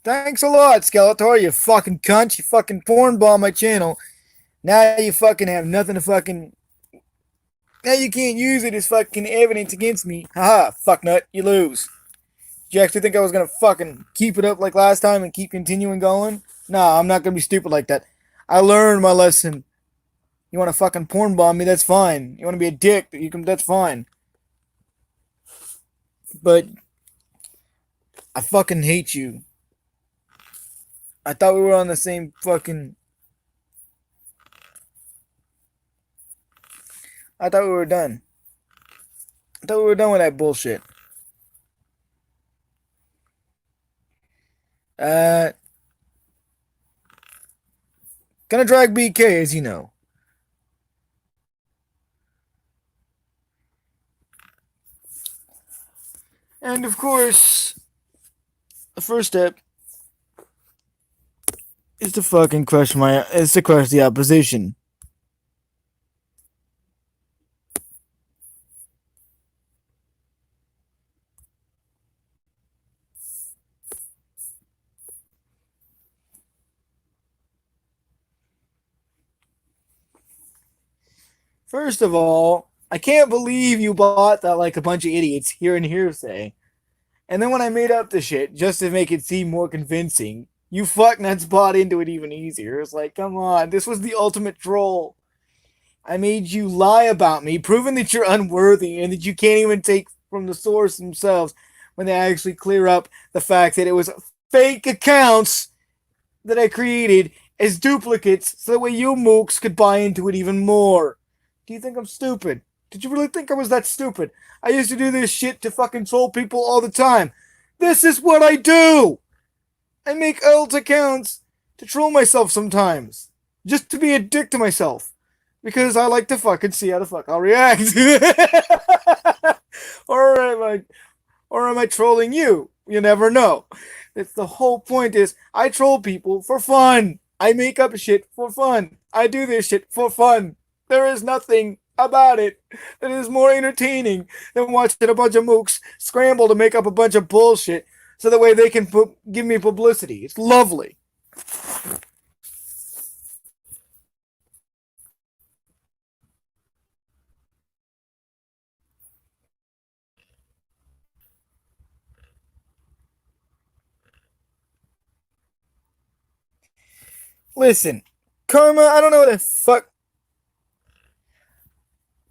Thanks a lot, Skeletor, you fucking cunt. You fucking porn bomb my channel. Now you fucking have nothing to fucking. Now you can't use it as fucking evidence against me. Haha, fucknut, you lose. Did you actually think I was gonna fucking keep it up like last time and keep continuing going? Nah, I'm not gonna be stupid like that. I learned my lesson. You wanna fucking porn bomb me, that's fine. You wanna be a dick, that's fine. But I fucking hate you. I thought we were on the same fucking. I thought we were done. I thought we were done with that bullshit. Uh, gonna drag BK, as you know. And of course, the first step is to fucking crush the opposition. First of all, I can't believe you bought that like a bunch of idiots here and hearsay. And then when I made up the shit just to make it seem more convincing, you fucknuts bought into it even easier. It's like, come on, this was the ultimate troll. I made you lie about me, proving that you're unworthy and that you can't even take from the source themselves when they actually clear up the fact that it was fake accounts that I created as duplicates so that way you mooks could buy into it even more. Do you think I'm stupid? Did you really think I was that stupid? I used to do this shit to fucking troll people all the time. This is what I do! I make alt accounts to troll myself sometimes. Just to be a dick to myself. Because I like to fucking see how the fuck I'll react. or am I trolling you? You never know. It's the whole point is I troll people for fun. I make up shit for fun. I do this shit for fun. There is nothing about it that is more entertaining than watching a bunch of mooks scramble to make up a bunch of bullshit so that way they can give me publicity. It's lovely. Listen, Karma, I don't know what the fuck.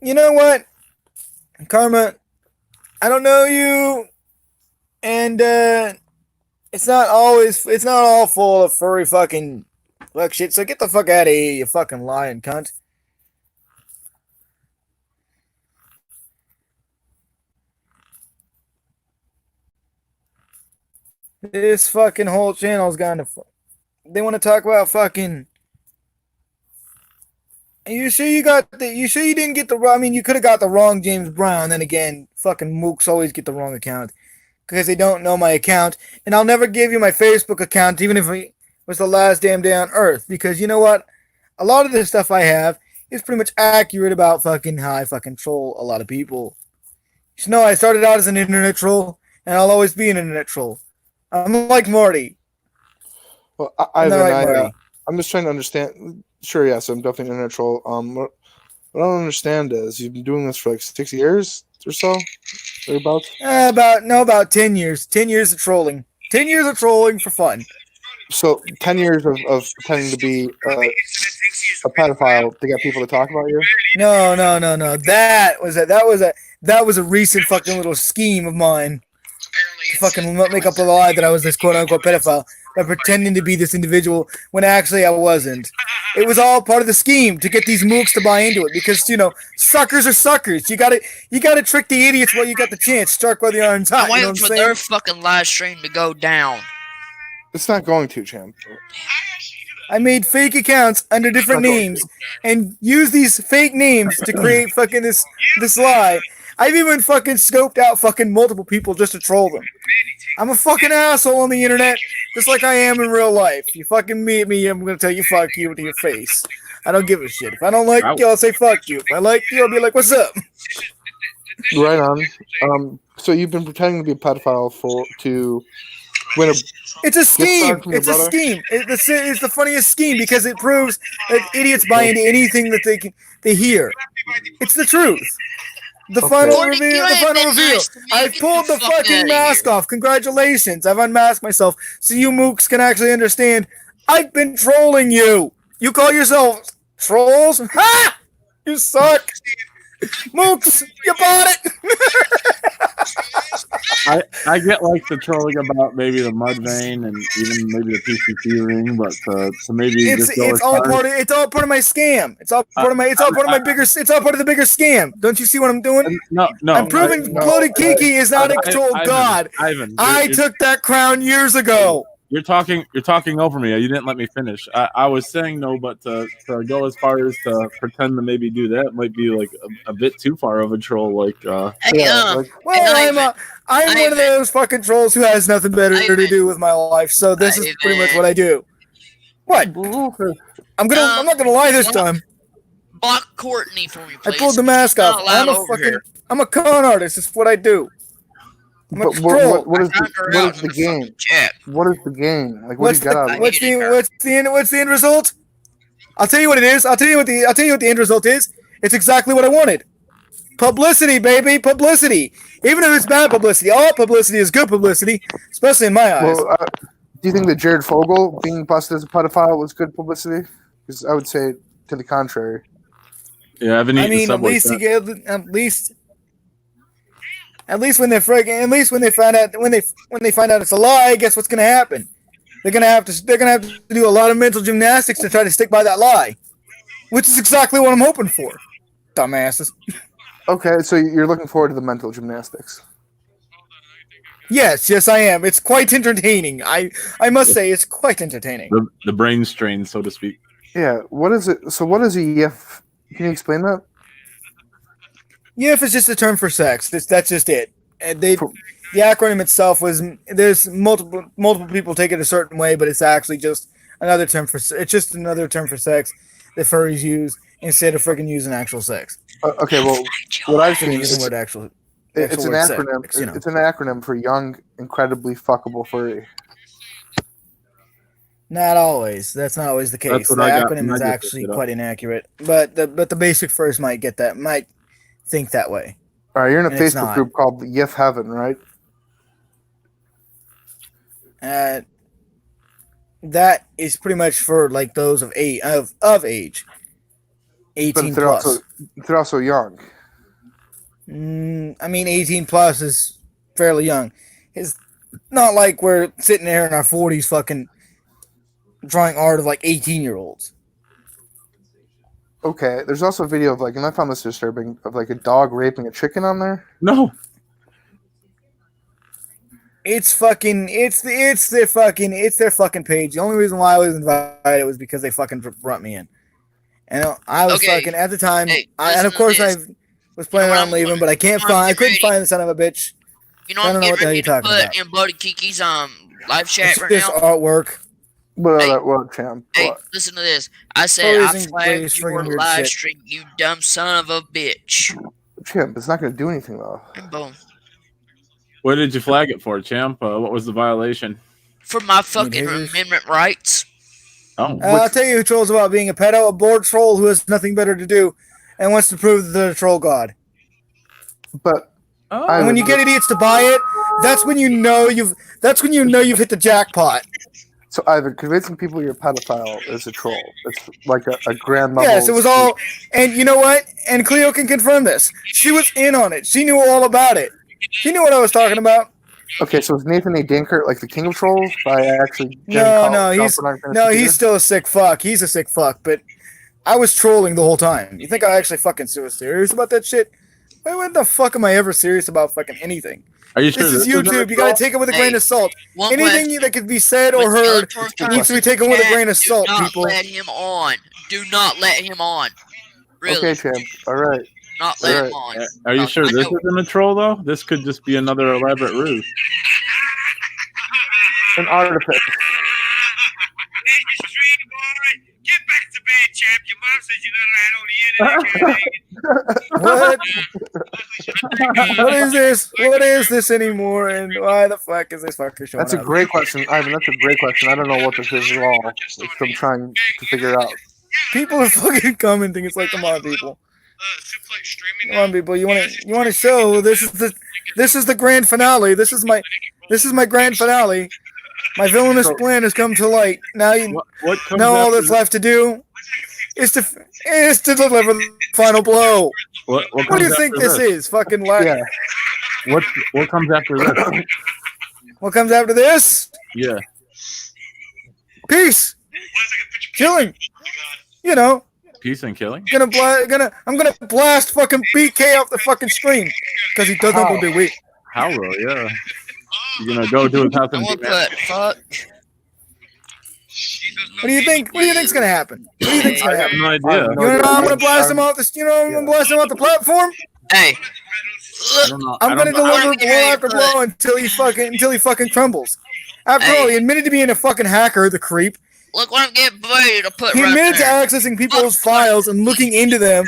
You know what? Karma, I don't know you, and it's not all full of furry fucking fuck shit. So get the fuck out of here, you fucking lying cunt. This fucking whole channel's gone to. They want to talk about fucking. You sure you got the? You sure you didn't get the? I mean, you could have got the wrong James Brown. Then again, fucking mooks always get the wrong account because they don't know my account, and I'll never give you my Facebook account, even if it was the last damn day on earth. Because you know what? A lot of the stuff I have is pretty much accurate about fucking how I fucking troll a lot of people. You know, I started out as an internet troll, and I'll always be an internet troll. I'm like Marty. Well, I'm just trying to understand. Sure, yes, I'm definitely an internet troll. What I don't understand is you've been doing this for like 6 years or so, thereabouts. About 10 years. 10 years of trolling. 10 years of trolling for fun. So 10 years of pretending to be a pedophile to get people to talk about you. No. That was a recent fucking little scheme of mine. To fucking make up a lie that I was this quote unquote pedophile by pretending to be this individual when actually I wasn't. It was all part of the scheme to get these mooks to buy into it because you know suckers are suckers. You gotta trick the idiots while you got the chance. Struck while the iron's hot. I'm waiting for their fucking live stream to go down. It's not going to, champ. I made fake accounts under different names and used these fake names to create fucking this lie. I've even fucking scoped out fucking multiple people just to troll them. I'm a fucking asshole on the internet, just like I am in real life. You fucking meet me, I'm gonna tell you fuck you to your face. I don't give a shit. If I don't like you, I'll say fuck you. If I like you, I'll be like, what's up? Right on. So you've been pretending to be a pedophile Win a It's a gift card scheme. from your It's a brother? scheme. It's the funniest scheme because it proves that idiots buy into anything that they hear. It's the truth. The Okay. final Gordon, reveal. you The ain't final been reveal. nice to me. I've Get pulled the fuck fucking outta mask here. off. Congratulations. I've unmasked myself so you mooks can actually understand. I've been trolling you. You call yourselves trolls? Ha! You suck. Mooks, you bought it. I get like the trolling about maybe the mud vein and even maybe the PCT ring, but to maybe just go It's as all far part as, of my scam. It's all part of my bigger scam. Don't you see what I'm doing? no. I'm proving Bloated Kiki is not a troll god. Ivan, I took that crown years ago. You're talking over me. You didn't let me finish. I was saying no, but to go as far as to pretend to maybe do that might be like a bit too far of a troll. Like, Hey, well, I'm one of those fucking trolls who has nothing better to do with my life, so this is pretty much what I do. What? I'm not gonna lie this time. Block Courtney for me, please. I pulled the mask off. I'm a con artist. That's what I do. But what is the game? What is the game? Like, what do you got out of it? What's the end result? I'll tell you what it is. I'll tell you what the end result is. It's exactly what I wanted. Publicity, baby, publicity. Even if it's bad publicity, all publicity is good publicity, especially in my eyes. Well, do you think that Jared Fogle being busted as a pedophile was good publicity? Because I would say to the contrary. Yeah, I haven't eaten Subway. At least when they find out it's a lie, guess what's gonna happen? They're gonna have to do a lot of mental gymnastics to try to stick by that lie, which is exactly what I'm hoping for. Dumbasses. Okay, so you're looking forward to the mental gymnastics. Yes, I am. It's quite entertaining. I must say, it's quite entertaining. The brain strain, so to speak. Yeah. What is it? So what is a YIF? Can you explain that? YIF is just a term for sex. That's just it. And the acronym itself was there's multiple people take it a certain way, but it's actually just another term for sex that furries use instead of freaking using actual sex. Okay, well, what I've seen is it's an acronym. Sex, you know. It's an acronym for young, incredibly fuckable furry. Not always. That's not always the case. The acronym is actually quite inaccurate, but the basic furs might think that way. All right, you're in a Facebook group called YIF Heaven, right? That is pretty much for like those of age, 18 but plus. They're also young. I mean, 18 plus is fairly young. It's not like we're sitting there in our 40s fucking drawing art of like 18-year-olds. Okay, there's also a video of like, and I found this disturbing, of like a dog raping a chicken on there. No. It's their fucking page. The only reason why I was invited was because they fucking brought me in. And I was fucking at the time, and of course I was planning on leaving, but I couldn't find the son of a bitch. You know, I don't know what the hell you're talking about. In Bloody Kiki's live chat right now. Artwork. What, champ? Hey, listen to this. I said I flagged your live stream, you dumb son of a bitch. Champ, it's not going to do anything though. And boom. What did you flag it for, champ? What was the violation? For my fucking amendment rights. Oh, I'll tell you who trolls about being a pedo, a bored troll who has nothing better to do and wants to prove that they're a troll god. But and when you get idiots to buy it, that's when you know you've hit the jackpot. So Ivan, convincing people you're a pedophile is a troll. It's like a grand level. Yes, it was all, and you know what? And Cleo can confirm this. She was in on it. She knew all about it. She knew what I was talking about. Okay, so is Nathan A. Dinkert like the king of trolls by actually he's still a sick fuck. He's a sick fuck, but I was trolling the whole time. You think I actually fucking was serious about that shit? Wait, what the fuck am I ever serious about fucking anything? Are you sure this is YouTube. You gotta take it with a grain of salt. Anything that could be said or heard needs to be taken with a grain of salt, people. Do not let him on. Do not let him on. Really. Okay, champ. All right. Not let him on. Are you sure this isn't a troll, though? This could just be another elaborate ruse. An artifice. Get back to bed, champ. Your mom said you gotta lie on the What? What is this? What is this anymore? And why the fuck is this fucker showing That's a up? great question, Ivan. That's a great question. I don't know what this is at all. I'm trying to figure it out. People are fucking commenting. It's like, come on, people. Come on, people. You want to show this is the grand finale. This is my grand finale. My villainous plan has come to light. Now all that's left to do is to deliver the final blow. What do you think this is? Fucking Yeah. What comes after this? What comes after this? Yeah. Peace. Killing. You know. Peace and killing. I'm gonna blast fucking BK off the fucking screen because he doesn't want to be weak. How, bro? Yeah. You're gonna go do his house and fuck. What do you think? What do you think's gonna happen? What do you think's gonna happen? No idea. You know I'm gonna blast him off the. You know I'm gonna blast him off the platform. Hey. I'm gonna deliver blow after blow until he fucking crumbles. After all, he admitted to being a fucking hacker, the creep. Look what I'm getting ready to put He admitted to accessing people's files and looking into them.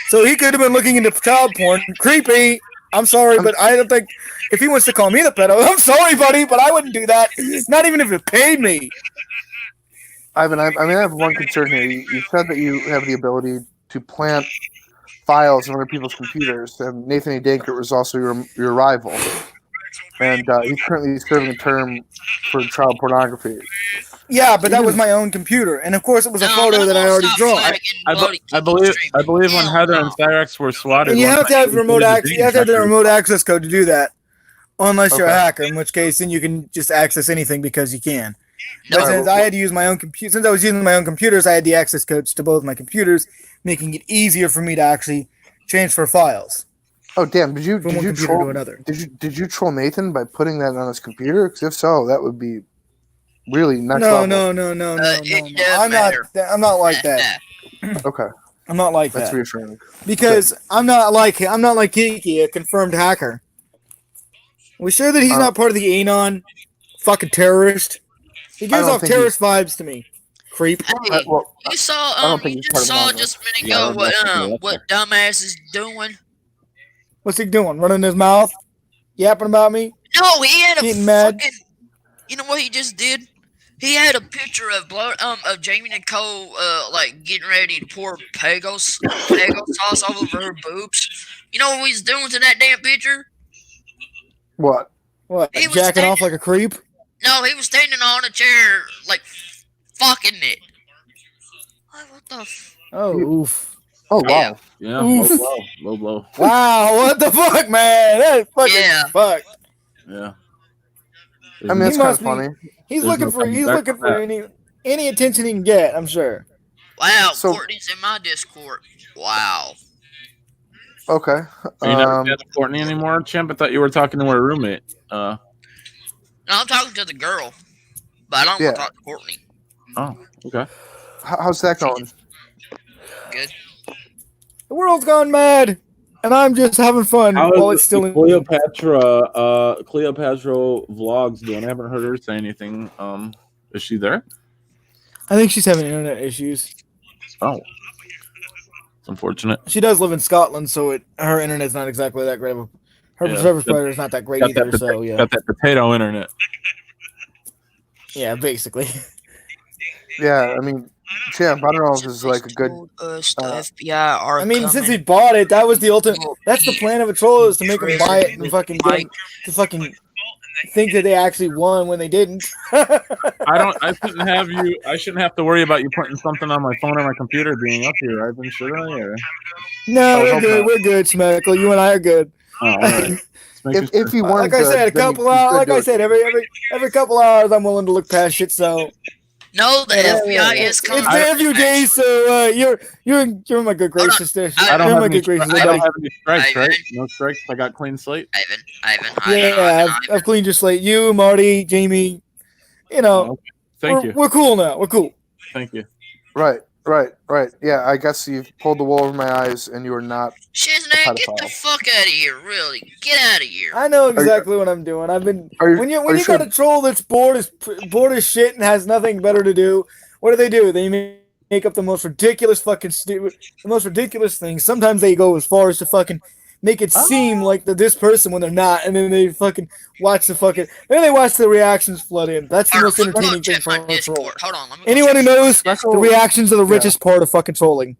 So he could have been looking into child porn. Creepy. I'm sorry, but I don't think if he wants to call me the pedo, I'm sorry, buddy, but I wouldn't do that. Not even if it paid me. Ivan, I have one concern here. You said that you have the ability to plant files on other people's computers, and Nathan A. Dankert was also your rival. And he's currently serving a term for child pornography. Yeah, but that was my own computer, and of course it was a photo that I already drawn. I believe when Heather and Cyrex were swatted. And you have to have remote access. You have to have the remote access code to do that, unless you're a hacker. In which case, then you can just access anything because you can. But since I had to use my own computer, since I was using my own computers, I had the access codes to both my computers, making it easier for me to actually transfer files. Oh damn! Did you troll Nathan by putting that on his computer? Because if so, that would be really next level. No. I'm not like that. Okay. I'm not like That's that. reassuring. Because I'm not like Kiki, a confirmed hacker. We sure that he's not part of the Anon fucking terrorist? He gives off terrorist vibes to me. Creep. Hey, you saw you just saw just a minute ago what dumbass is doing. What's he doing? Running his mouth? Yapping about me? No, he had a Getting mad. You know what he just did? He had a picture of Jamie Nicole like getting ready to pour Pago sauce all over her boobs. You know what he's doing to that damn picture? What? What? Jacking off like a creep? No, he was standing on a chair like fucking it. What the? Oof. Oh wow. Yeah. Oof. Low blow. Wow, what the fuck, man? That's fucking fucked. Yeah. I mean, that's kind of funny. He's looking for any attention he can get, I'm sure. Wow, Courtney's in my Discord. Wow. Okay. Are you not with Courtney anymore, Champ? I thought you were talking to her roommate. No, I'm talking to the girl, but I don't want to talk to Courtney. Oh, okay. How's that going? Good. The world's gone mad, and I'm just having fun while it's still in. Cleopatra vlogs doing? I haven't heard her say anything. Is she there? I think she's having internet issues. Oh, it's unfortunate. She does live in Scotland, so her internet's not exactly that great. Her service provider is not that great either. So yeah, got that potato internet. Yeah, basically. Yeah, I mean, Champ, I don't know if this is like a good. FBI I mean, since he bought it, that was the ultimate. That's the plan of a troll, is to make him buy it and fucking get him to fucking think that they actually won when they didn't. I shouldn't have to worry about you putting something on my phone or my computer being up here. I've been sure or? No, we're good. We're good, Smeckle. You and I are good. Oh, all right. If you weren't, like I said, every couple hours, I'm willing to look past shit. So. No, the FBI is coming. It's been a few days, so you're in my good graces there. I don't have any strikes, right? No strikes. I got clean slate. Ivan. I've cleaned your slate. You, Marty, Jamie. You know. Okay. Thank you. We're cool now. We're cool. Thank you. Right. Yeah, I guess you've pulled the wool over my eyes, and you are not. Shiznag, get the fuck out of here! Really, get out of here! I know exactly what I'm doing. I've been when you got a troll that's bored as shit and has nothing better to do. What do? They make up the most ridiculous fucking the most ridiculous things. Sometimes they go as far as to fucking make it seem like they're this person when they're not, and then they fucking watch the reactions flood in. That's the Alright, most let me go entertaining thing check for my a troll. Discord. Hold on, let me go Anyone who check. knows the reactions are the richest part of fucking trolling.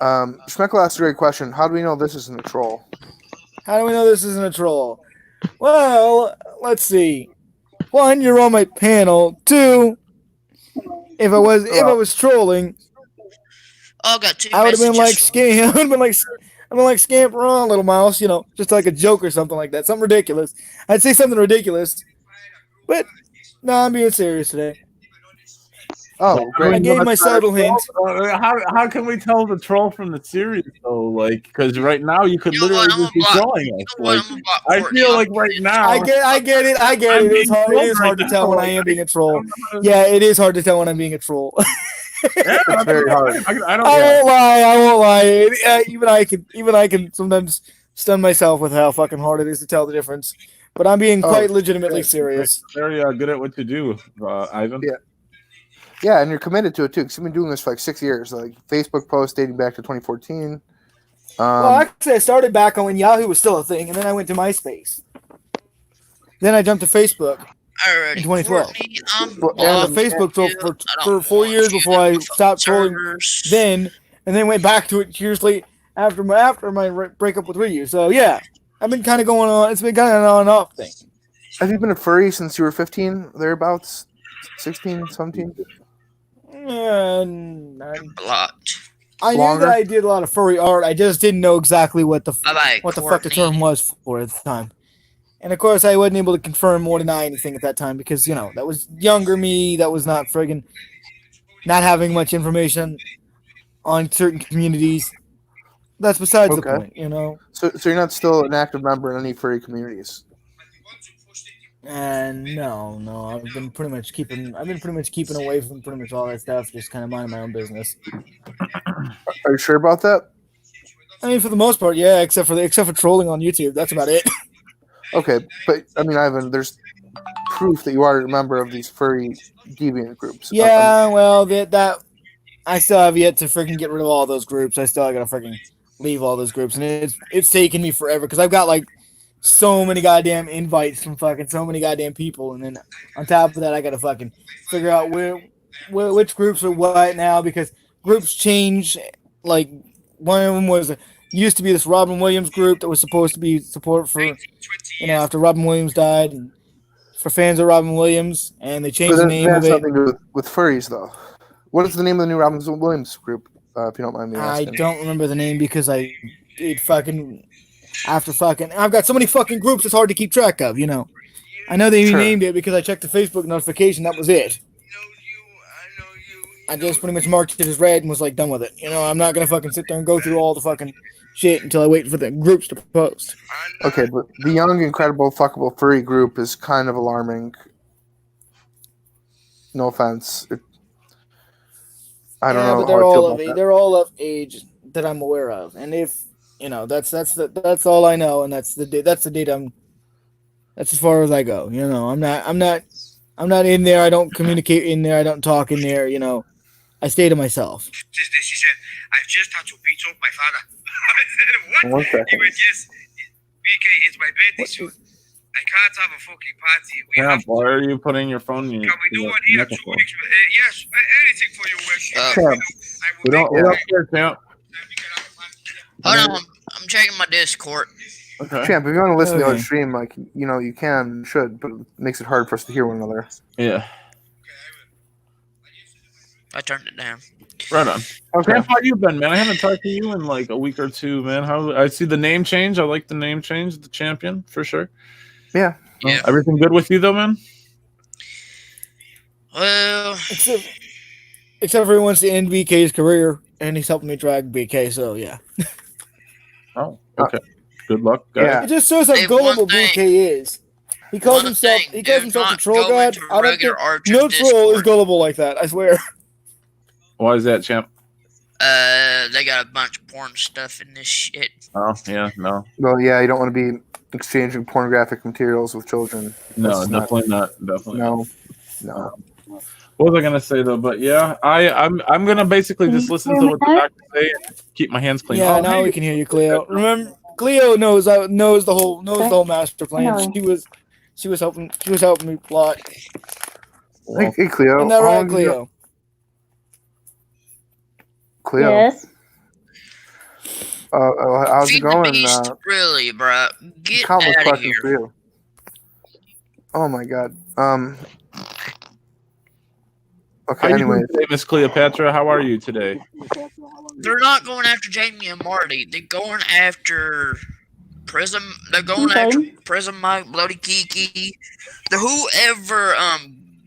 Schmeckle asked a great question. How do we know this isn't a troll? How do we know this isn't a troll? Well, let's see. One, you're on my panel. Two, if I was trolling, Oh, I got 2 I would have been like messages from- scam. I would have been like scamper on, little mouse. You know, just like a joke or something like that. Something ridiculous. I'd say something ridiculous, but no, I'm being serious today. Oh, I great. gave my subtle hint. How can we tell the troll from the serious though? Like, because right now you could You know literally what, I'm just be gonna block- trolling You us. know what, Like, I'm gonna block I Courtney feel off like of right this. now. I get it. I'm It is being hard. It trolled is hard right to tell now, when I like, am being a troll. I'm- Yeah, it is hard to tell when I'm being a troll. Yeah, It's very hard. I don't. I won't lie. Even I can sometimes stun myself with how fucking hard it is to tell the difference. But I'm being quite legitimately serious. Very good at what you do, Ivan. Yeah. Yeah, and you're committed to it too, because you've been doing this for like 6 years. Like Facebook posts dating back to 2014. Well, actually, I started back on when Yahoo was still a thing, and then I went to MySpace. Then I jumped to Facebook Alrighty, in 2012. Courtney, I'm Well, I was blocking on Facebook troll you. for I don't 4 want years you before I in the stopped trolling. servers. Then and then went back to it years later after my breakup with Ryu. So yeah, I've been kind of going on. It's been kind of an on and off thing. Have you been a furry since you were 15, thereabouts? 16, 17? And blocked. I knew Longer? that I did a lot of furry art. I just didn't know exactly what the Bye-bye, fuck the Courtney. term was for at the time. And of course, I wasn't able to confirm or deny anything at that time because that was younger me. That was not friggin' not having much information on certain communities. That's besides the Okay. point, So you're not still an active member in any furry communities? And no, I've been pretty much keeping away from pretty much all that stuff, just kind of minding my own business. Are you sure about that? I mean, for the most part, yeah, except for trolling on YouTube. That's about it. Okay, but I mean, Ivan, there's proof that you are a member of these furry deviant groups. Yeah, well, that I still have yet to freaking get rid of all those groups. I still gotta freaking leave all those groups, and it's taken me forever because I've got like so many goddamn invites from fucking so many goddamn people, and then on top of that, I gotta fucking figure out which groups are what now because groups change. Like one of them used to be this Robin Williams group that was supposed to be support for after Robin Williams died and for fans of Robin Williams, and they But changed the that name has of it. nothing to do with furries, though. What is the name of the new Robin Williams group, if you don't mind me I asking? don't remember the name because I've got so many fucking groups it's hard to keep track of, I know they Sure. renamed it because I checked the Facebook notification, that was it. I just pretty much marked it as red and was like done with it. I'm not gonna fucking sit there and go through all the fucking shit until I wait for the groups to post. Okay, but the young, incredible, fuckable furry group is kind of alarming. No offense. I don't know but how they're I feel all about that. they're all of age that I'm aware of, and if that's all I know, and that's the date. That's as far as I go. I'm not in there. I don't communicate in there. I don't talk in there. I stay to myself. Just this, he said, I've just had to beat up my father. I said, what? One second. He went, yes, BK, it's my birthday soon. I can't have a fucking party. We Yeah, have to. why are you putting your phone in Can your we do one here 2 microphone? weeks? Yes, anything for you, Wesley. Champ, We don't care, champ. Hold on, I'm checking my Discord. Okay. Champ, if you want to listen to Okay. our stream, you can, should, but it makes it hard for us to hear one another. Yeah. I turned it down. Right on. Okay. Champ, how you been, man? I haven't talked to you in like a week or two, man. How I see the name change. I like the name change, the champion for sure. Yeah. Yeah. Everything good with you though, man? Well, Except for he wants to end BK's career, and he's helping me drag BK. So yeah, Oh, okay. Good luck, guys. Yeah. it just shows how Hey, gullible one thing- BK is. He calls one himself thing, he calls do himself a not troll go god. into I don't regular think Archer's no troll is Discord. gullible like that. I swear. Why is that, champ? They got a bunch of porn stuff in this shit. Oh, yeah, no. Well, yeah, you don't want to be exchanging pornographic materials with children. No, That's not- definitely not. Definitely not. No. What was I gonna say though? But yeah, I'm gonna basically just listen to what the doctor say and keep my hands clean. Yeah, Oh, now hey, we can hear you, Cleo. Remember, Cleo knows the whole master plan. She was helping me plot. Hey, hey, Cleo. Isn't that how right, long you know- Cleo? Cleo. Yes. How's it Feed the going? beast, really, bro. Get Countless out of questions here. for you. Oh my god. how Okay. you doing Anyways, today, Miss Cleopatra? How are you today? They're not going after Jamie and Marty. They're going after Prism. They're going Okay. after Prism Mike, Bloody Kiki, the whoever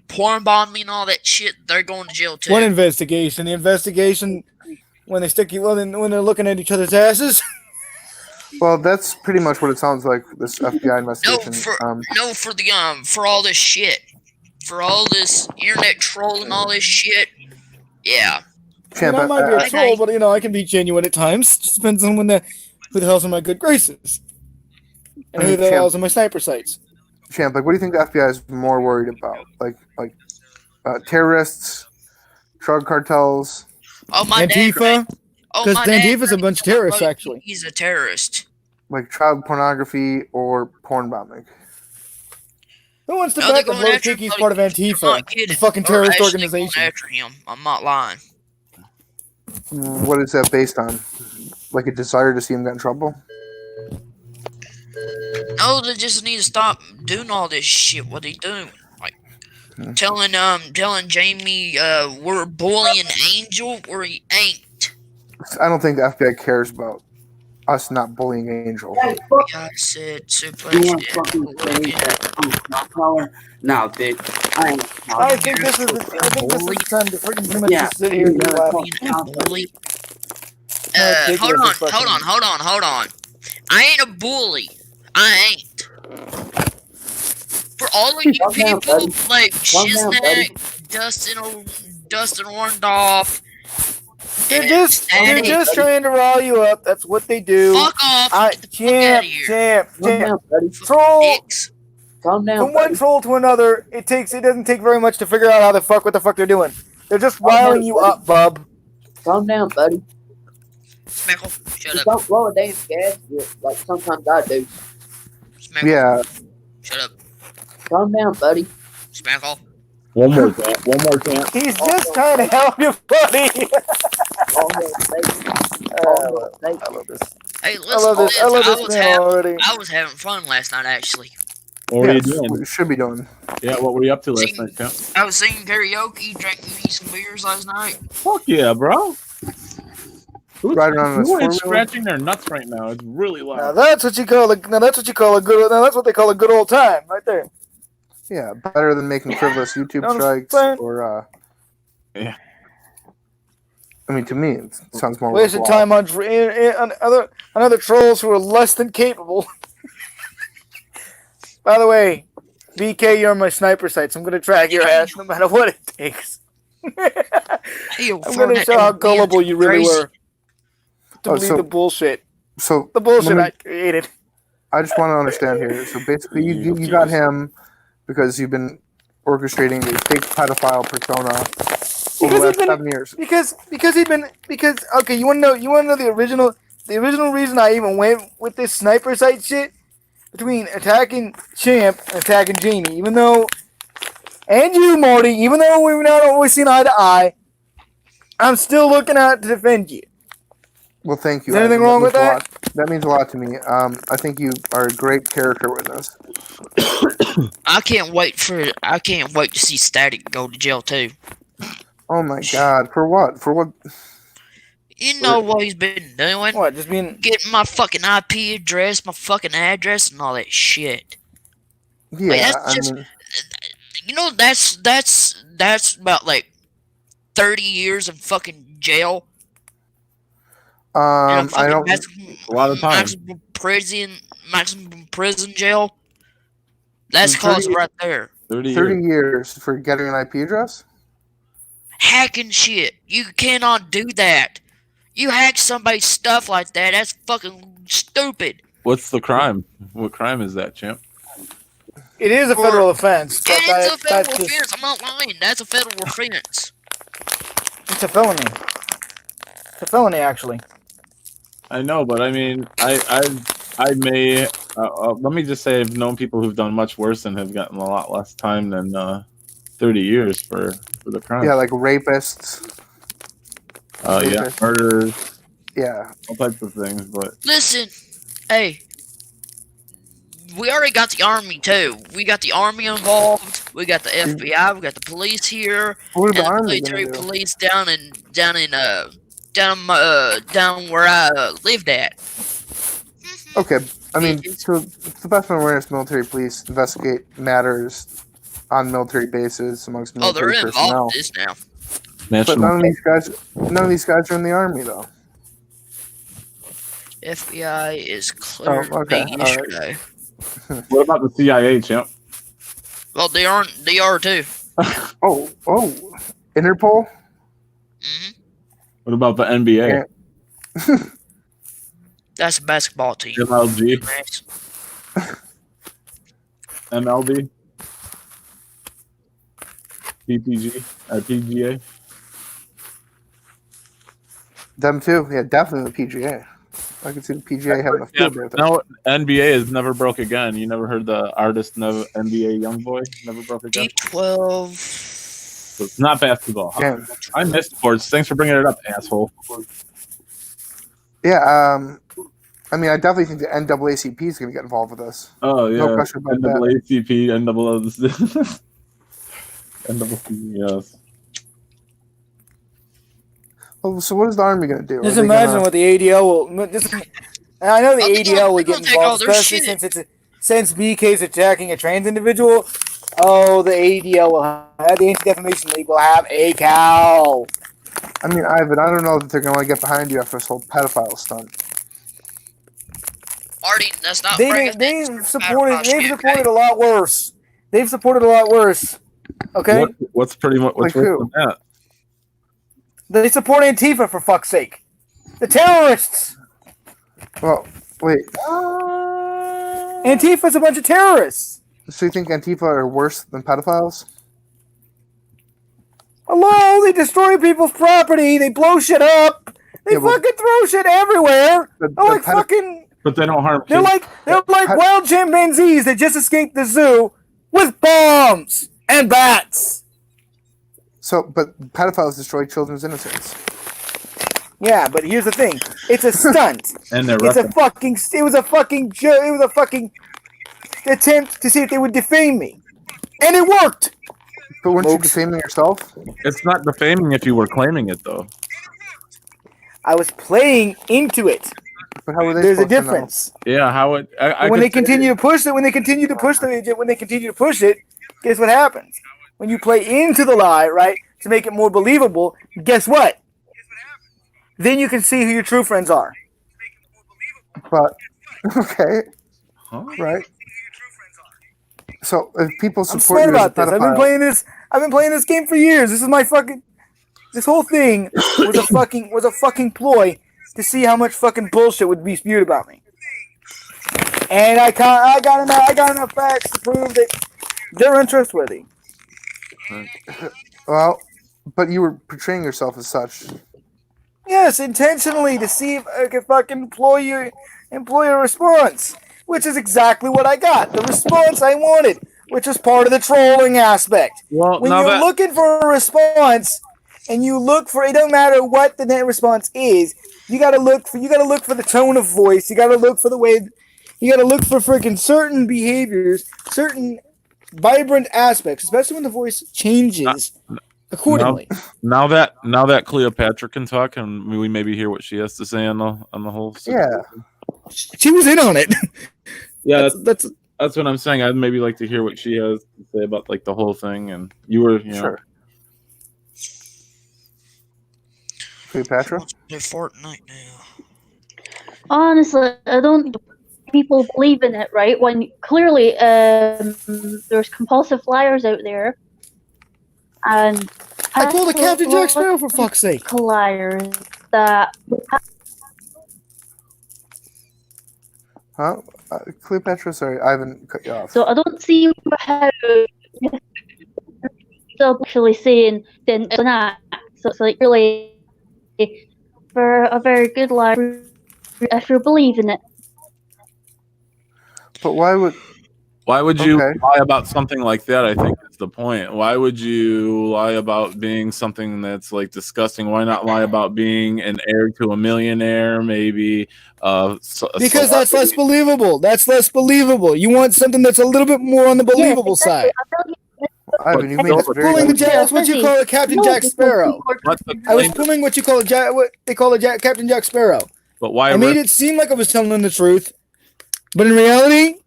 porn bombed me and all that shit. They're going to jail too. What investigation? The investigation when they stick you when they're looking at each other's asses. well, that's pretty much what it sounds like. This FBI No, investigation. for the for all this shit, for all this internet troll and all this shit. Yeah. Champ, I might be a I- troll, but I can be genuine at times. Just depends on who the hell's in my good graces, and who the Champ. hell's in my sniper sights. Champ, like, what do you think the FBI is more worried about? Like terrorists, drug cartels. Oh my Antifa, dad. Oh because my dad. Antifa's a bunch of terrorists. Bloody Actually, Kiki's a terrorist. like child pornography or porn bombing. who wants to No, they're bet that going Bloody after Kiki's Bloody part of Kiki. I'm Antifa, not the kidding. fucking They're terrorist actually going organization? after him. I'm not lying. What is that based on? Like a desire to see him get in trouble? No, they just need to stop doing all this shit. What they doing? Like telling Jamie we're bullying Angel where he ain't. I don't think the FBI cares about us not bullying Angel. Yeah, I said super. You want fucking say that I'm not color? No, dude. I ain't I think this is the time to freaking pretty much Yeah. just sit here and be Yeah. laughing. Being a bully. No, Jake Hold was on, a fucking- hold on. I ain't a bully. I ain't. For all of you Calm down, people buddy. like Calm down, buddy. Shizneck, Dustin Orndorff, They're and just Static, trying to rile you up. That's what they do. fuck off. Get the fuck out of here. Champ. Calm down, buddy. Troll. Dicks. Calm down, From one buddy. troll to another, it doesn't take very much to figure out what the fuck they're doing. They're just riling you up, bub. Calm down, buddy. Smeckle, shut Just up. don't blow a damn gasket like sometimes I do. Smeckle, Yeah, shut up. Calm down, buddy. Smeckle. One more chance. One more chance. He's just trying to help you, buddy. All hail Satan. All hail Satan. I love this. Hey, I listen love to this. I love this was man already. I was having fun last night, actually. What were you yes, doing? we should be doing. Yeah, what were you up to last See- night, champ? I was singing karaoke, drinking me some beers last night. Fuck yeah, bro. Who's, Riding on this who is four-wheeler? scratching their nuts right now? It's really Now loud. that's what you call a good. Now that's what they call a good old time, right there. Yeah, better than making frivolous YouTube I'm strikes saying- or. Yeah. I mean, to me, it sounds more. Wasting worthwhile. time on other trolls who are less than capable. By the way, BK, you're on my sniper sights. I'm gonna track your ass no matter what it takes. Hey, I'm gonna show how gullible you really were to Oh, believe so- the bullshit. So The bullshit let I created. I just want to understand here. So basically, you got him because you've been orchestrating a fake pedophile persona over Because the he's last been- 7 years. Okay, you wanna know the original reason I even went with this sniper sight shit between attacking Champ and attacking Jamie, even though, and you, Marty, even though we've not always seen eye to eye, I'm still looking out to defend you. Well, thank you. Is anything Ivan. wrong with means a that? lot. That means a lot to me. I think you are a great character witness. I can't wait to see Static go to jail too. Oh my God! For what? For what? You know what he's been doing? What? Just being Getting my fucking IP address, my fucking address, and all that shit. Yeah, that's I just- mean, You know that's about like 30 years in fucking jail. I don't. A lot of time. Maximum prison jail. That's 30 cause right there. 30 30 years. years for getting an IP address? Hacking shit. You cannot do that. You hack somebody's stuff like that. That's fucking stupid. What's the crime? What crime is that, champ? It is a For- federal offense. But It is a federal that's just, offense. I'm not lying. That's a federal offense. it's a felony. It's a felony, actually. I know, but I mean, I may. Let me just say, I've known people who've done much worse and have gotten a lot less time than 30 years for the crime. Yeah, like rapists. Yeah, murders, Yeah. all types of things. But Listen, hey, we already got the army too. We got the army involved. We got the FBI. We got the police here, What are and the the army military gonna do? police down where I lived at. Okay, I mean, so to the best of my awareness, military police investigate matters on military bases amongst Oh, they're military involved personnel. in this now. But national. none of these guys are in the army though. FBI is clear to okay, me all right. yesterday. What about the CIA, champ? Well, they aren't. They are too. Oh, Interpol. hmm What about the NBA? Yeah. That's a basketball team. MLG, Max. MLB, PPG, PGA. Them too. Yeah, definitely the PGA. I can see the PGA having a Yeah, field day with it. no, NBA has never broke again. You never heard the artist, never NBA YoungBoy never broke again. D12. So it's not basketball. Yeah. I missed sports. Thanks for bringing it up, asshole. Yeah. I mean, I definitely think the NAACP is going to get involved with this. Oh yeah, No question about that. NAACP, NAACP, yes. Oh, so what is the army going to do? Just Are they imagine gonna- what the ADL will. I know the Oh, they're ADL would gonna get take all involved, their especially shit. since BK's attacking a trans individual. Oh, the ADL will have the Anti-Defamation League will have a cow. I mean, Ivan, I don't know that they're going to want to get behind you after this whole pedophile stunt. Artie, that's not bringing They've supported a lot worse. They've supported a lot worse. Okay, What's pretty much what's Like worse who? than that? they support Antifa for fuck's sake. The terrorists. Well, wait. Antifa's a bunch of terrorists. So you think Antifa are worse than pedophiles? Hello, they destroy people's property. They blow shit up. They Yeah, but- fucking throw shit everywhere. The They're like pedo- fucking. But they don't harm They're kids. like wild chimpanzees that just escaped the zoo with bombs and bats. So, but pedophiles destroy children's innocence. Yeah, but here's the thing: it's a stunt. And they're It's a repping. fucking. It was a fucking attempt to see if they would defame me, and it worked. But weren't you Folks. defaming yourself? It's not defaming if you were claiming it, though. I was playing into it. But how were they There's a supposed to know? difference. Yeah, how it? I When could they say- continue to push it, when they continue to push it, guess what happens? When you play into the lie, right, to make it more believable, guess what? Then you can see who your true friends are. But okay, Huh? right. So if people I'm support smart you as a about this. I've been pedophile, playing this. I've been playing this game for years. This is my fucking. This whole thing was a fucking ploy to see how much fucking bullshit would be spewed about me. And I got enough facts to prove that they're untrustworthy. well, but you were portraying yourself as such. Yes, intentionally to see if I could fucking employ a response, which is exactly what I got. The response I wanted, which is part of the trolling aspect. Well, When now you're that looking for a response, and you look for it, don't matter what the net response is. You gotta look for the tone of voice. You gotta look for the way. You gotta look for freaking certain behaviors, certain vibrant aspects, especially when the voice changes accordingly. now that Cleopatra can talk, and we maybe hear what she has to say on the whole. Yeah. She was in on it. Yeah, that's that's what I'm saying. I'd maybe like to hear what she has to say about like the whole thing. And you were, you know, Sure. Cleopatra? They're Fortnite now. Honestly, I don't think people believe in it, right? When clearly there's compulsive liars out there, and I told the Captain Jack Sparrow for fuck's sake. liars that Huh? Cleopatra, sorry, Ivan cut you off. So I don't see how they're actually saying then it's an act. So it's like really for a very good lie if you believe in it. But why would you Okay. lie about something like that? I think is the point. Why would you lie about being something that's like disgusting? Why not lie about being an heir to a millionaire, maybe? Because that's less believable. That's less believable. You want something that's a little bit more on the believable side. Ivan, you made But it very Pulling the clear. Jack, that's what you call a Captain Jack Sparrow. I was But pulling what you call what they call a Captain Jack Sparrow. why? I made it seem like I was telling them the truth, but in reality,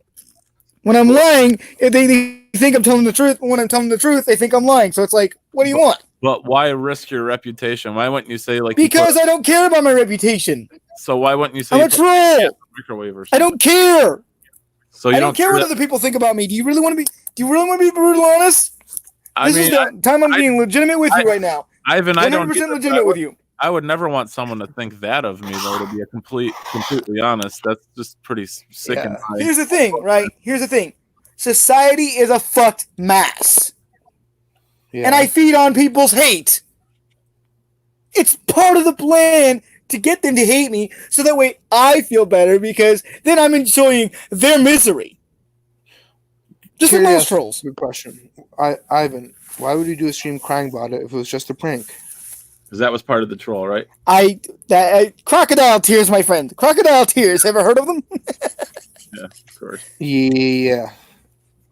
when I'm lying, they think I'm telling the truth. But when I'm telling the truth, they think I'm lying. So it's like, what do you want? But why risk your reputation? Why wouldn't you say like? Because I don't care about my reputation. So why wouldn't you say? I'm a troll. Microwave or I don't care. So I don't care what other people think about me. Do you really want to be brutal honest? This is the time I'm being legitimate with you right now. Ivan, I don't 100% legitimate with you. I would never want someone to think that of me, though. To be completely honest, that's just pretty sick and high. Here's the thing, right? Here's the thing. Society is a fucked mass. Yeah. And I feed on people's hate. It's part of the plan to get them to hate me so that way I feel better because then I'm enjoying their misery. Just like most trolls. Good question. Ivan, why would you do a stream crying about it if it was just a prank? Because that was part of the troll, right? Crocodile tears, my friend. Crocodile tears. Ever heard of them? Yeah, of course. Yeah.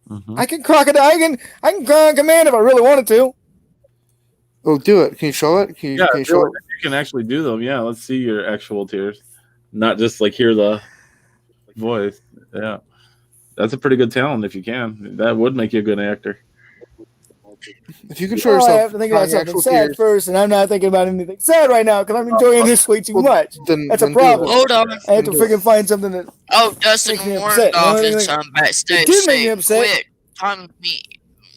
Mm-hmm. I can crocodile. I can cry on command if I really wanted to. Oh, do it. Can you show it? Can you show it? You can actually do them. Yeah, let's see your actual tears, not just like hear the voice. Yeah, that's a pretty good talent if you can. That would make you a good actor. If you can show yourself, I have to think about something sad first, and I'm not thinking about anything sad right now because I'm enjoying this way too much. That's a problem. Hold on. I have to freaking find something that. Oh, Dustin makes me warned upset. off You know in what I some backstage. It did make me upset. Quit timing me.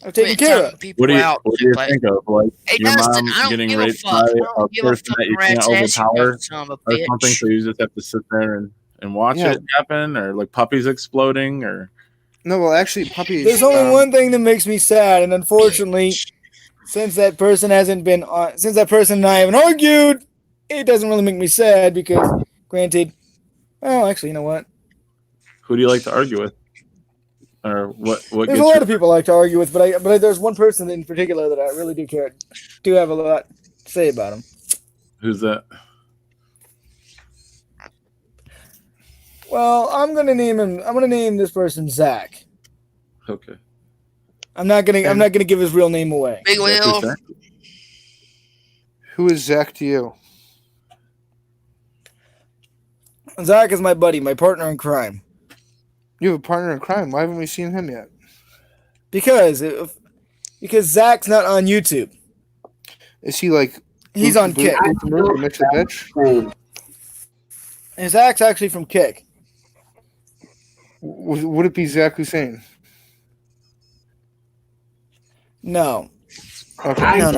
I'm taking care of. People out. What do you think of? Like Hey, your Dustin, mom I don't getting give a raped fuck. by I a don't give a person that you fucking can't rat's ass, you overpower son of a or something, bitch. so you just have to sit there and watch it happen, or like puppies exploding, or No, well, actually, puppies. There's only one thing that makes me sad, and unfortunately, since that person hasn't been on, since that person and I haven't argued, it doesn't really make me sad because, granted, well, actually, you know what? who do you like to argue with, or what? What There's gets a lot you? of people I like to argue with, but there's one person in particular that I really do have a lot to say about him. Who's that? Well, I'm gonna name this person Zach. Okay. I'm not gonna give his real name away. Big Will. Who is Zach to you? Zach is my buddy, my partner in crime. You have a partner in crime. Why haven't we seen him yet? Because Zach's not on YouTube. Is he like? He's on Kick. Mitch the bitch. And Zach's actually from Kick. Would it be Zach Hussein? No. Okay. No.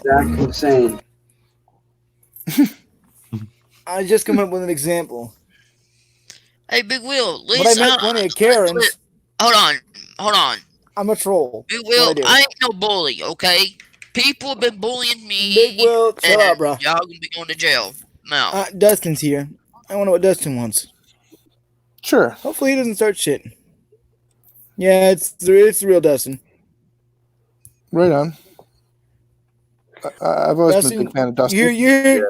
Zach Hussein. I just come up with an example. Hey, Big Will. But I met plenty of Karens. Hold on. I'm a troll. Big Will, What I do. I ain't no bully, okay? People have been bullying me. Big Will, chill out, bro. Y'all gonna be going to jail. Now. Dustin's here. I wonder what Dustin wants. Sure. Hopefully he doesn't start shit. Yeah, it's the real Dustin. Right on. I've always Dustin, been a big fan of Dustin. You're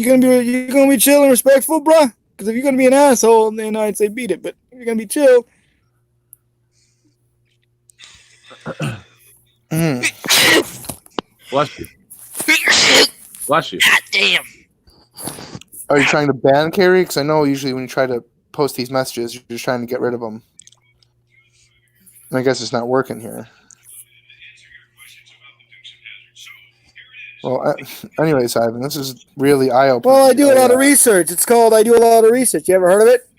gonna be chill and respectful, bro. Because if you're gonna be an asshole, then I'd say beat it. But if you're gonna be chill, Bless you. Bless you. God damn. Are you trying to ban Carrie? Because I know usually when you try to post these messages, you're just trying to get rid of them. And I guess it's not working here. Well, anyways, Ivan, this is really eye-opening. well, I do a lot of research. It's called I do a lot of research. You ever heard of it?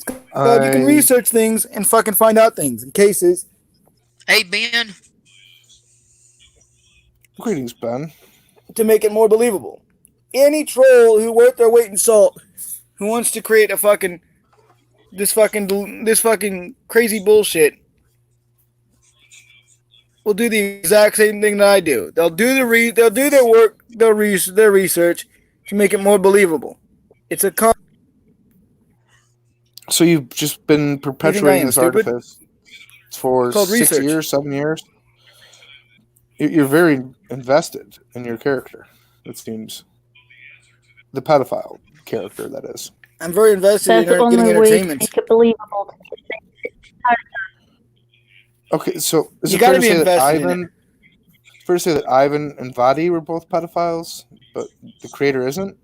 You can research things and fucking find out things in cases. Hey, Ben. Greetings, Ben. To make it more believable. Any troll who worth their weight in salt, who wants to create a fucking this fucking crazy bullshit will do the exact same thing that I do. They'll do their work, their research to make it more believable. It's a So you've just been perpetuating am this stupid? artifice for Called 6 research. years, 7 years. You're very invested in your character. It seems the pedophile character, that is. I'm very invested That's the in getting only way to entertainment. make it believable. Okay, so is You it fair gotta to be say that invested in Ivan? Fair to say that Ivan and Vadi were both pedophiles, but the creator isn't.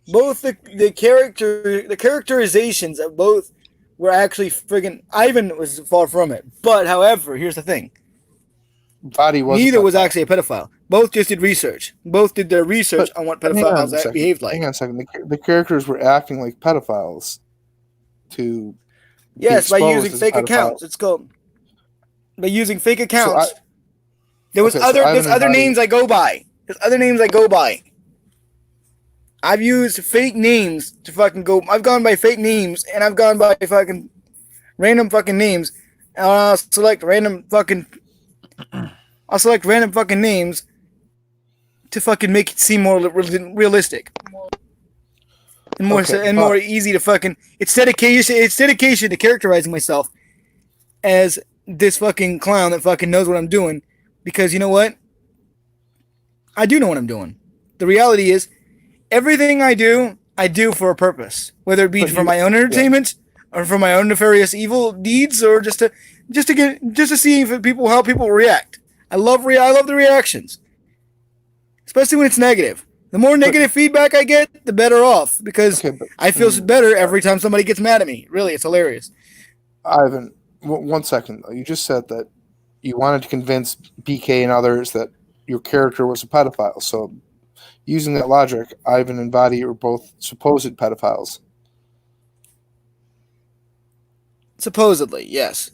Both the characterizations of both were actually friggin' Ivan was far from it. But however, here's the thing. Vadi was. Neither was actually a pedophile. Both just did research. Both did their research on what pedophiles behaved like. Hang on a second. The characters were acting like pedophiles to. Yes, by exposed using as fake pedophiles. accounts. It's called by using fake So accounts. There's Ivan other and Vadi- names I go by. There's other names I go by. I've used fake names to fucking go. I've gone by fake names and I've gone by fucking random fucking names. And I'll select random fucking names to fucking make it seem more realistic and more easy to fucking. It's dedication to characterizing myself as this fucking clown that fucking knows what I'm doing, because you know what? I do know what I'm doing. The reality is, everything I do for a purpose, whether it be for my own entertainment or for my own nefarious evil deeds, or just to see how people react. I love the reactions, especially when it's negative. The more negative feedback I get, the better off, because I feel better every time somebody gets mad at me. Really, it's hilarious. Ivan, 1 second. You just said that you wanted to convince BK and others that your character was a pedophile. So, using that logic, Ivan and Vadi were both supposed pedophiles. Supposedly, yes.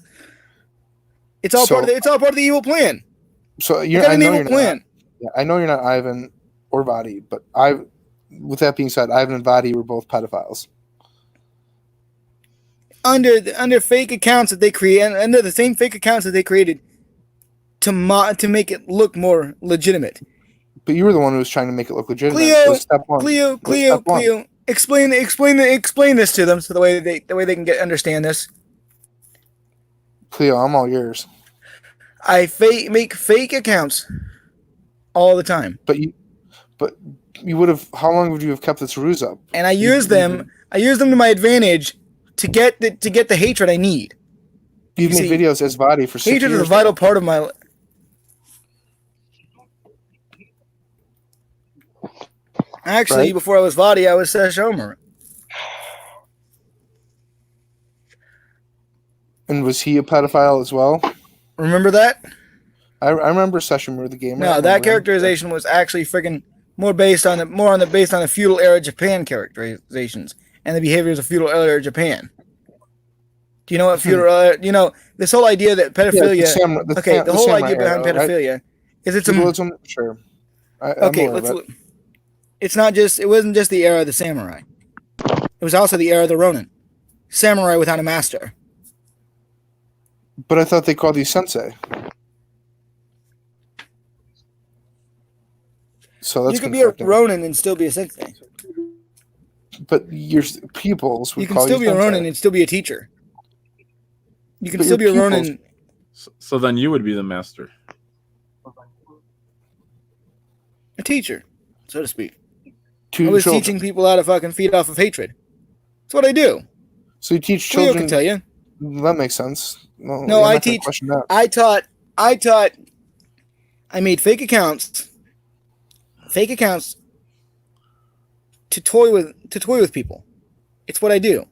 It's all part of the evil plan. So I got an evil plan. I know you're not Ivan or Vadi, but with that being said, Ivan and Vadi were both pedophiles. Under fake accounts that they create, under the same fake accounts that they created to make it look more legitimate. But you were the one who was trying to make it look legitimate. Cleo, explain this to them so the way they can understand this. Cleo, I'm all yours. I make fake accounts all the time. But you would have. How long would you have kept this ruse up? And I use them to my advantage to get the hatred I need. You've made videos as Vadi for 6 years. Hatred is a vital part of my. Actually, before I was Vadi, I was Sesh Omer. And was he a pedophile as well? Remember that? I remember Sesh Omer, the gamer. No, that characterization was actually freaking more based on the feudal era Japan characterizations and the behaviors of feudal era Japan. Do you know what feudal? This whole idea that pedophilia. The whole idea behind pedophilia is it's feudalism. Sure. It wasn't just the era of the samurai. It was also the era of the Ronin. Samurai without a master. But I thought they called you sensei. So that's you could be a Ronin and still be a sensei. But your pupils would you can call still you be a sensei. Ronin and still be a teacher. You can But still be a your Ronin. So then you would be the master. A teacher, so to speak. To I was children. teaching people how to fucking feed off of hatred. That's what I do. So you teach Cleo children. can tell you. That makes sense. No, I teach. I taught. I made fake accounts to toy with people. It's what I do.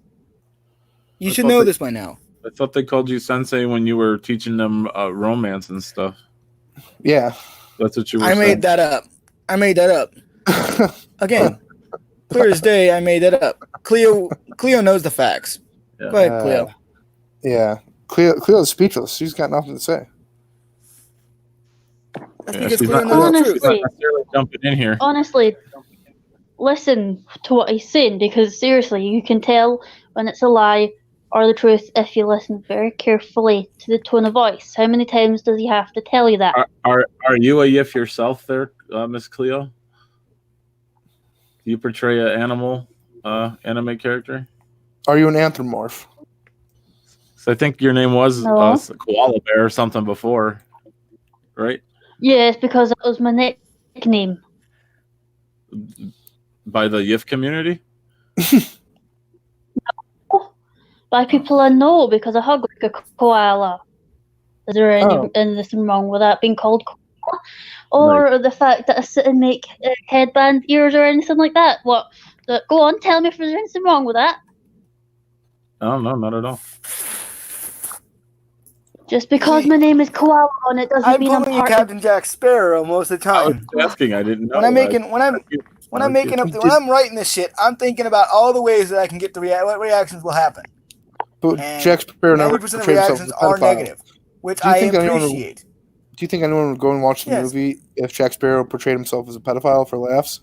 You should know this by now. I thought they called you sensei when you were teaching them romance and stuff. Yeah, that's what you were. I made that up. Again, clear as day. I made that up. Cleo knows the facts. Yeah. Go ahead, Cleo. Yeah, Cleo's speechless. She's got nothing to say. That's because Cleo knows the truth. She's not necessarily jumping in here. Honestly, listen to what he's saying, because seriously, you can tell when it's a lie or the truth if you listen very carefully to the tone of voice. How many times does he have to tell you that? Are you a Yif yourself there, Miss Cleo? Do you portray an animal anime character? Are you an anthropomorph? So I think your name was No. Koala Bear or something before, right? Yes, because that was my nickname. By the Yif community? By people I know, because I hug like a koala. Is there anything wrong with that being called koala? Or the fact that I sit and make headband ears or anything like that? What? Go on, tell me if there's anything wrong with that. Oh, no, not at all. Just because my name is Koala on it doesn't mean I'm pulling a part of. Captain Jack Sparrow most of the I was time. asking. I didn't know. When I'm writing this shit, I'm thinking about all the ways that I can get what reactions will happen. But And Jack Sparrow never 90% of portrayed himself as reactions a are pedophile. negative, which I appreciate. Do you think anyone would go and watch the Yes. movie if Jack Sparrow portrayed himself as a pedophile for laughs?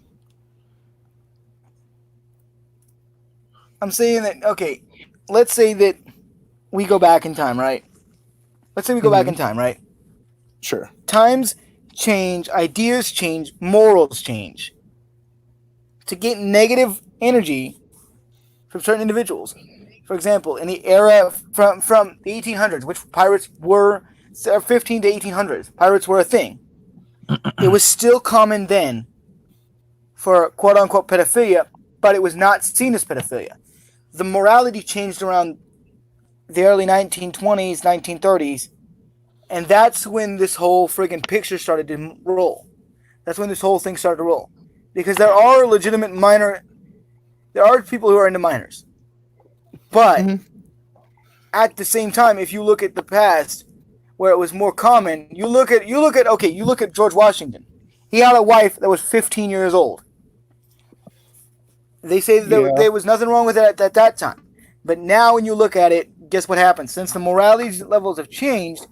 I'm saying that, okay, let's say that we go back in time, right? Let's say we go back in time, right? Sure. Times change, ideas change, morals change. To get negative energy from certain individuals. For example, in the era from the 1800s, which pirates were, 15 to 1800s, pirates were a thing. It was still common then for quote-unquote pedophilia, but it was not seen as pedophilia. The morality changed around the early 1920s, 1930s, and that's when this whole friggin' picture started to roll. That's when this whole thing started to roll. Because there are legitimate there are people who are into minors. But at the same time, if you look at the past where it was more common, you look at George Washington. He had a wife that was 15 years old. They say that there was nothing wrong with it at that time. But now when you look at it, guess what happens? Since the morality levels have changed,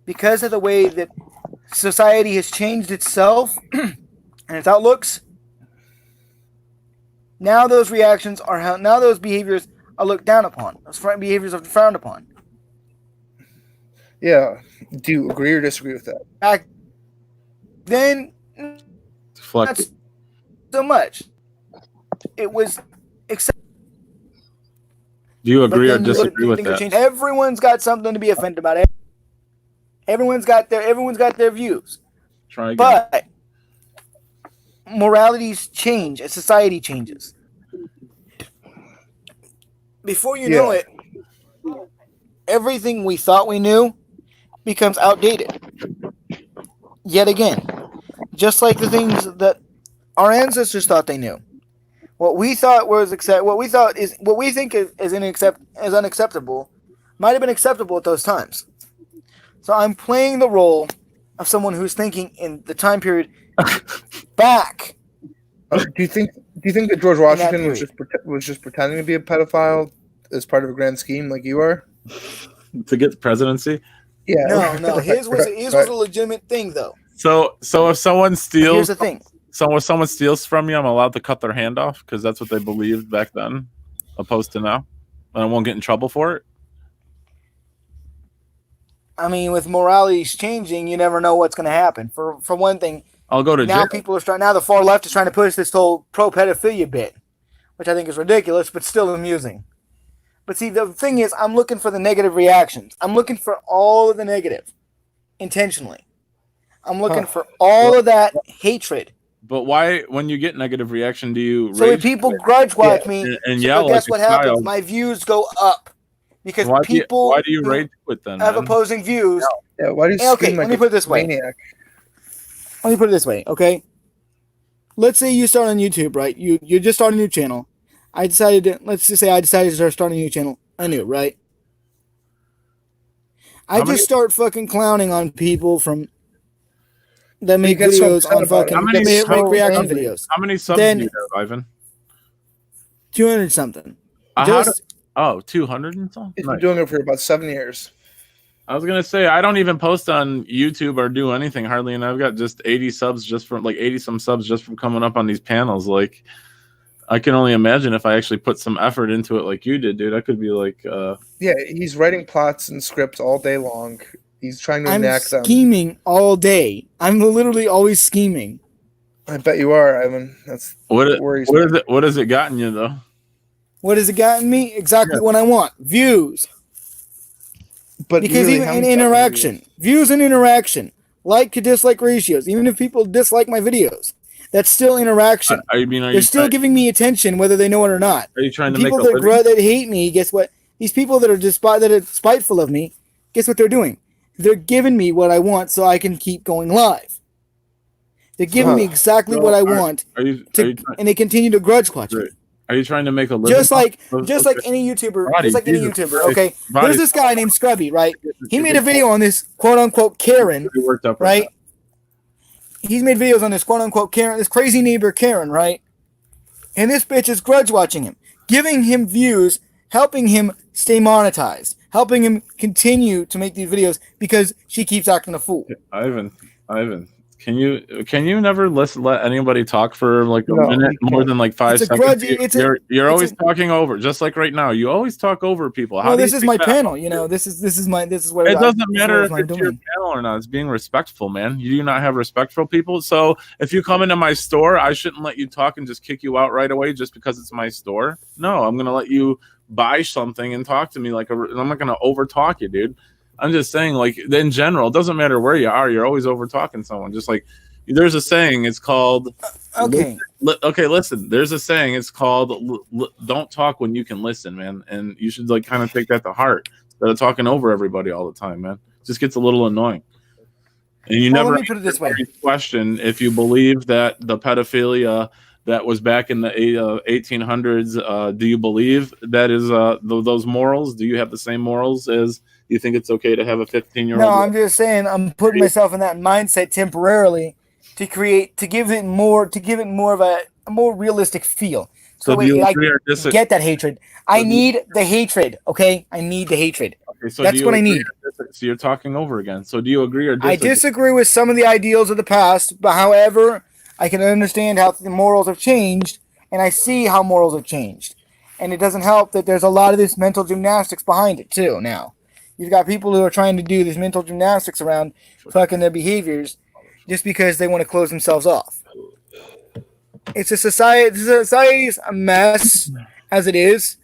because of the way that society has changed itself and its outlooks, now those behaviors are looked down upon. Those behaviors are frowned upon. Yeah. Do you agree or disagree with that? Back then, Deflect. not so much. It was acceptable. Do you agree or disagree with that? Everyone's got something to be offended about. Everyone's got their views. Try again. But moralities change as society changes. Before you know it, everything we thought we knew becomes outdated. Yet again, just like the things that our ancestors thought they knew. What we think is unacceptable might have been acceptable at those times. So I'm playing the role of someone who's thinking in the time period back. Do you think that George Washington was just pretending to be a pedophile as part of a grand scheme like you are? To get the presidency? Yeah. No. His was a legitimate thing though. So if someone steals, here's the thing. So if someone steals from you, I'm allowed to cut their hand off because that's what they believed back then, opposed to now, and I won't get in trouble for it. I mean, with moralities changing, you never know what's going to happen. For one thing, I'll go to now jail. Now the far left is trying to push this whole pro-pedophilia bit, which I think is ridiculous, but still amusing. But see, the thing is, I'm looking for the negative reactions. I'm looking for all of the negative, intentionally. I'm looking for all of that hatred. But why, when you get negative reaction, do you? So when people grudge watch me, and yell guess like what happens? My views go up because why people do you rage quit then? Have opposing views. Yeah, why do you scream like let me put it this way. Maniac? Let me put it this way, okay? Let's say you start on YouTube, right? You just start a new channel. Let's just say I decided to start a new channel anew, right? I just start fucking clowning on people that make videos on fucking make reaction videos. How many subs do you have, Ivan? 200 something. 200 and something? He's been doing it for about 7 years. I was gonna say I don't even post on YouTube or do anything hardly, and I've got just 80 subs just from 80 some subs just from coming up on these panels. Like, I can only imagine if I actually put some effort into it like you did, dude. I could be like, Yeah, he's writing plots and scripts all day long. He's trying to I'm enact them. scheming all day. I'm literally always scheming. I bet you are, Ivan. That's what worries is me. it? What has it gotten you though? What has it gotten me? Exactly what I want. Views. But Because really, even how in many interaction, views and interaction, like to dislike ratios, even if people dislike my videos, that's still interaction. I mean, They're still giving me attention whether they know it or not. Are you trying And to make people a living? that hate me, guess what? These people that are spiteful of me, guess what they're doing? They're giving me what I want so I can keep going live. They're giving me exactly what I want, and they continue to grudge watch me. Are you trying to make a living? Just like any YouTuber, okay? There's this guy named Scrubby, right? He made a video on this quote-unquote Karen, right? He's made videos on this quote-unquote Karen, this crazy neighbor Karen, right? And this bitch is grudge watching him, giving him views, helping him stay monetized, helping him continue to make these videos because she keeps acting a fool. Ivan, can you never let anybody talk for like a minute more than like 5 seconds? You're always talking over, just like right now. You always talk over people. Well, this is my panel, you know. This is what it doesn't matter if it's your panel or not. It's being respectful, man. You do not have respectful people. So if you come into my store, I shouldn't let you talk and just kick you out right away just because it's my store. No, I'm gonna let you buy something and talk to me like I'm not gonna over talk you, dude. I'm just saying, like, in general, it doesn't matter where you are. You're always over talking someone. Just like there's a saying, it's called. Listen. There's a saying, it's called "Don't talk when you can listen," man. And you should like kind of take that to heart instead of talking over everybody all the time, man. It just gets a little annoying. And you never let me put it this way. Question if you believe that the pedophilia that was back in the 1800s, do you believe that is those morals? Do you have the same morals as? You think it's okay to have a 15-year-old? No, I'm just saying I'm putting myself in that mindset temporarily to give it more of a more realistic feel. So do you agree or disagree? Get that hatred. I need the hatred. Okay, I need the hatred. Okay, so that's what I need. So you're talking over again. So do you agree or disagree? I disagree with some of the ideals of the past, but however, I can understand how the morals have changed, and I see how morals have changed. And it doesn't help that there's a lot of this mental gymnastics behind it too now. You've got people who are trying to do this mental gymnastics around fucking their behaviors just because they want to close themselves off. It's a society. The society's a mess as it is.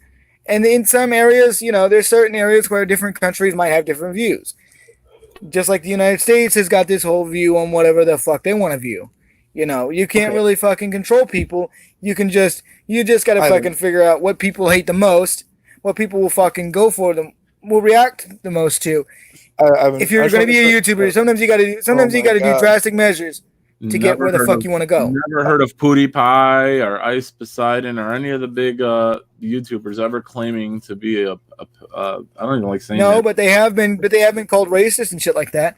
And in some areas, you know, there's certain areas where different countries might have different views. Just like the United States has got this whole view on whatever the fuck they want to view. You know, you can't really fucking control people. You just got to fucking figure out what people hate the most, what people will fucking go for them. Will react the most to. If you're going to be a YouTuber, sometimes you got to do drastic measures to get where the fuck you want to go. Never heard of Pootie Pie or Ice Poseidon or any of the big YouTubers ever claiming to be I don't even like saying that. No, but they have been called racist and shit like that.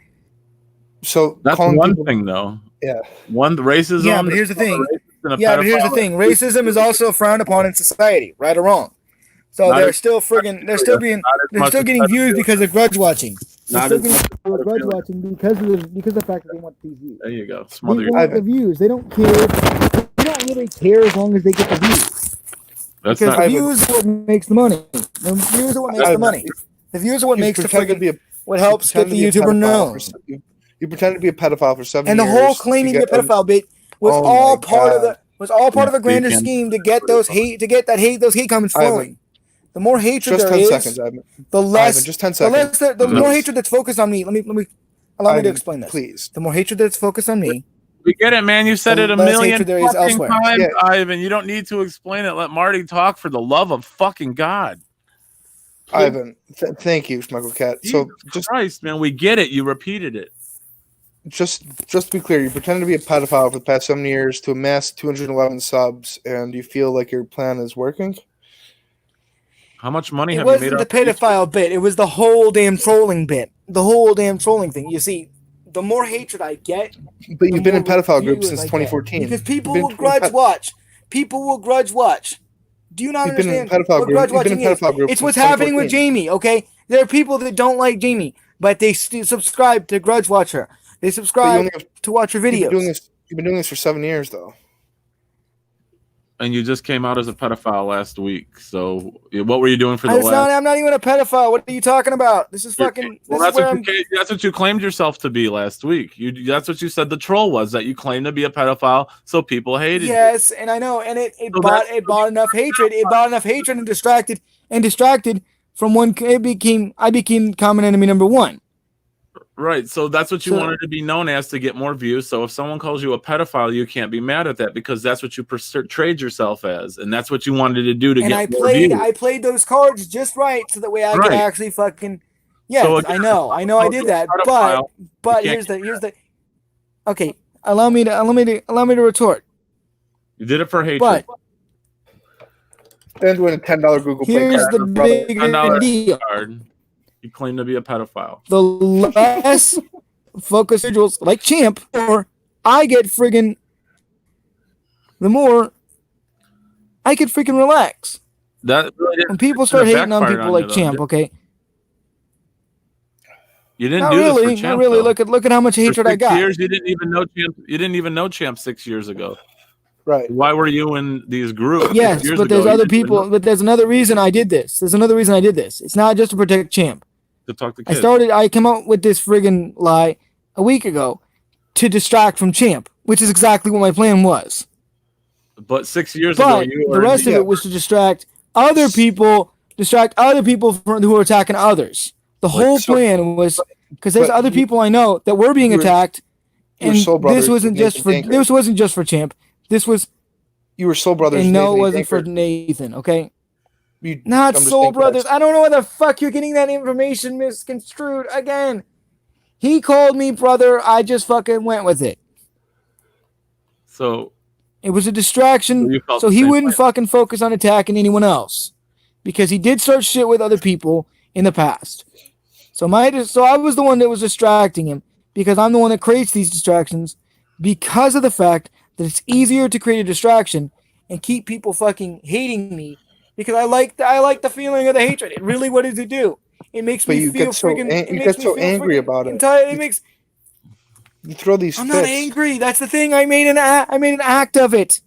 So that's one thing, though. Yeah, racism. Yeah, but here's the thing. Racism is also frowned upon in society, right or wrong. So they're still getting views because of grudge watching. They're still getting grudge watching because of the fact that they want these views. There you go. They want the views. They don't care. They don't really care as long as they get the views. Because the views are what makes the money. The views are what makes the money. The views are what makes the fucking what helps get the YouTuber known. You pretend to be a pedophile for 7 years. And the whole claiming you're a pedophile bit was all part of a grander scheme to get those hate comments flowing. The more hatred there is, the less. Just 10 seconds. The more hatred that's focused on me. Allow me to explain this, please. The more hatred that's focused on me. We get it, man. You said it a million fucking times, Ivan. You don't need to explain it. Let Marty talk, for the love of fucking God. Ivan, thank you, Schmuckle Cat. So, Christ, man, we get it. You repeated it. Just to be clear, you pretended to be a pedophile for the past 7 years to amass 211 subs, and you feel like your plan is working? How much money have you made? It wasn't the pedophile bit. It was the whole damn trolling bit. The whole damn trolling thing. You see, the more hatred I get... But you've been in pedophile groups since 2014. Because people will grudge watch. People will grudge watch. Do you not understand what grudge watching is? It's what's happening with Jamie, okay? There are people that don't like Jamie, but they subscribe to grudge watch her. They subscribe to watch her videos. You've been doing this for 7 years, though. And you just came out as a pedophile last week. So what were you doing for the last? I'm not even a pedophile. What are you talking about? This is fucking. Well, that's what you claimed yourself to be last week. That's what you said the troll was, that you claimed to be a pedophile, so people hated you. Yes, and I know, and it bought enough hatred. It bought enough hatred and distracted from one. I became common enemy number one. Right, so that's what you wanted to be known as to get more views. So if someone calls you a pedophile, you can't be mad at that because that's what you portrayed yourself as, and that's what you wanted to do to get more views. I played those cards just right, so that way I could actually fucking. Yes, so again, I know, I did that, but here's the. Okay, allow me to retort. You did it for hatred. But and win a $10 Google Play here's card. The bigger deal. You claim to be a pedophile. The less focused individuals like Champ, or I get friggin', the more I could freaking relax. That really when people start hating on people like Champ, okay? You didn't do this for Champ. Not really. Look at how much hatred I got. Years, you didn't even know Champ 6 years ago. Right. Why were you in these groups? Yes, but there's other people. But there's another reason I did this. It's not just to protect Champ. To talk to kids. I came out with this friggin' lie a week ago to distract from Champ, which is exactly what my plan was. But 6 years ago, the rest of it was to distract other people who are attacking others. The whole plan was because there's other people I know that were being attacked, and this wasn't just for Champ. This was you were soul brothers. And no, it wasn't for Nathan. Okay. Not soul brothers. I don't know where the fuck you're getting that information misconstrued again. He called me brother. I just fucking went with it. So it was a distraction, so he wouldn't fucking focus on attacking anyone else, because he did start shit with other people in the past. So I was the one that was distracting him, because I'm the one that creates these distractions, because of the fact that it's easier to create a distraction and keep people fucking hating me. Because I like the feeling of the hatred. It really, what does it do? It makes me feel freaking. You get so angry about it. You throw these. I'm not angry. That's the thing. I made an act of it.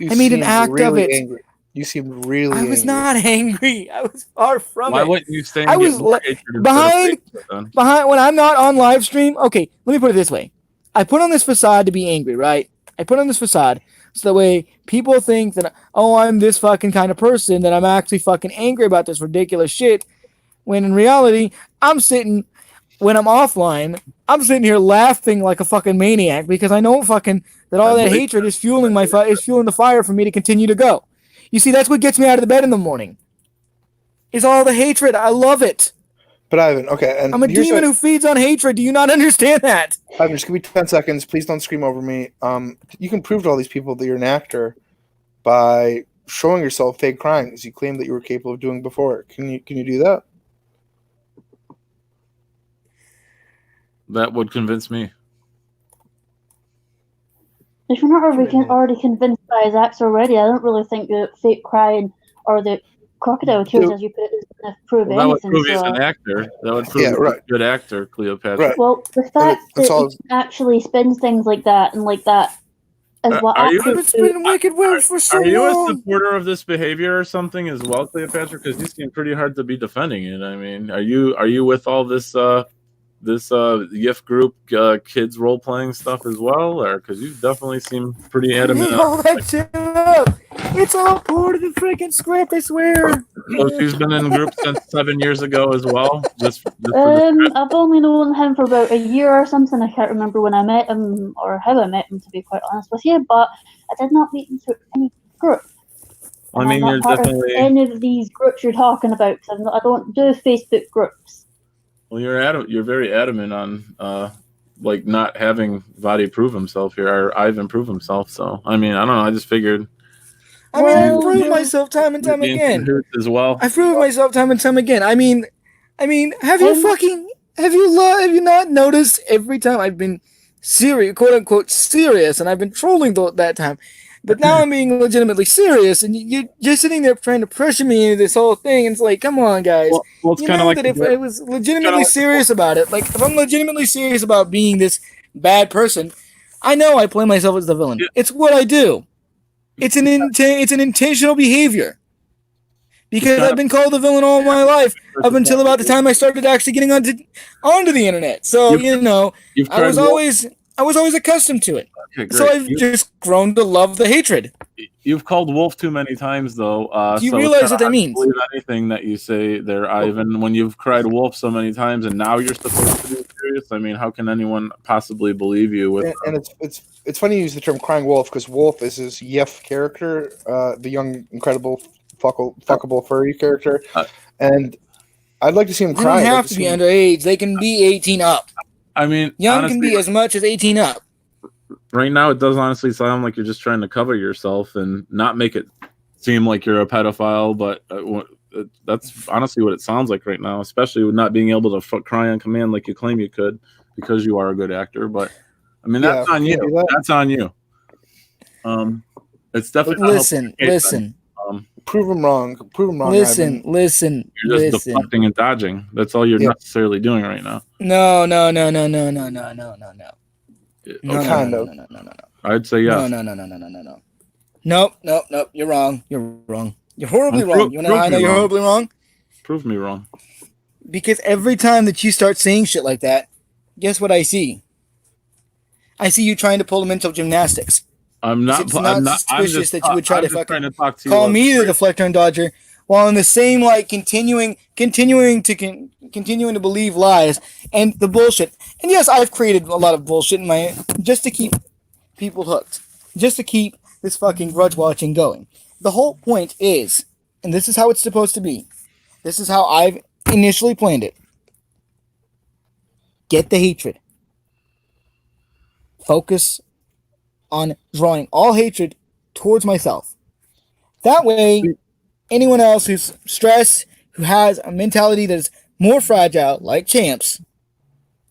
I made an act of it. Angry. You seem really. I was not angry. I was far from it. Why wouldn't you stay? I was behind when I'm not on live stream. Okay, let me put it this way. I put on this facade to be angry, right? I put on this facade so that way people think that, oh, I'm this fucking kind of person, that I'm actually fucking angry about this ridiculous shit. When in reality, when I'm offline, I'm sitting here laughing like a fucking maniac, because I know fucking that all that hatred is fueling the fire for me to continue to go. You see, that's what gets me out of the bed in the morning. Is all the hatred. I love it. But Ivan, okay, and I'm a demon who feeds on hatred. Do you not understand that? Ivan, just give me 10 seconds. Please don't scream over me. You can prove to all these people that you're an actor by showing yourself fake crimes you claimed that you were capable of doing before. Can you do that? That would convince me. If you're not already convinced by his acts already, I don't really think that fake crying or the crocodile tears, as you put it, is going to prove anything. That would prove he's an actor. That would prove he's a good actor, Cleopatra. Right. Well, the fact that he actually spins things like that and like that is what actors do. Wicked words for so long. Are you a supporter of this behavior or something as well, Cleopatra? Because you seem pretty hard to be defending it. I mean, are you with all this gift group kids role playing stuff as well, or because you definitely seem pretty adamant? All that shit up. It's all part of the freaking script, I swear. So she's been in groups since 7 years ago as well. I've only known him for about a year or something. I can't remember when I met him or how I met him, to be quite honest with you. But I did not meet him through any group. I mean, you're definitely any of these groups you're talking about, because I don't do Facebook groups. Well, you're very adamant on like not having Vadi prove himself here, or Ivan prove himself. So I mean, I don't know. I just figured. I mean, I've proved myself time and time again. As well. I've proved myself time and time again. I mean, have you not noticed every time I've been serious, quote unquote serious, and I've been trolling that time, but now I'm being legitimately serious, and you're just sitting there trying to pressure me into this whole thing. And it's like, come on, guys. Well, it's kind of like that if I was legitimately serious about it, like if I'm legitimately serious about being this bad person, I know I play myself as the villain. It's what I do. It's an intentional behavior. Because I've been called a villain all my life up until about the time I started actually getting onto the internet. So I was always accustomed to it. Okay, great. So I've just grown to love the hatred. You've called wolf too many times, though. Do you realize what that means? Believe anything that you say there, Ivan. When you've cried wolf so many times, and now you're supposed to be serious. I mean, how can anyone possibly believe you? And it's funny you use the term "crying wolf" because Wolf is his Yef character, the young, incredible, fuckable furry character, and I'd like to see him They cry. don't have to be underage. They can be 18 up. I mean, young honestly, can be as much as 18 up. Right now, it does honestly sound like you're just trying to cover yourself and not make it seem like you're a pedophile. But that's honestly what it sounds like right now, especially with not being able to cry on command like you claim you could because you are a good actor. But I mean, that's on you. That's on you. It's definitely listen. Prove them wrong. Listen. You're just deflecting and dodging. That's all you're necessarily doing right now. No. I'd say yes. No. Nope. You're wrong. You're horribly wrong. You want to know how I know you're horribly wrong? Prove me wrong. Because every time that you start saying shit like that, guess what I see? I see you trying to pull mental gymnastics. I'm not suspicious that you would try to fucking call me the deflector and dodger, while in the same continuing to believe lies and the bullshit. And yes, I've created a lot of bullshit just to keep people hooked, just to keep this fucking grudge watching going. The whole point is, and this is how it's supposed to be. This is how I've initially planned it. Get the hatred. Focus on drawing all hatred towards myself. That way, anyone else who's stressed, who has a mentality that is more fragile, like Champs,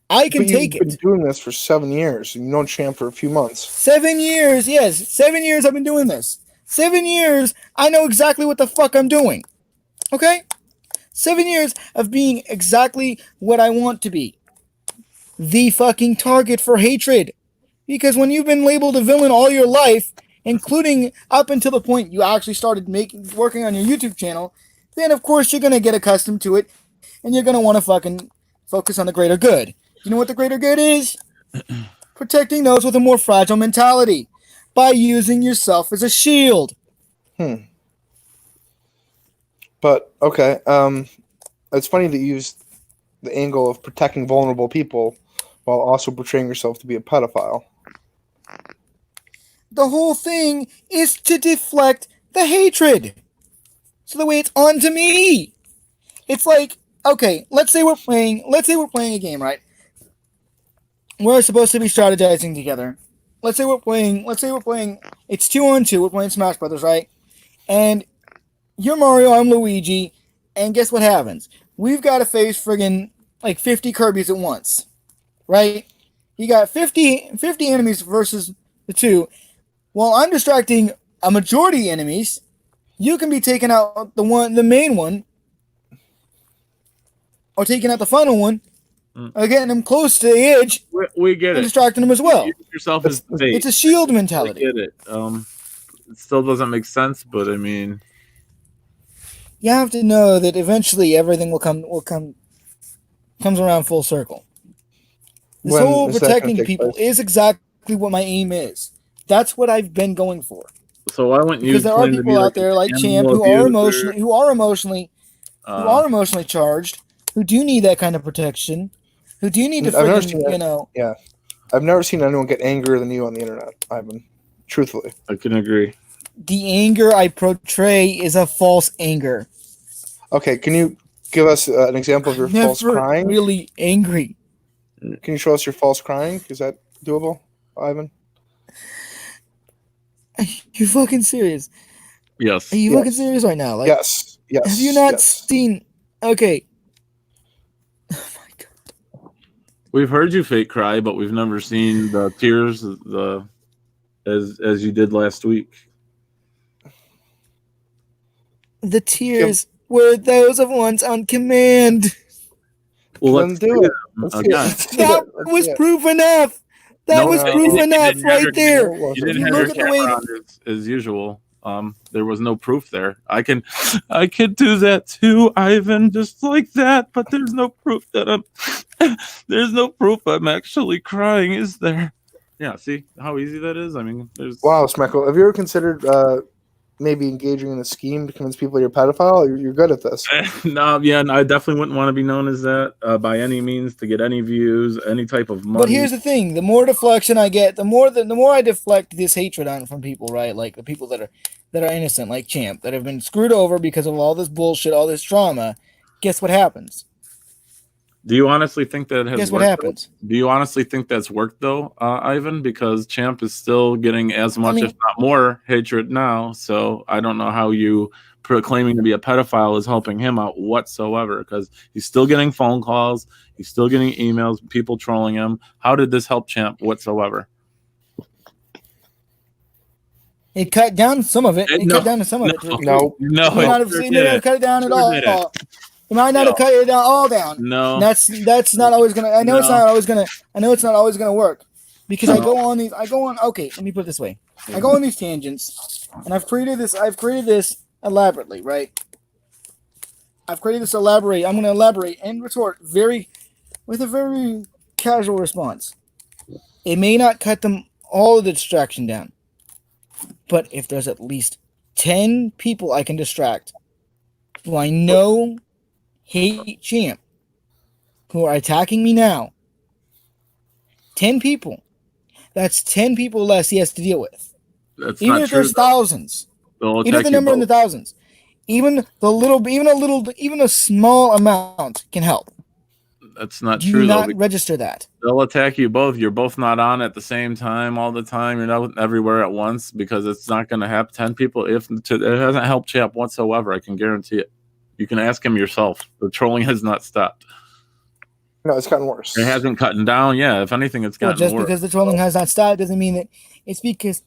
I can take it. You've been doing this for 7 years, and you know Champ for a few months. 7 years, yes. 7 years I've been doing this. 7 years, I know exactly what the fuck I'm doing. Okay? 7 years of being exactly what I want to be. The fucking target for hatred. Because when you've been labeled a villain all your life, including up until the point you actually started working on your YouTube channel, then of course you're going to get accustomed to it, and you're going to want to fucking focus on the greater good. You know what the greater good is? Protecting those with a more fragile mentality by using yourself as a shield. But, okay, it's funny that you used the angle of protecting vulnerable people while also portraying yourself to be a pedophile. The whole thing is to deflect the hatred. So the way it's on to me. It's like, okay, let's say we're playing a game, right? We're supposed to be strategizing together. Let's say we're playing, it's 2-on-2, we're playing Smash Brothers, right? And you're Mario, I'm Luigi, and guess what happens? We've got to face friggin' like 50 Kirby's at once, right? You got 50 enemies versus the 2. While I'm distracting a majority of enemies, you can be taking out the main one, or taking out the final one, or getting them close to the edge. We get it. Distracting them as well. You use yourself as bait. It's a shield mentality. I get it. It still doesn't make sense, but I mean, you have to know that eventually everything comes around full circle. This whole protecting people is exactly what my aim is. That's what I've been going for. So why wouldn't you? Because there are people out there like Champ who are emotionally charged, who do need that kind of protection, who do need to freaking, Yeah, I've never seen anyone get angrier than you on the internet, Ivan. Truthfully, I can agree. The anger I portray is a false anger. Okay, can you give us an example of your false crying? Really angry. Can you show us your false crying? Is that doable, Ivan? Are you fucking serious? Yes. Are you fucking serious right now? Like, yes. Have you not seen? Okay. Oh my god. We've heard you fake cry, but we've never seen the tears as you did last week. The tears were those of ones on command. Well, let's do it. That was proof enough. That was No, proof you enough didn't have right your- there. No, it You wasn't. didn't You have look your at the way camera on as usual. There was no proof there. I could do that too, Ivan, just like that. But there's no proof that there's no proof I'm actually crying, is there? Yeah. See how easy that is. I mean, there's. Wow, Smeckle, have you ever considered maybe engaging in a scheme to convince people you're a pedophile? You're good at this. No, yeah, I definitely wouldn't want to be known as that by any means to get any views, any type of money. But here's the thing: the more deflection I get, the more I deflect this hatred on from people, right? Like the people that are innocent, like Champ, that have been screwed over because of all this bullshit, all this drama. Guess what happens? Do you honestly think that has Guess what worked? happens? Do you honestly think that's worked though, Ivan? Because Champ is still getting as much, if not more, hatred now. So I don't know how you proclaiming to be a pedophile is helping him out whatsoever. Because he's still getting phone calls, he's still getting emails, people trolling him. How did this help Champ whatsoever? It cut down some of it. It No, cut down to some of it. No. It might not have, sure it may not have cut it down at all. didn't. It might not have cut it down all down. No. That's not always gonna. I know it's No. not always gonna. I know it's not always gonna work because I No. go on these. I go on. Okay, let me put it this way. I go on these tangents, and I've created this elaborately, right? I've created this elaborate. I'm gonna elaborate and retort with a very casual response. It may not cut them all of the distraction down, but if there's at least 10 people I can distract who I know hate Champ, who are attacking me now, 10 people, that's 10 people less he has to deal with. That's Even not if true. there's thousands, They'll even if attack the you number in the both. thousands, even a small amount can help. That's not Do true though. not register that. They'll attack you both. You're both not on at the same time all the time. You're not everywhere at once because it's not going to happen. 10 people, it hasn't helped Champ whatsoever. I can guarantee it. You can ask him yourself. The trolling has not stopped. No, it's gotten worse. It hasn't gotten down. Yeah, if anything, it's Well, gotten just worse. because the trolling has not stopped doesn't mean that it's because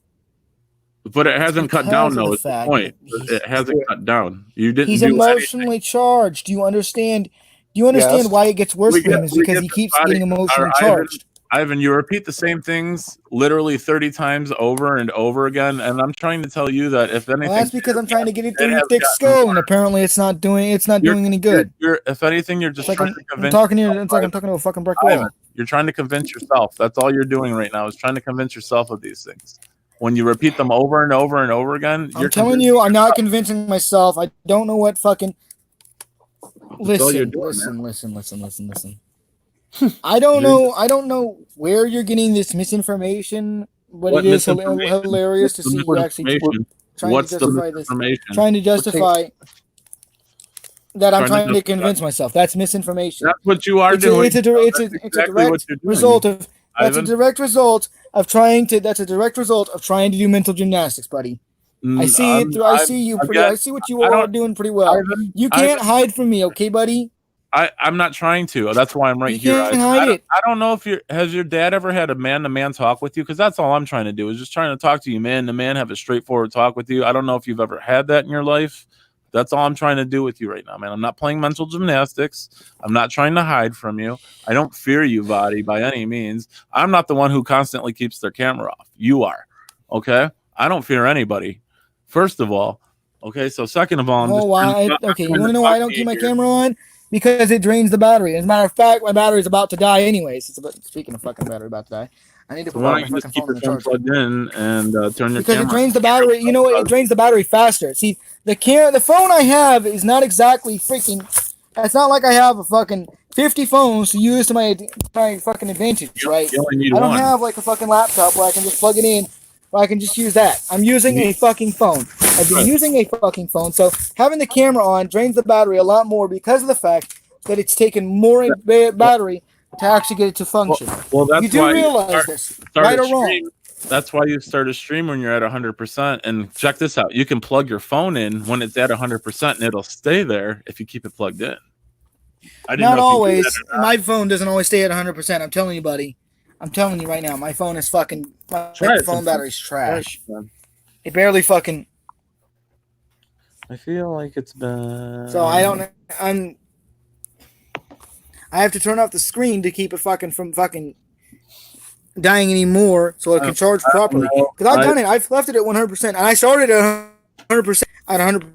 But it hasn't cut because down, of though. the It's the fact point. that It hasn't cut down. You didn't he's do anything. emotionally charged. Do you understand? Do you understand Yes. why it gets worse We for him? get- Is we because get he the keeps body- getting emotionally Ivan, charged. Ivan, you repeat the same things literally 30 times over and over again, and I'm trying to tell you that if anything, Well, that's because I'm trying to get it through it your has thick gotten skull, and apparently it's not doing any good. If anything, you're just It's like trying I'm to convince talking to you. yourself, It's like I'm Ivan. talking to a fucking brick Ivan, wall. you're trying to convince yourself. That's all you're doing right now is trying to convince yourself of these things. When you repeat them over and over and over again, I'm telling you, I'm not convincing myself. I don't know what fucking. That's all you're Listen, doing, listen. I don't know. I don't know where you're getting this misinformation, but What it is misinformation? hilarious to What's the see you actually misinformation? trying What's to the justify this. misinformation? Trying to justify that I'm trying to justify- convince myself. That's misinformation. That's what you are doing. It's a exactly what direct you're doing, result of that's a Ivan. direct result of trying to do mental gymnastics, buddy. I see it through. I see you pretty. I see what you are doing pretty well. Ivan, You can't hide from me, okay, buddy? I'm not trying to. That's why I'm right You here. can't hide it. I don't know if has your dad ever had a man-to-man talk with you? Because that's all I'm trying to do is just trying to talk to you man to man, have a straightforward talk with you. I don't know if you've ever had that in your life. That's all I'm trying to do with you right now, man. I'm not playing mental gymnastics. I'm not trying to hide from you. I don't fear you, Vadi, by any means. I'm not the one who constantly keeps their camera off. You are. Okay? I don't fear anybody. First of all. Okay, so second of all, You want to know why I don't keep my camera on? Because it drains the battery. As a matter of fact, my battery's about to die anyways. Speaking of fucking battery about to die, I need to put why my don't you fucking just keep phone your on the phone charger. plugged in and turn your Because camera it drains the battery. You know what? It drains the battery faster. See, the phone I have is not exactly freaking. It's not like I have a fucking 50 phones to use to my fucking advantage, right? You only need I don't one. have like a fucking laptop where I can just plug it in, where I can just use that. I'm using a fucking phone. I've been using a fucking phone, so having the camera on drains the battery a lot more because of the fact that it's taken more battery to actually get it to function. Well, that's you do why realize this, start right a or wrong? stream. That's why you start a stream when you're at 100%. And check this out: you can plug your phone in when it's at 100%, and it'll stay there if you keep it plugged in. I didn't Not know if you do always. that or not. My phone doesn't always stay at 100%. I'm telling you, buddy. I'm telling you right now. My phone is fucking. My Try it phone sometime. battery's trash. Try it. It barely fucking. I feel like it's been. So I don't. I have to turn off the screen to keep it fucking from fucking dying anymore, so I can charge properly. Because I've done it. I've left it at 100%, and I started at 100%. At 100%.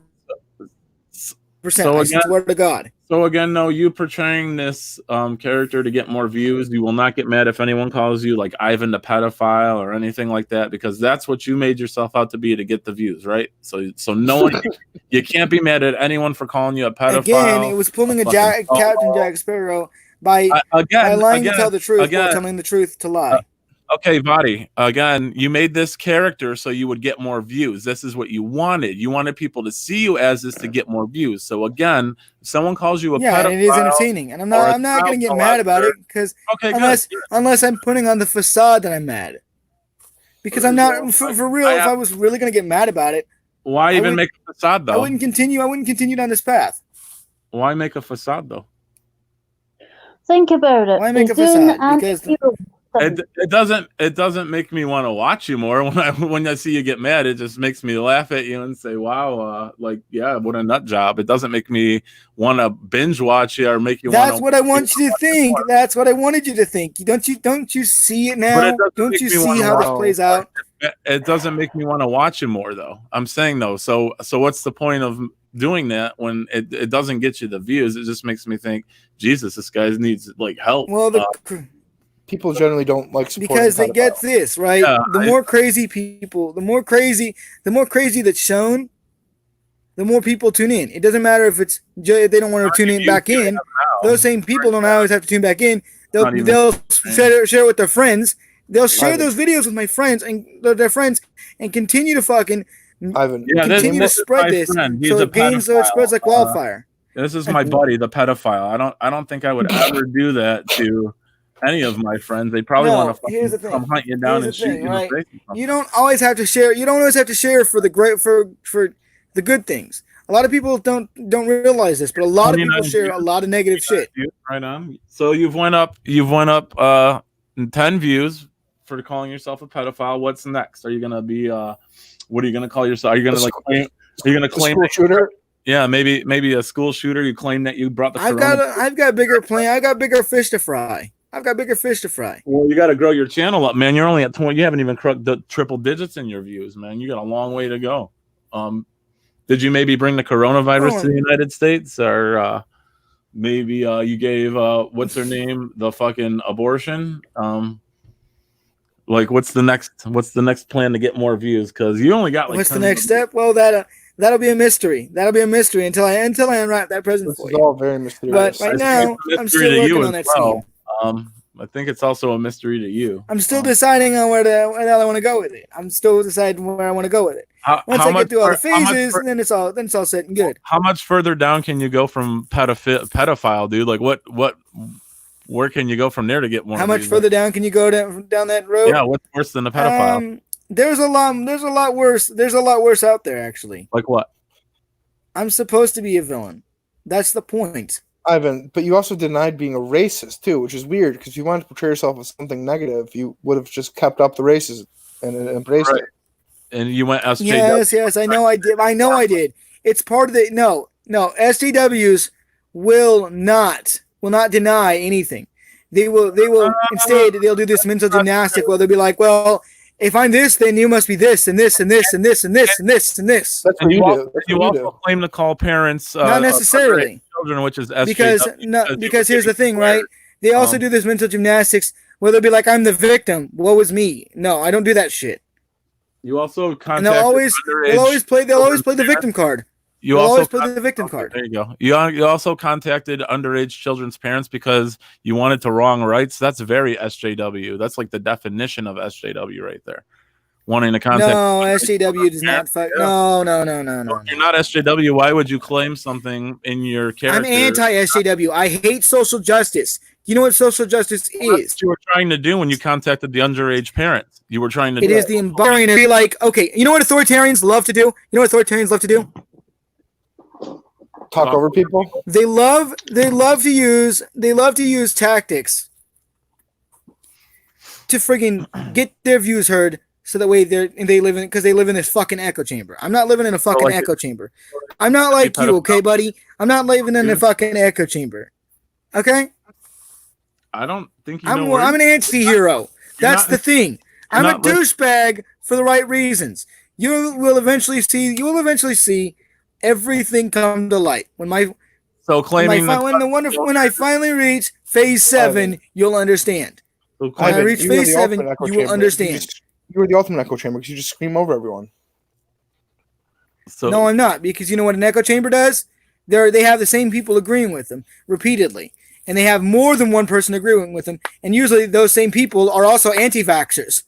So I again, swear to God. So again, no, you portraying this character to get more views. You will not get mad if anyone calls you like Ivan the pedophile or anything like that, because that's what you made yourself out to be, to get the views, right? So no one, you can't be mad at anyone for calling you a pedophile. Again, it was pulling a Captain Jack Sparrow by lying to tell the truth while telling the truth to lie. Okay, Vadi, again, you made this character so you would get more views. This is what you wanted. You wanted people to see you as this to get more views. So again, if someone calls you a pedophile, and it is entertaining, and I'm not going to get mad about it, because unless I'm putting on the facade that I'm mad, because I'm not for real. If I was really going to get mad about it, why even make a facade though? I wouldn't continue down this path. Why make a facade though? Think about it. Why make a facade? Because it doesn't make me want to watch you more. When I see you get mad, it just makes me laugh at you and say, wow, what a nut job. It doesn't make me want to binge watch you or make you That's what I want you to think. That's what I wanted you to think. Don't you see it now? Don't you see how this plays out? It doesn't make me want to watch you more though. I'm saying though, so what's the point of doing that when it doesn't get you the views? It just makes me think, Jesus, this guy needs like help. Well, people generally don't like because they get this right. Yeah, the more crazy that's shown, the more people tune in. It doesn't matter if they don't want to tune in back in. Those same people don't always have to tune back in. They'll share it with their friends. They'll share those videos with my friends and their friends, and continue to fucking continue to spread this. So it spreads like wildfire. This is my buddy, the pedophile. I don't think I would ever do that to any of my friends. They probably want to come hunt you down and shoot you in the face. You don't always have to share. You don't always have to share for the the good things. A lot of people don't realize this, but a lot of people share a lot of negative shit. Right on. So you've went up 10 views for calling yourself a pedophile. What's next? Are you gonna be what are you gonna call yourself? Are you gonna claim a school shooter? Yeah, maybe a school shooter. You claim that you brought the I've got bigger plan. I got bigger fish to fry. Well, you got to grow your channel up, man. You're only at 20. You haven't even cracked the triple digits in your views, man. You got a long way to go. Did you maybe bring the coronavirus to the United States, or maybe you gave what's her name the fucking abortion? Like, what's the next plan to get more views? Because you only got like. What's the next step? Well, that'll be a mystery. That'll be a mystery until I unwrap that present for you. This is all very mysterious. But right now, I'm still working on that scheme. I think it's also a mystery to you. I'm still deciding on where I want to go with it. Once I get through all the phases, then it's all set and good. How much further down can you go from pedophile, dude? Like where can you go from there to get more? How much further down can you go down that road? Yeah, what's worse than a pedophile? There's a lot worse. There's a lot worse out there, actually. Like what? I'm supposed to be a villain. That's the point. Ivan, but you also denied being a racist too, which is weird, because if you wanted to portray yourself as something negative, you would have just kept up the racism and embraced it. And you went SJW. Yes, I know I did. It's part of the no. SJWs will not deny anything. They will instead they'll do this mental gymnastic where they'll be like, well, if I'm this, then you must be this and this and this and this and this and this and this. That's what you do. You also claim to call parents not necessarily children, which is SJW. because here's the thing, right? They also do this mental gymnastics where they'll be like, I'm the victim. Woe is me. No, I don't do that shit. You also and they'll always play the victim card. You also play the victim card. There you go. You also contacted underage children's parents because you wanted to wrong rights. That's very SJW. That's like the definition of SJW right there. Wanting to contact. No, SJW does not fuck. No. If you're not SJW, why would you claim something in your character? I'm anti-SJW. I hate social justice. You know what social justice is? That's what you were trying to do when you contacted the underage parents. You were trying to. It is the embodiment. Be like, okay, you know what authoritarians love to do? Talk over people. They love to use tactics to friggin' get their views heard, so that way they live in this fucking echo chamber. I'm not living in a fucking echo chamber. I'm not like you, okay, buddy? I'm not living in a fucking echo chamber. Okay? I don't think I'm an anti-hero. That's the thing. I'm a not like- douchebag for the right reasons. You will eventually see everything come to light. When I finally reach phase 7, you'll understand. When I Ivan, reach you were phase the 7, ultimate echo you will chamber. understand. You were the ultimate echo chamber because you just scream over everyone. So No, I'm not, because you know what an echo chamber does? They have the same people agreeing with them repeatedly, and they have more than one person agreeing with them, and usually those same people are also anti-vaxxers.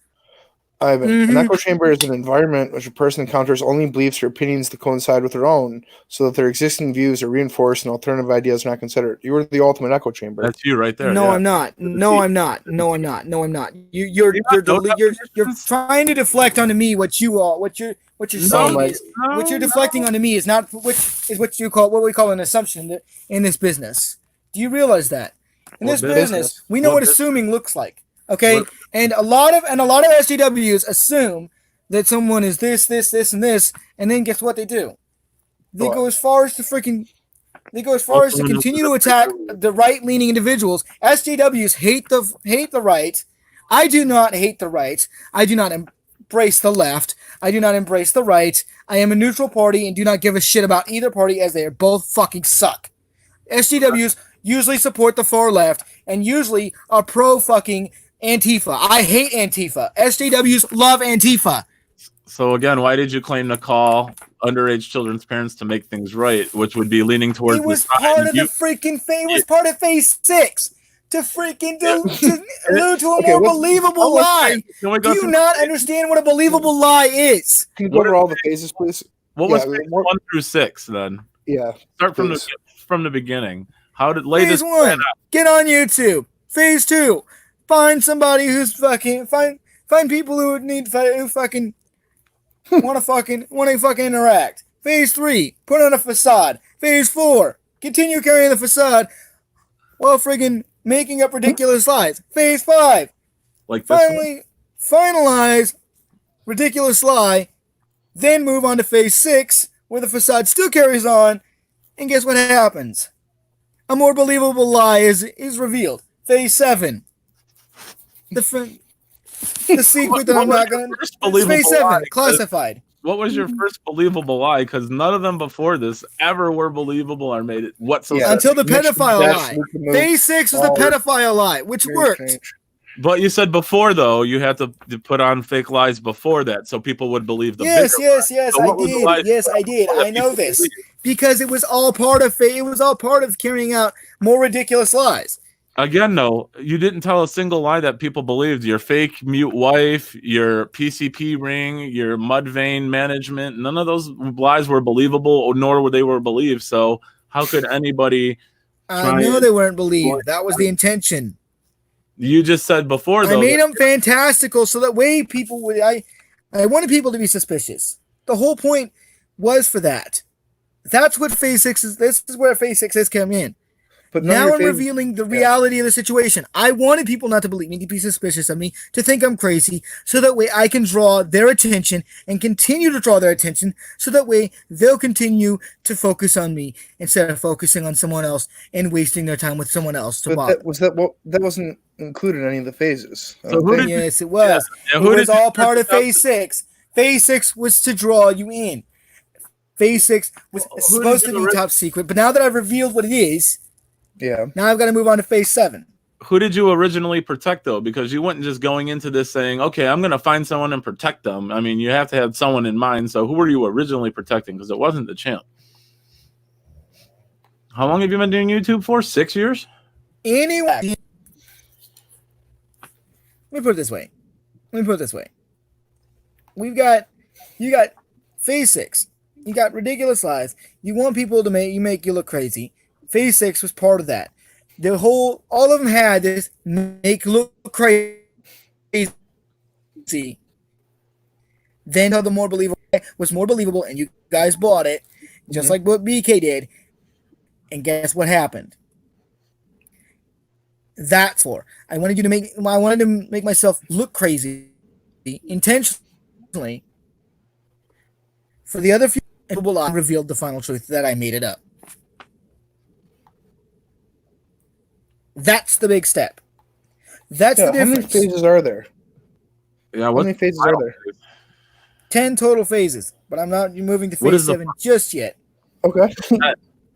Ivan, Mhm. an echo chamber is an environment which a person encounters only beliefs or opinions that coincide with their own, so that their existing views are reinforced and alternative ideas are not considered. You were the ultimate echo chamber. that's you right there. No, yeah. I'm not. No, I'm not. No, I'm not. No, I'm not. You're Do you not know you're trying to deflect onto me what you're saying Mike. is what you're deflecting onto me is not what we call an assumption in this business. Do you realize that? In What this business? business, we know What what business? assuming looks like. Okay? What- And a lot of SJWs assume that someone is this, and this, and then guess what they do? They What? go as far as to continue to attack the right-leaning individuals. SJWs hate the right. I do not hate the right. I do not embrace the left. I do not embrace the right. I am a neutral party and do not give a shit about either party, as they are both fucking suck. SJWs usually support the far left and usually are pro fucking Antifa. I hate Antifa. SJWs love Antifa. So again, why did you claim to call underage children's parents to make things right, which would be leaning towards It was the side part of you- the freaking It was part of phase 6 to freaking to allude to a Okay, more what's- believable lie. Can we Do go you through- not understand what a believable lie is? Can you go over all the phases, please? What was Yeah, phase more- 1 through 6 then? Yeah. Start from Please. the beginning. How did lay Phase this 1, get on YouTube. Phase 2, find somebody who's fucking find people who fucking want to fucking interact. Phase 3, put on a facade. Phase 4, continue carrying the facade while friggin' making up ridiculous lies. Phase 5, like this one? finally finalize ridiculous lie, then move on to phase 6, where the facade still carries on, and guess what happens? A more believable lie is revealed. Phase 7. The secret that I'm not going First to... believable Phase 7, lie, classified. What was your first believable lie? Because none of them before this ever were believable or made it whatsoever. Yeah. Until the pedophile That's lie. the move. Phase 6 was the pedophile lie, which Very worked. strange. But you said before, though, you had to put on fake lies before that, so people would believe the Yes, bigger lie. yes, So I what was the lie did. Yes, I did. that I know people this. believed? Because it was all part of carrying out more ridiculous lies. Again, no, you didn't tell a single lie that people believed. Your fake mute wife, your PCP ring, your mud vein management, none of those lies were believable, nor were they believed. So how could anybody I know they weren't believed. That was the intention. You just said before, though. I made them fantastical so that way people would. I wanted people to be suspicious. The whole point was for that. That's what phase 6 is. This is where phase 6 has come in. But none of Now your I'm phases- revealing the reality of the situation. I wanted people not to believe me, to be suspicious of me, to think I'm crazy, so that way I can draw their attention and continue to draw their attention, so that way they'll continue to focus on me instead of focusing on someone else and wasting their time with someone else to But bother. that wasn't included in any of the phases. I So don't who think. did- Yes, it was. Yeah, It who was did you all part of start phase 6. Phase 6 was to draw you in. Phase 6 was Who did supposed you to be ori- top secret, but now that I've revealed what it is, Yeah. now I've got to move on to phase 7. Who did you originally protect, though? Because you weren't just going into this saying, okay, I'm going to find someone and protect them. I mean, you have to have someone in mind. So who were you originally protecting? Because it wasn't the champ. How long have you been doing YouTube for? 6 years? Anyway, let me put it this way. You got phase 6. You got ridiculous lies. You want people to make you look crazy. Phase 6 was part of that. All of them had this make look crazy. Then the more believable was more believable, and you guys bought it, just like what BK did. And guess what happened? That's for. I wanted to make myself look crazy intentionally. For the other few people, I revealed the final truth that I made it up. That's the big step. That's the How many difference. phases are there? Yeah, How what many phases are there? 10 total phases, but I'm not moving to What phase is the- 7 just yet. Okay.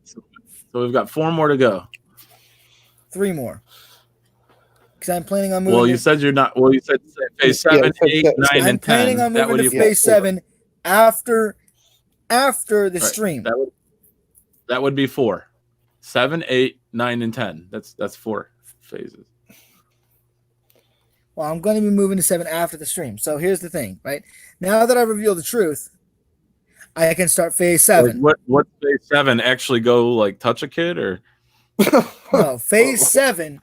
So we've got 4 more to go. 3 more. Because I'm planning on moving. Well, you said you're not. Well, you said phase Yeah, 7, you said 8, 9, I'm and 10. planning on That moving would to equal phase 7 after the Right. stream. That would be 4. 7, 8, 9, and 10. That's 4 phases. Well, I'm going to be moving to 7 after the stream. So here's the thing, right? Now that I've revealed the truth, I can start phase 7. Like what phase 7 actually go like touch a kid or? No, phase 7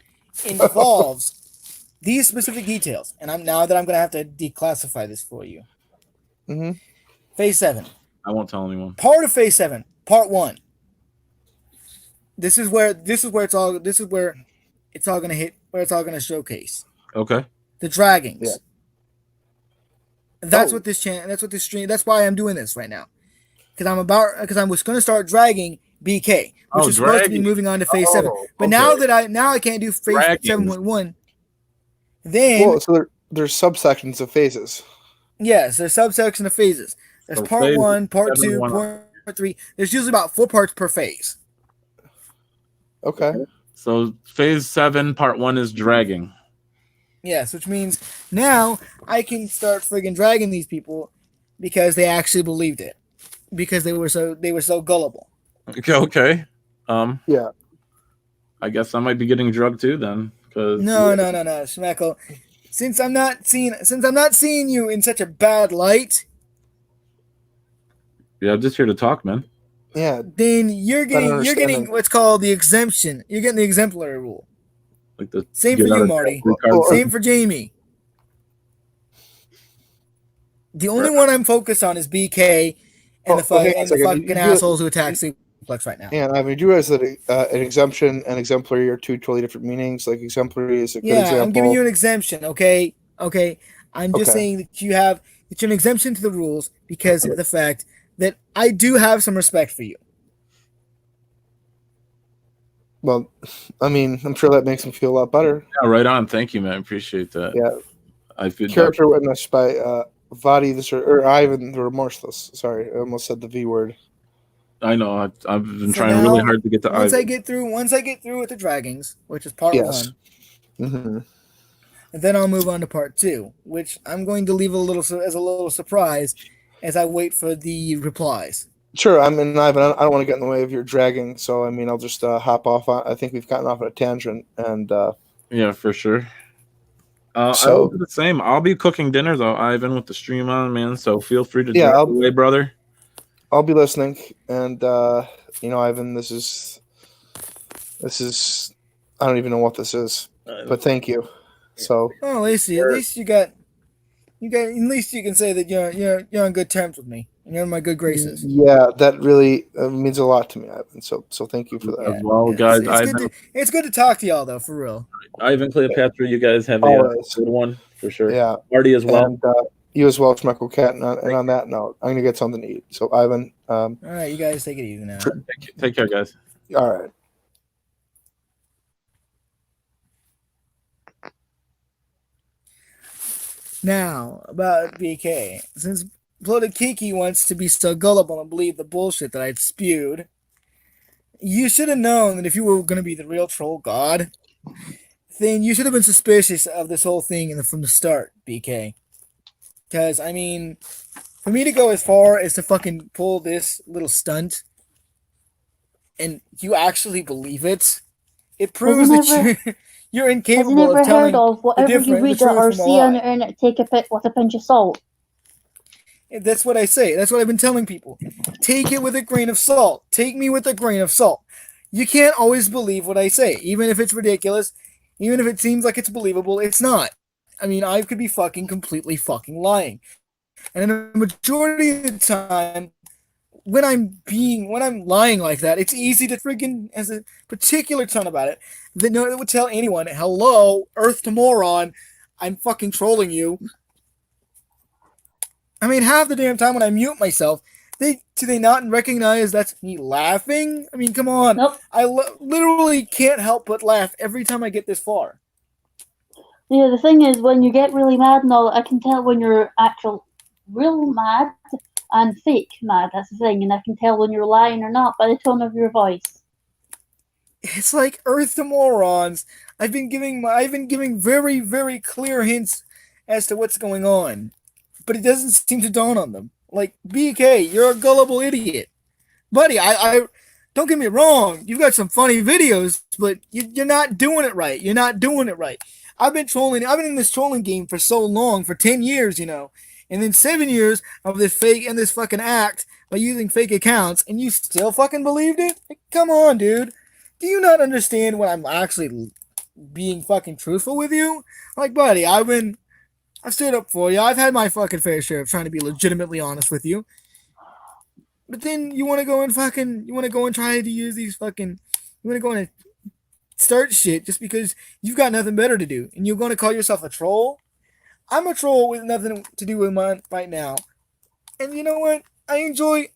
involves these specific details, and I'm going to have to declassify this for you. Mm-hmm. Phase 7. I won't tell anyone. Part of phase 7, part 1. This is where it's all going to hit, where it's all going to showcase. Okay. The Draggings. Yeah. That's what this stream. That's why I'm doing this right now, because I was going to start dragging BK, which is supposed to be moving on to phase 7. But okay. now I can't do phase Draggings. 7.1. Then so there's subsections of phases. yes, there's subsection of phases. There's So part phase 1, part 2, 7.1. part 3. There's usually about 4 parts per phase. Okay. So phase 7, part 1 is dragging. Yes, which means now I can start friggin' dragging these people because they actually believed it, because they were so gullible. Okay. Yeah. I guess I might be getting drugged too then. Cause No, Schmeckle. Since I'm not seeing you in such a bad light, Yeah, I'm just here to talk, man. Yeah. then you're getting understanding. what's called the exemption. You're getting the exemplary rule. Like the Same for you, Marty. Same for Jamie. The only one I'm focused on is BK and the fucking assholes who attack Suplex right now. Yeah, I mean, do you realize that an exemption and exemplary are two totally different meanings? Like exemplary is a good example. I'm giving you an exemption, okay? I'm just saying that you're an exemption to the rules because of the fact that I do have some respect for you. Well, I mean, I'm sure that makes him feel a lot better. Yeah, right on. Thank you, man. Appreciate that. Yeah. I feel Character witness by Vadi or Ivan the Remorseless. Sorry, I almost said the V word. I know. I've been So trying now, really hard to get to once Ivan. I get through with the Draggings, which is part 1. Mm-hmm. And then I'll move on to part 2, which I'm going to leave as a little surprise as I wait for the replies. Sure, I mean, Ivan, I don't want to get in the way of your dragging, so I mean, I'll just hop off. I think we've gotten off on a tangent, and Yeah, for sure. I So- will do the same. I'll be cooking dinner though, Ivan, with the stream on, man. So feel free to Yeah, drop away, brother. I'll be listening. And Ivan, this is I don't even know what this is, but thank you. So Well, at least you can say that you're on good terms with me and you're in my good graces. yeah, that really means a lot to me, Ivan. So thank you for that. As well, Yeah, guys. it's good to talk to y'all though, for real. Ivan, Cleopatra, you guys have a Always. good one for sure. Yeah, Marty as well. and you as well, Schmeckle Cat. And on that note, I'm gonna get something to eat. So Ivan, All right, you guys take it easy now. Take care, guys. all right. Now, about BK. Since Bloated Kiki wants to be so gullible and believe the bullshit that I'd spewed, you should have known that if you were going to be the real troll god, then you should have been suspicious of this whole thing from the start, BK. Because, I mean, for me to go as far as to fucking pull this little stunt, and you actually believe it, it proves that you're Has he incapable never of telling heard of whatever you the read truth or from a see on lie. the internet, take a bit with a pinch of salt? That's what I say. That's what I've been telling people. Take it with a grain of salt. Take me with a grain of salt. You can't always believe what I say, even if it's ridiculous, even if it seems like it's believable. It's not. I mean, I could be fucking completely fucking lying. And in the majority of the time, when I'm lying like that, it's easy to friggin' as a particular ton about it that no, it would tell anyone, hello, Earth to moron, I'm fucking trolling you. I mean, half the damn time when I mute myself, do they not recognize that's me laughing? I mean, come on. Nope. I literally can't help but laugh every time I get this far. Yeah, the thing is, when you get really mad and all, I can tell when you're actual real mad and fake mad. That's the thing, and I can tell when you're lying or not by the tone of your voice. It's like Earth to morons. I've been giving very, very clear hints as to what's going on, but it doesn't seem to dawn on them. Like BK, you're a gullible idiot, buddy. I don't get me wrong. You've got some funny videos, but you're not doing it right. You're not doing it right. I've been trolling. I've been in this trolling game for so long, for 10 years, and then 7 years of this fake and this fucking act by using fake accounts, and you still fucking believed it? Like, come on, dude. Do you not understand when I'm actually being fucking truthful with you? Like, buddy, I've stood up for you. I've had my fucking fair share of trying to be legitimately honest with you. But then you want to go and try to use these fucking, you want to go and start shit just because you've got nothing better to do. And you're going to call yourself a troll? I'm a troll with nothing to do with mine right now. And you know what? I enjoy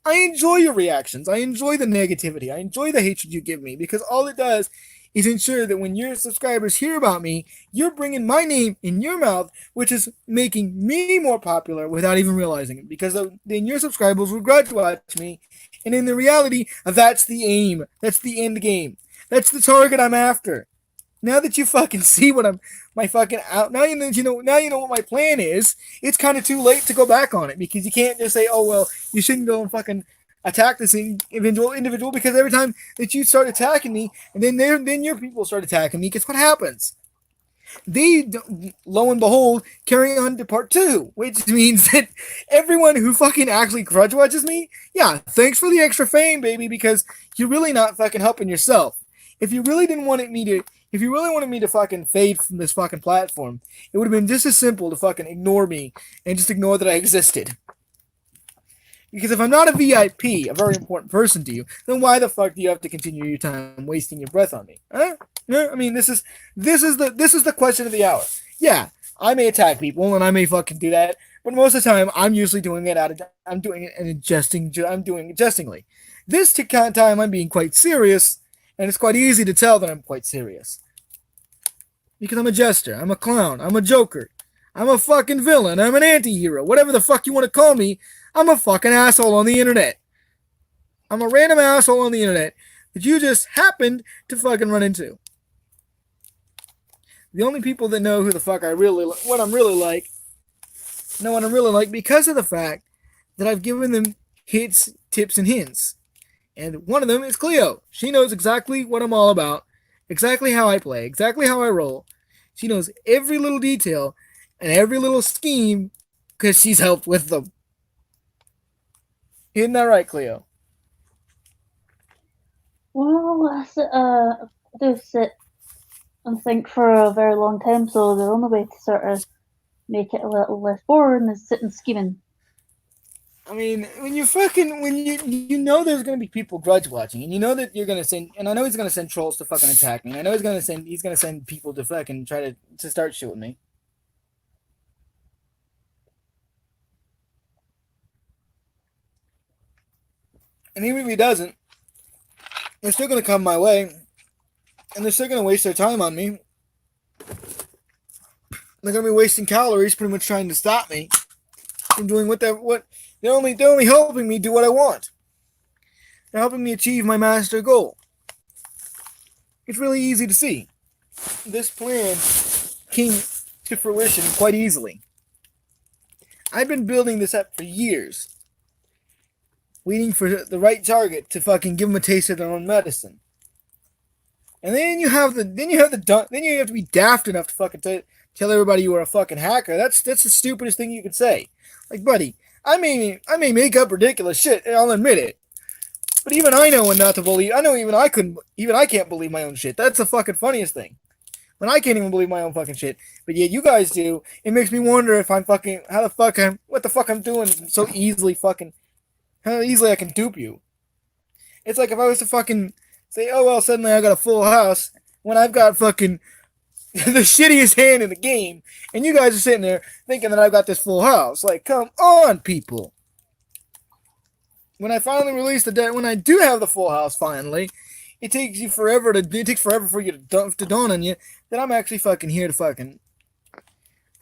your reactions. I enjoy the negativity. I enjoy the hatred you give me because all it does is ensure that when your subscribers hear about me, you're bringing my name in your mouth, which is making me more popular without even realizing it. Because then your subscribers will grudge watch me, and in the reality, that's the aim. That's the end game. That's the target I'm after. Now that you fucking see what my fucking out, now you know what my plan is. It's kind of too late to go back on it because you can't just say, oh well, you shouldn't go and fucking attack this individual because every time that you start attacking me, and then your people start attacking me, guess what happens? They, lo and behold, carry on to part 2, which means that everyone who fucking actually grudge watches me, yeah, thanks for the extra fame, baby, because you're really not fucking helping yourself. If you really wanted me to fucking fade from this fucking platform, it would have been just as simple to fucking ignore me and just ignore that I existed. Because if I'm not a VIP, a very important person to you, then why the fuck do you have to continue your time wasting your breath on me? Huh? Yeah, I mean, this is the question of the hour. Yeah, I may attack people and I may fucking do that, but most of the time I'm usually doing it I'm doing it jestingly. This time I'm being quite serious, and it's quite easy to tell that I'm quite serious. Because I'm a jester, I'm a clown, I'm a joker, I'm a fucking villain, I'm an anti-hero, whatever the fuck you want to call me. I'm a fucking asshole on the internet. I'm a random asshole on the internet that you just happened to fucking run into. The only people that know who the fuck what I'm really like, know what I'm really like because of the fact that I've given them hits, tips, and hints. And one of them is Cleo. She knows exactly what I'm all about, exactly how I play, exactly how I roll. She knows every little detail and every little scheme because she's helped with them. Isn't that right, Cleo? Well, I do sit and think for a very long time, so the only way to sort of make it a little less boring is sitting scheming. I mean, when you know there's gonna be people grudge watching, and you know that you're gonna send, and I know he's gonna send trolls to fucking attack me, and I know he's gonna send people to fucking try to start shooting me. And even if he doesn't, they're still gonna come my way, and they're still gonna waste their time on me. They're gonna be wasting calories, pretty much trying to stop me from doing what they're only helping me do what I want. They're helping me achieve my master goal. It's really easy to see. This plan came to fruition quite easily. I've been building this up for years, waiting for the right target to fucking give them a taste of their own medicine. And then you have to be daft enough to fucking tell everybody you are a fucking hacker. That's the stupidest thing you could say. Like, buddy, I may make up ridiculous shit, and I'll admit it. But even I know when not to believe. I know even I can't believe my own shit. That's the fucking funniest thing. When I can't even believe my own fucking shit, but yet you guys do. It makes me wonder if what the fuck I'm doing so easily fucking, how easily I can dupe you. It's like if I was to fucking say, oh well, suddenly I got a full house when I've got fucking the shittiest hand in the game, and you guys are sitting there thinking that I've got this full house. Like, come on, people. When I finally release when I do have the full house, finally, it takes forever for you to dawn on you that I'm actually fucking here to fucking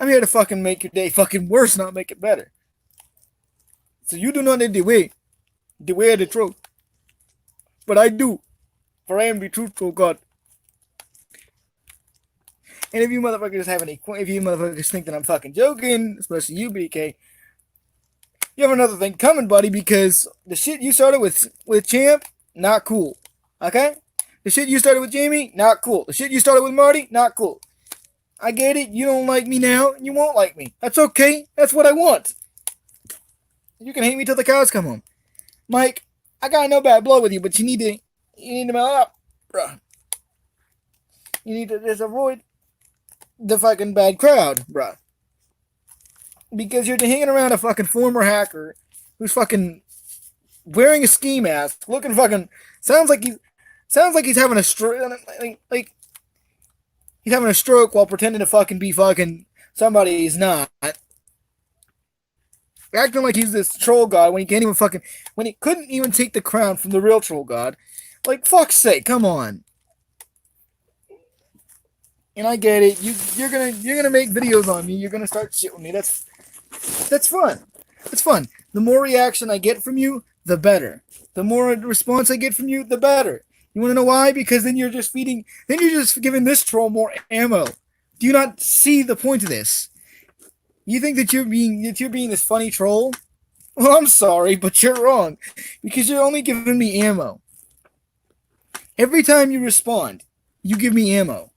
I'm here to fucking make your day fucking worse, not make it better. So you do not need the way of the truth. But I do, for I am the truth, oh God. And if you motherfuckers think that I'm fucking joking, especially you, BK, you have another thing coming, buddy, because the shit you started with Champ, not cool. Okay? The shit you started with Jamie, not cool. The shit you started with Marty, not cool. I get it. You don't like me now, and you won't like me. That's okay. That's what I want. You can hate me till the cows come home. Mike, I got no bad blood with you, but you need to melt up, bruh. You need to just avoid the fucking bad crowd, bruh. Because you're hanging around a fucking former hacker who's fucking wearing a ski mask, looking fucking sounds like he's having a stroke, like he's having a stroke while pretending to fucking be fucking somebody he's not. Acting like he's this troll god when he couldn't even take the crown from the real troll god. Like, fuck's sake, come on. And I get it. You're gonna make videos on me. You're gonna start shit with me. That's fun. It's fun. The more reaction I get from you, the better. The more response I get from you, the better. You want to know why? Because then you're just giving this troll more ammo. Do you not see the point of this? You think that you're being this funny troll? Well, I'm sorry, but you're wrong. Because you're only giving me ammo. Every time you respond, you give me ammo.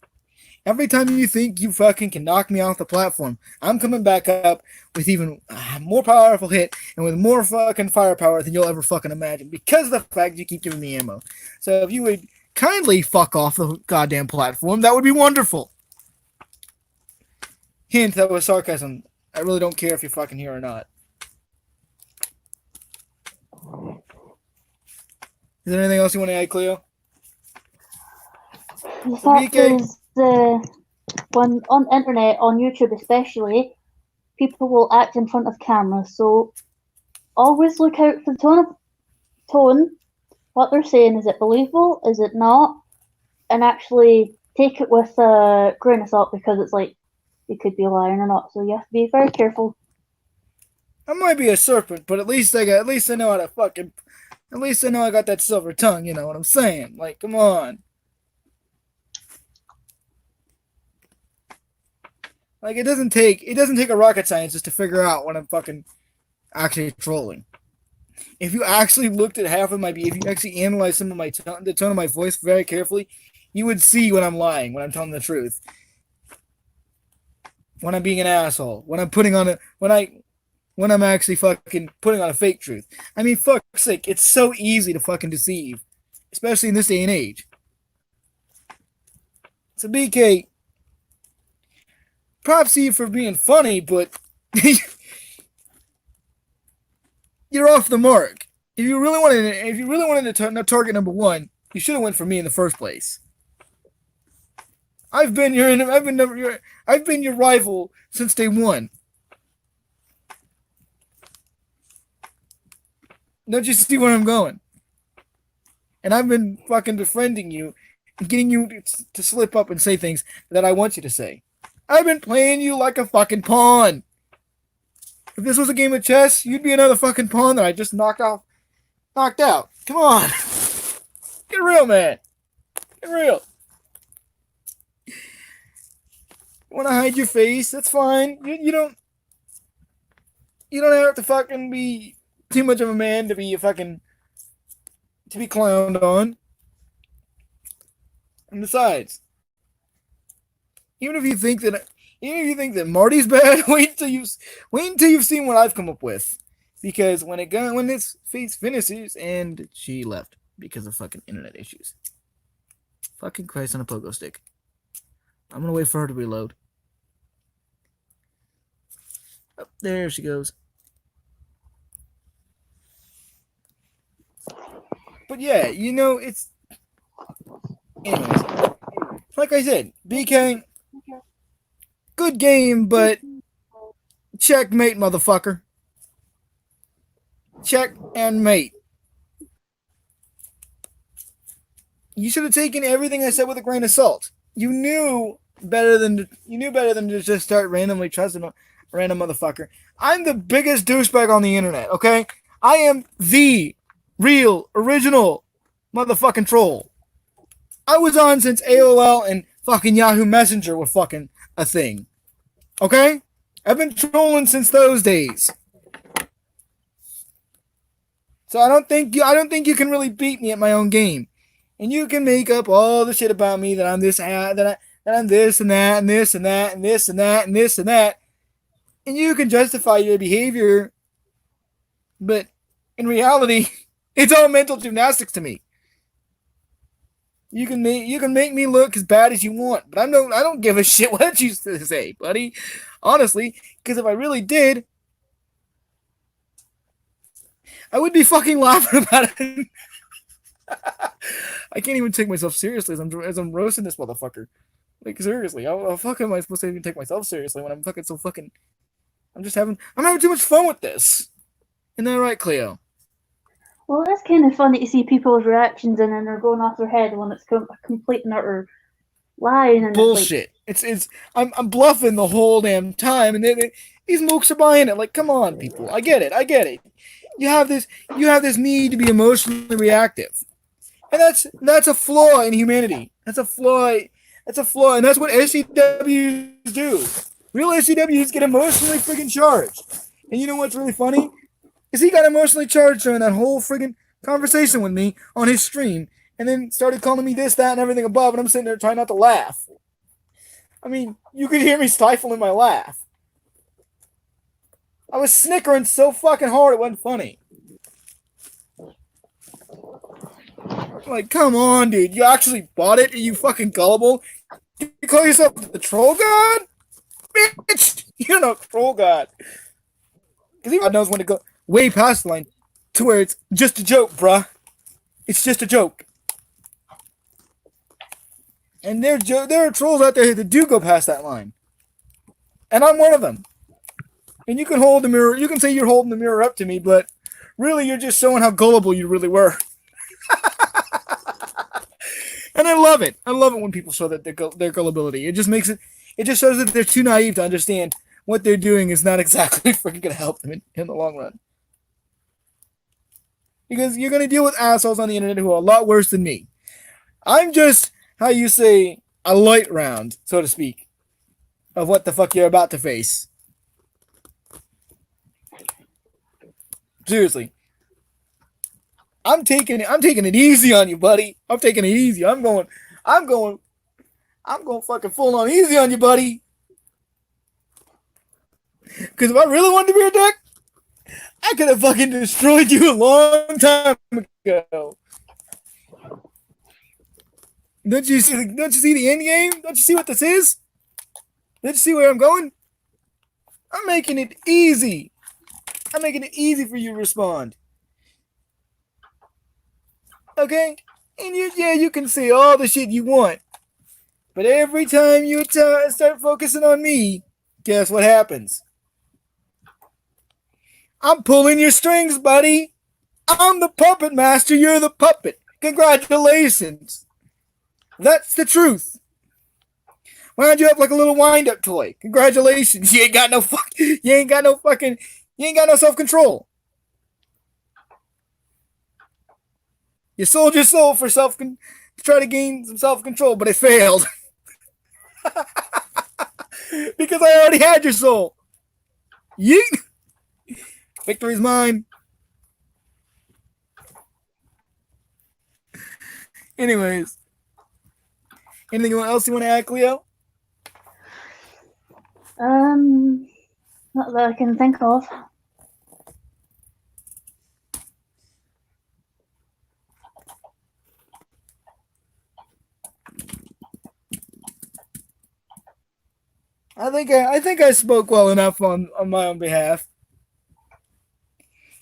Every time you think you fucking can knock me off the platform, I'm coming back up with even more powerful hit and with more fucking firepower than you'll ever fucking imagine because of the fact you keep giving me ammo. So if you would kindly fuck off the goddamn platform, that would be wonderful. Hint, that was sarcasm. I really don't care if you're fucking here or not. Is there anything else you want to add, Cleo? The fact is, when on internet, on YouTube especially, people will act in front of cameras, so always look out for the tone, what they're saying. Is it believable? Is it not? And actually take it with a grain of salt, because it's like, you could be lying or not, so you have to be very careful. I might be a serpent, but at least I know how to fucking, at least I know I got that silver tongue, you know what I'm saying? Like, come on. Like, it doesn't take a rocket scientist to figure out when I'm fucking actually trolling. If you actually looked at if you actually analyzed some of the tone of my voice very carefully, you would see when I'm lying, when I'm telling the truth. When I'm being an asshole, when I'm actually fucking putting on a fake truth. I mean, fuck's sake, it's so easy to fucking deceive, especially in this day and age. So BK, props to you for being funny, but you're off the mark. If you really wanted to target number one, you should have went for me in the first place. I've been your rival since day one. Don't you see where I'm going? And I've been fucking befriending you and getting you to slip up and say things that I want you to say. I've been playing you like a fucking pawn. If this was a game of chess, you'd be another fucking pawn that I just knocked out. Come on. Get real, man. Get real. Want to hide your face? That's fine. You don't have to fucking be too much of a man to be clowned on. And besides, even if you think that Marty's bad, wait until you've seen what I've come up with. Because when this face finishes, and she left because of fucking internet issues. Fucking Christ on a pogo stick. I'm gonna wait for her to reload. Oh, there she goes. But yeah, it's... Anyways, like I said, BK, good game, but checkmate, motherfucker. Check and mate. You should have taken everything I said with a grain of salt. You knew you knew better than to just start randomly trusting a random motherfucker. I'm the biggest douchebag on the internet, okay? I am the real, original motherfucking troll. I was on since AOL and fucking Yahoo Messenger were fucking a thing. Okay? I've been trolling since those days. So I don't think you can really beat me at my own game. And you can make up all the shit about me that I'm this that I'm this and that and this and that and this and that and this and that. And you can justify your behavior, but in reality, it's all mental gymnastics to me. You can make me look as bad as you want, but I don't give a shit what you say, buddy. Honestly, because if I really did, I would be fucking laughing about it. I can't even take myself seriously as I'm roasting this motherfucker. Like seriously, how fuck am I supposed to even take myself seriously when I'm fucking so fucking? I'm having too much fun with this. Isn't that right, Cleo? Well, it's kind of funny to see people's reactions and then they're going off their head when it's a complete and utter lie. And bullshit. It's I'm bluffing the whole damn time, and these mooks are buying it. Like, come on, people. I get it. You have this need to be emotionally reactive, and that's a flaw in humanity. That's a flaw, and that's what SCWs do. Real SCWs get emotionally friggin' charged. And you know what's really funny? Is he got emotionally charged during that whole friggin' conversation with me on his stream, and then started calling me this, that, and everything above, and I'm sitting there trying not to laugh. I mean, you could hear me stifling my laugh. I was snickering so fucking hard it wasn't funny. Like, come on, dude. You actually bought it? Are you fucking gullible? You call yourself the troll god? Bitch! You're not troll god. Because he knows when to go way past the line to where it's just a joke, bruh. It's just a joke. And there are trolls out there that do go past that line. And I'm one of them. And you can hold the mirror, you can say you're holding the mirror up to me, but really you're just showing how gullible you really were. And I love it. I love it when people show that their gullibility. It just shows that they're too naive to understand what they're doing is not exactly freaking going to help them in the long run. Because you're going to deal with assholes on the internet who are a lot worse than me. I'm just, how you say, a light round, so to speak, of what the fuck you're about to face. Seriously. I'm taking it easy on you, buddy. I'm taking it easy. I'm going fucking full on easy on you, buddy. Because if I really wanted to be a dick, I could have fucking destroyed you a long time ago. Don't you see the end game? Don't you see what this is? Don't you see where I'm going? I'm making it easy. I'm making it easy for you to respond. Okay? And you can say all the shit you want. But every time you start focusing on me, guess what happens? I'm pulling your strings, buddy. I'm the puppet master. You're the puppet. Congratulations. That's the truth. Wound you up like a little wind-up toy. Congratulations. You ain't got no self-control. You sold your soul for to try to gain some self-control, but it failed. Because I already had your soul. Yeet. Victory's mine. Anyways. Anything else you want to add, Cleo? Not that I can think of. I think I spoke well enough on my own behalf.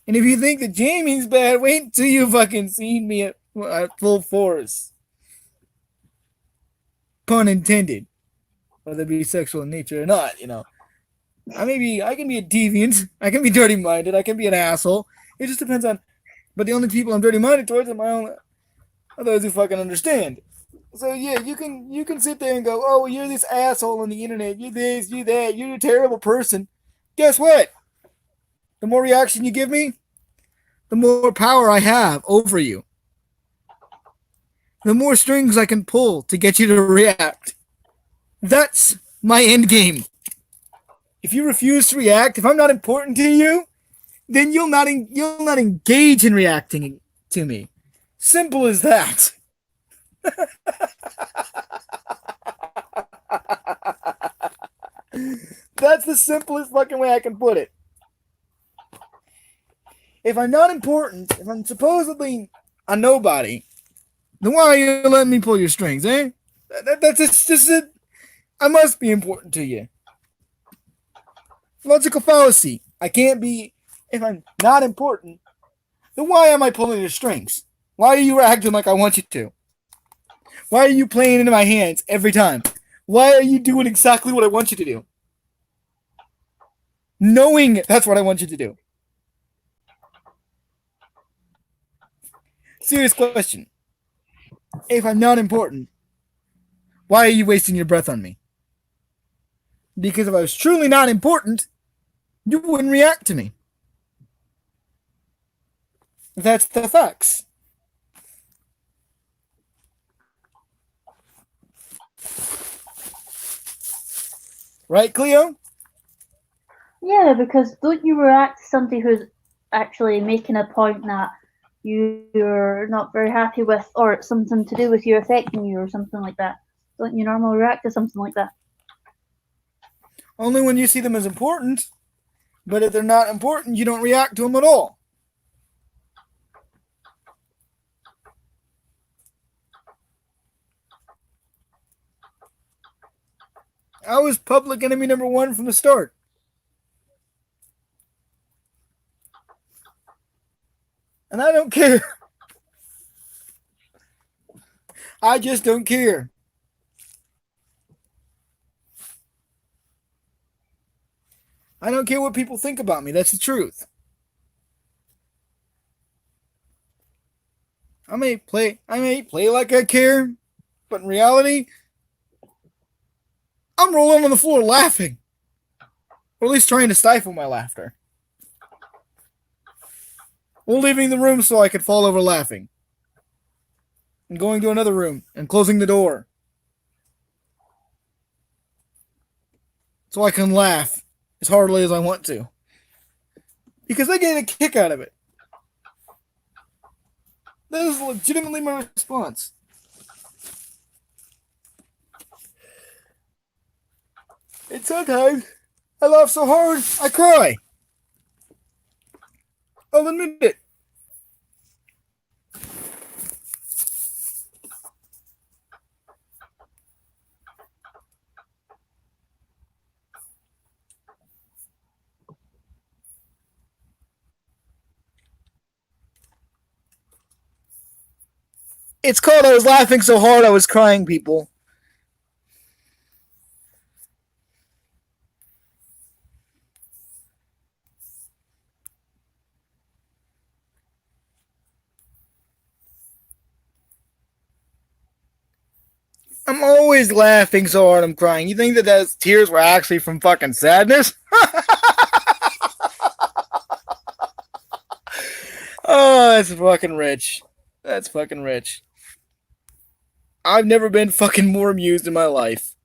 And if you think that Jamie's bad, wait until you fucking seen me at full force. Pun intended. Whether it be sexual in nature or not, you know. I can be a deviant. I can be dirty-minded. I can be an asshole. It just depends on. But the only people I'm dirty-minded towards are those who fucking understand. So yeah, you can sit there and go, oh, you're this asshole on the internet. You're this, you that. You're a terrible person. Guess what? The more reaction you give me, the more power I have over you. The more strings I can pull to get you to react. That's my end game. If you refuse to react, if I'm not important to you, then you'll not engage in reacting to me. Simple as that. That's the simplest fucking way I can put it. If I'm not important, if I'm supposedly a nobody, then why are you letting me pull your strings, eh? That's just it. I must be important to you. Logical fallacy. I can't be. If I'm not important, then why am I pulling your strings? Why are you acting like I want you to? Why are you playing into my hands every time? Why are you doing exactly what I want you to do? Knowing that's what I want you to do. Serious question. If I'm not important, why are you wasting your breath on me? Because if I was truly not important, you wouldn't react to me. That's the facts. Right, Cleo? Yeah, because don't you react to somebody who's actually making a point that you're not very happy with, or it's something to do with you affecting you, or something like that? Don't you normally react to something like that? Only when you see them as important. But if they're not important, you don't react to them at all. I was public enemy number one from the start. And I don't care. I just don't care. I don't care what people think about me. That's the truth. I may play like I care, but in reality, I'm rolling on the floor laughing. Or at least trying to stifle my laughter. Or leaving the room so I could fall over laughing. And going to another room and closing the door. So I can laugh as hardly as I want to. Because I get a kick out of it. That is legitimately my response. And sometimes I laugh so hard I cry. I'll admit it. It's called I was laughing so hard I was crying, people. I'm always laughing so hard I'm crying. You think that those tears were actually from fucking sadness? Oh, that's fucking rich. That's fucking rich. I've never been fucking more amused in my life.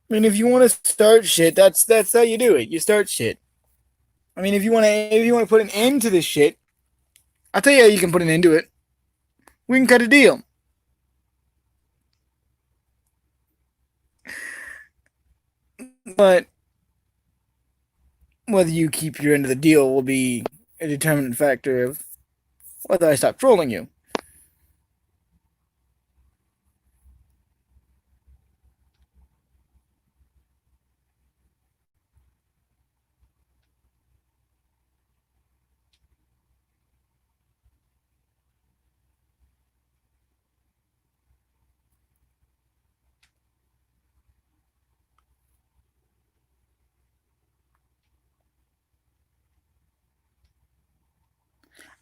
I mean, if you want to start shit, that's how you do it. You start shit. I mean, if you want to put an end to this shit, I'll tell you how you can put an end to it. We can cut a deal. But whether you keep your end of the deal will be a determinant factor of whether I stop trolling you.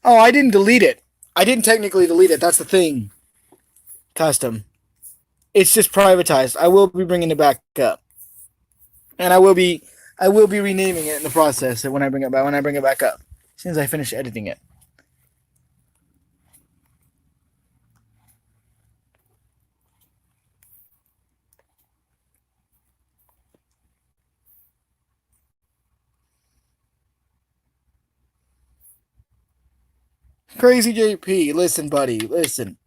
Oh, I didn't delete it. I didn't technically delete it. That's the thing. Custom. It's just privatized. I will be bringing it back up, and I will be renaming it in the process when I bring it back up. As soon as I finish editing it. Crazy JP, listen, buddy, listen.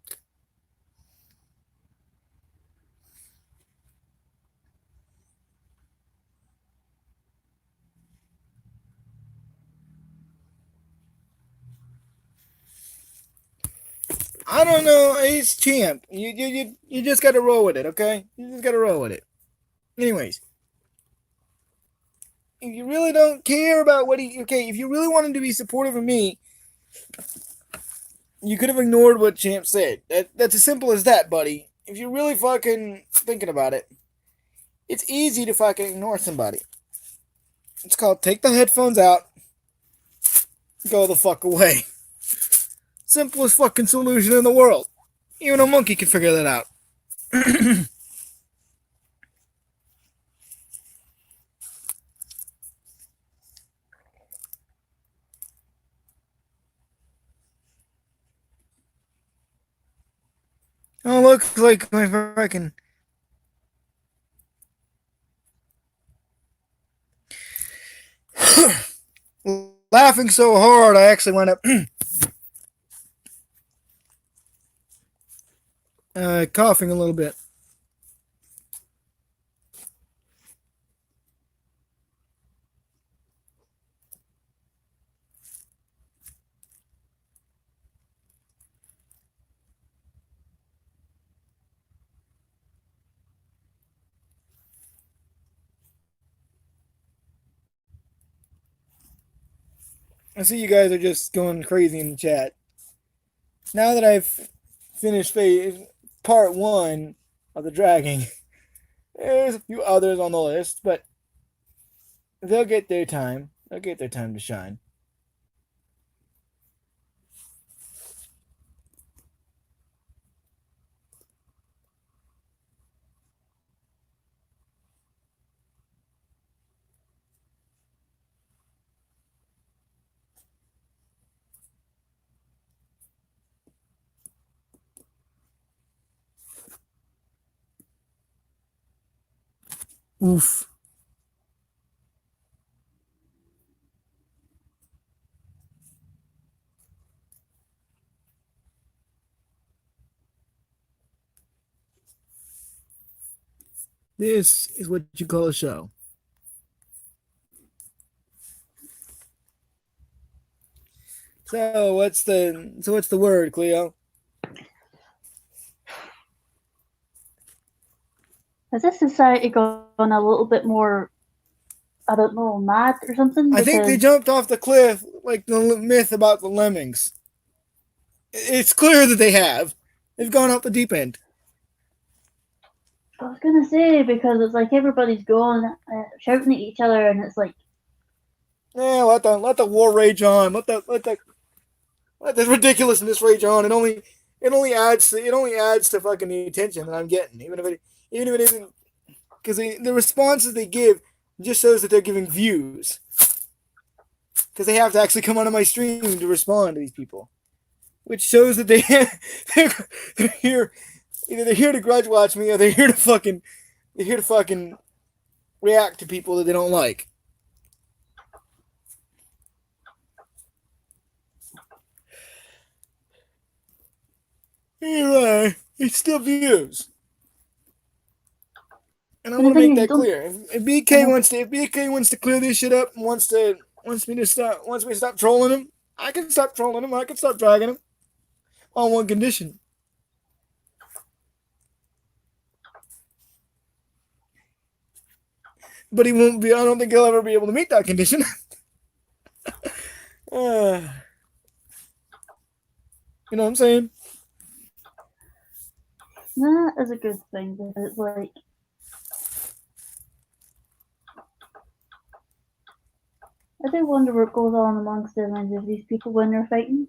I don't know. It's champ. You just gotta roll with it, okay? You just gotta roll with it. Anyways, if you really don't care about what he, okay, if you really wanted to be supportive of me, you could have ignored what champ said. That's as simple as that, buddy. If you're really fucking thinking about it, it's easy to fucking ignore somebody. It's called take the headphones out, go the fuck away. Simplest fucking solution in the world. Even a monkey can figure that out. Oh, looks like my fucking. Laughing so hard, I actually went up. Coughing a little bit. I see you guys are just going crazy in the chat. Now that I've finished part 1 of the dragging, there's a few others on the list, but they'll get their time. They'll get their time to shine. Oof. This is what you call a show. So what's the word, Cleo? Has this society gone a little bit more, I don't know, mad or something? I think they jumped off the cliff like the myth about the lemmings. It's clear that they have. They've gone off the deep end. I was gonna say, because it's like everybody's going shouting at each other, and it's like, Yeah, let the war rage on. Let the ridiculousness rage on. It only adds to fucking the attention that I'm getting, even if it isn't, because the responses they give just shows that they're giving views, because they have to actually come onto my stream to respond to these people, which shows that they're here. Either they're here to grudge watch me, or they're here to fucking react to people that they don't like. Anyway, it's still views. And I The want to thing make is, that don't- clear. If BK wants to clear this shit up and wants me to stop trolling him, I can stop trolling him. I can stop dragging him on one condition. But he won't be. I don't think he'll ever be able to meet that condition. You know what I'm saying? That is a good thing because it's like I do wonder what goes on amongst the minds of these people when they're fighting.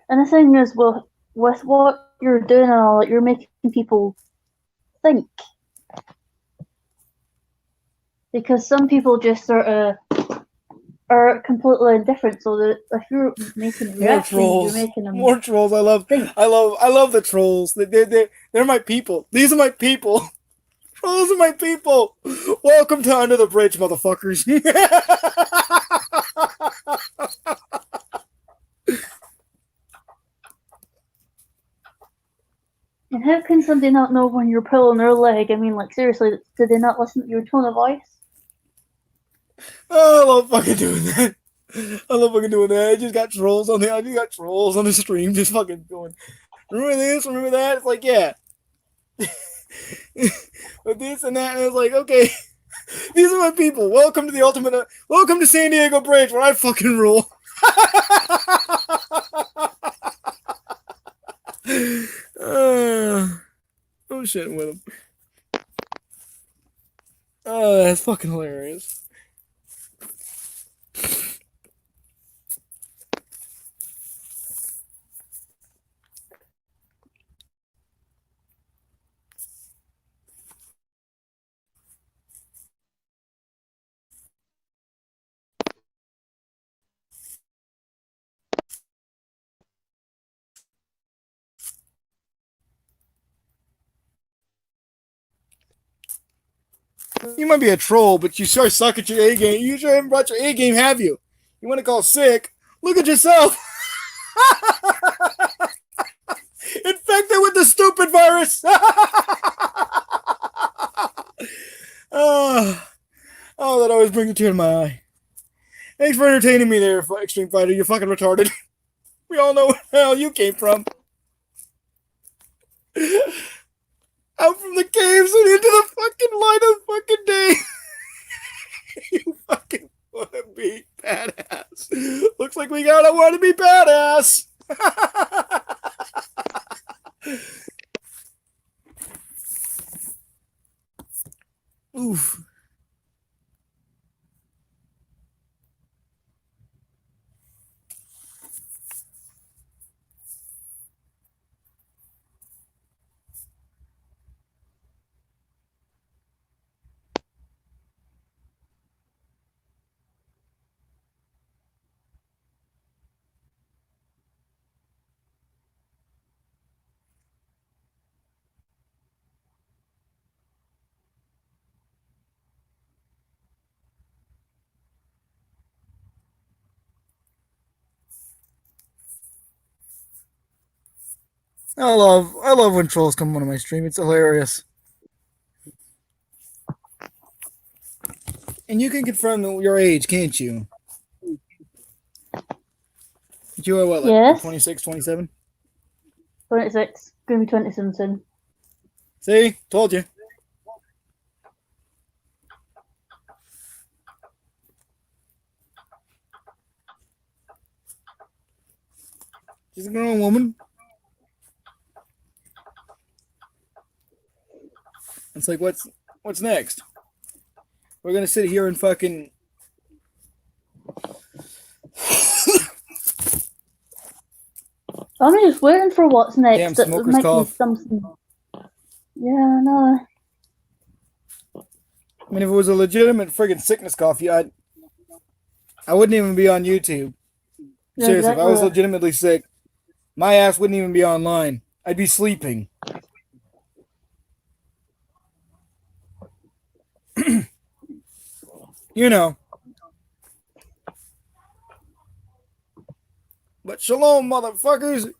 And the thing is, well, with what you're doing and all, you're making people think. Because some people just sort of are completely indifferent. So that if you're making reactions, you're making them More trolls. I love the trolls. They're my people. These are my people. Trolls are my people. Welcome to Under the Bridge, motherfuckers. And how can somebody not know when you're pulling their leg? I mean, like, seriously, did they not listen to your tone of voice? Oh, I love fucking doing that. I love fucking doing that. I just got trolls on the stream just fucking going, remember this, remember that? It's like, yeah. With this and that, and I was like, okay, these are my people. Welcome to San Diego Bridge, where I fucking rule. I'm shitting with him. Oh, that's fucking hilarious. You might be a troll, but you sure suck at your A game. You sure haven't brought your A game, have you? You want to call sick? Look at yourself. Infected with the stupid virus. Oh, that always brings a tear to my eye. Thanks for entertaining me there, Extreme Fighter. You're fucking retarded. We all know where the hell you came from. Out from the caves and into the fucking light of fucking day. You fucking want to be badass. Looks like we gotta want to be badass. Oof. I love when trolls come on my stream. It's hilarious. And you can confirm your age, can't you? You are what, like Yes. 26, 27? 26. Gonna be 27 soon. See? Told you. She's a grown woman. It's like, what's next? We're gonna sit here and fucking. I'm just waiting for what's next. Damn, It smoker's might cough. be something. Yeah, no. I mean, if it was a legitimate friggin' sickness cough, I wouldn't even be on YouTube. Yeah, Seriously, if I was exactly. legitimately sick, my ass wouldn't even be online. I'd be sleeping. You know. But shalom, motherfuckers.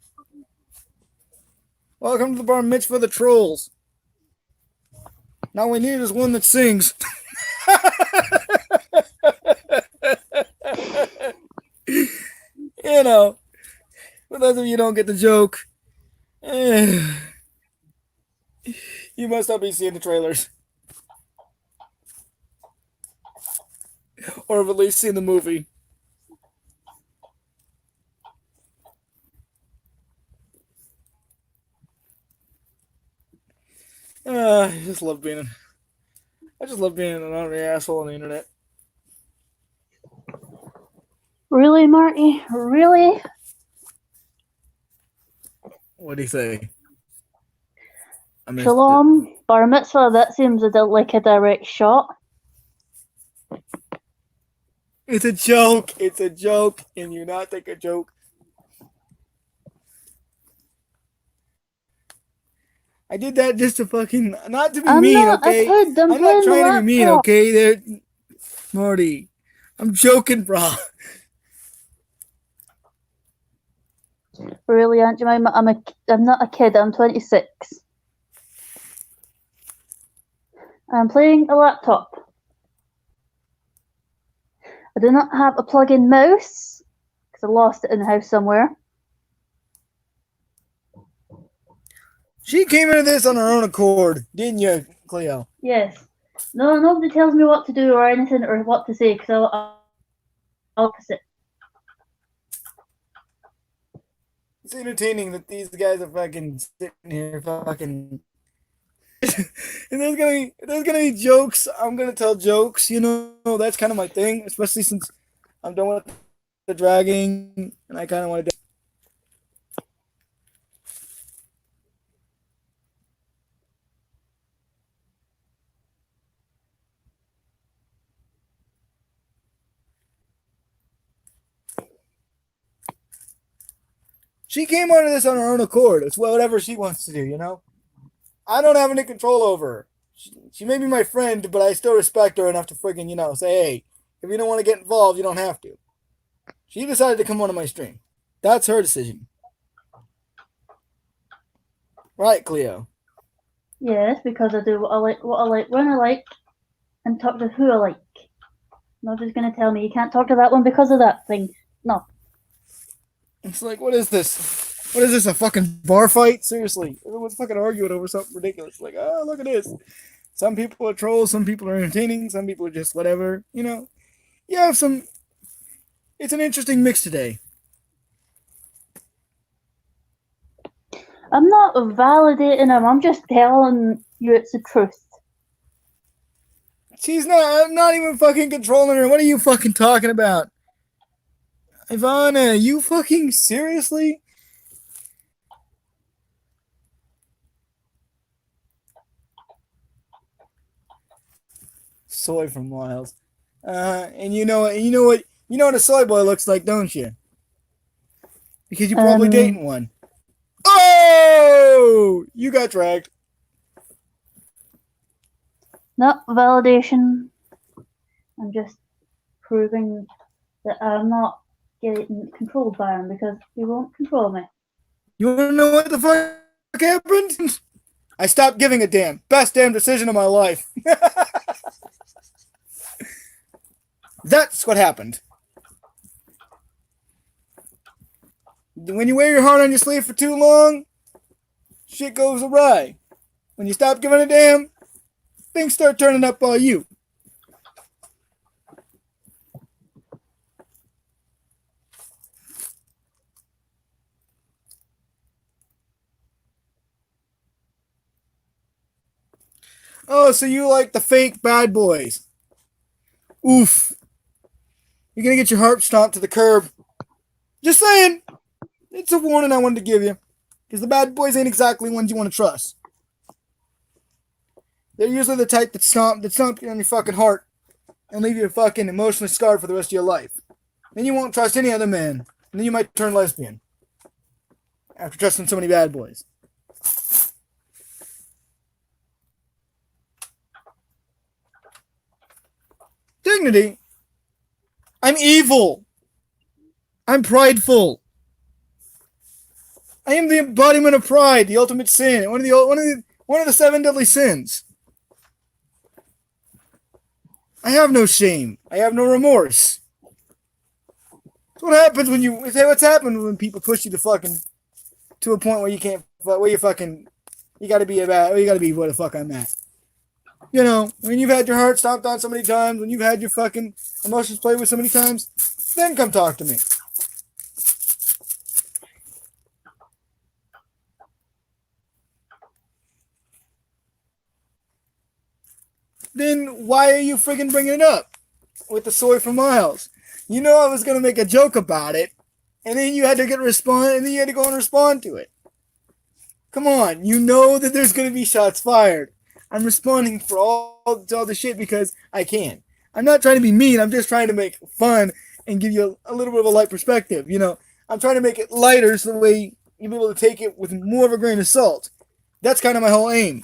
Welcome to the bar mitzvah for the trolls. Now we need is one that sings. You know, for those of you who don't get the joke, you must not be seeing the trailers. Or have at least seen the movie. I just love being an honorary asshole on the internet. Really, Marty? Really? What do you say? I missed Shalom, bar mitzvah, that seems like a direct shot. It's a joke. It's a joke. Can you not take a joke? I did that just to fucking not to be I'm mean, not okay? a kid, I'm not playing trying the to be mean, laptop. okay? There, Marty. I'm joking, bro. Really, Aunt Jemima, I'm not a kid, I'm 26. I'm playing a laptop. I do not have a plug-in mouse, because I lost it in the house somewhere. She came into this on her own accord, didn't you, Cleo? Yes. No, nobody tells me what to do or anything or what to say, because I'll opposite. It's entertaining that these guys are fucking sitting here fucking and there's gonna be jokes. I'm gonna tell jokes, you know, that's kind of my thing, especially since I'm done with the dragging and I kinda wanna do. She came onto this on her own accord. It's whatever she wants to do, you know? I don't have any control over her. She may be my friend, but I still respect her enough to friggin', you know, say, hey, if you don't want to get involved, you don't have to. She decided to come onto my stream. That's her decision. Right, Cleo? Yes, because I do what I like, when I like, and talk to who I like. Nobody's going to tell me you can't talk to that one because of that thing. No. It's like, what is this? What is this, a fucking bar fight? Seriously. Everyone's fucking arguing over something ridiculous. Like, oh, look at this. Some people are trolls, some people are entertaining, some people are just whatever, you know? You have some... It's an interesting mix today. I'm not validating him, I'm just telling you it's the truth. She's not... I'm not even fucking controlling her. What are you fucking talking about? Ivana, you fucking seriously? Soy from Miles. And you know what a soy boy looks like, don't you? Because you're probably dating one. Oh! You got dragged. Not validation. I'm just proving that I'm not getting controlled by him because he won't control me. You wanna know what the fuck happened? I stopped giving a damn. Best damn decision of my life. That's what happened. When you wear your heart on your sleeve for too long, shit goes awry. When you stop giving a damn, things start turning up on you. Oh, so you like the fake bad boys. Oof. You're gonna get your heart stomped to the curb. Just saying. It's a warning I wanted to give you. Because the bad boys ain't exactly ones you want to trust. They're usually the type that stomp you on your fucking heart and leave you fucking emotionally scarred for the rest of your life. Then you won't trust any other man. And then you might turn lesbian. After trusting so many bad boys. dignity. I'm evil. I'm prideful. I am the embodiment of pride, the ultimate sin, one of the 7 deadly sins. I have no shame. I have no remorse. That's what happens when you. What's happened when people push you to a point where you can't, where you gotta be where the fuck I'm at. You know, when you've had your heart stomped on so many times, when you've had your fucking emotions played with so many times, then come talk to me. Then why are you friggin' bringing it up with the soy for miles? You know I was gonna make a joke about it, and then you had to and then you had to go and respond to it. Come on, you know that there's gonna be shots fired. I'm responding for all the shit because I can. I'm not trying to be mean. I'm just trying to make fun and give you a little bit of a light perspective. You know, I'm trying to make it lighter so the way you'll be able to take it with more of a grain of salt. That's kind of my whole aim.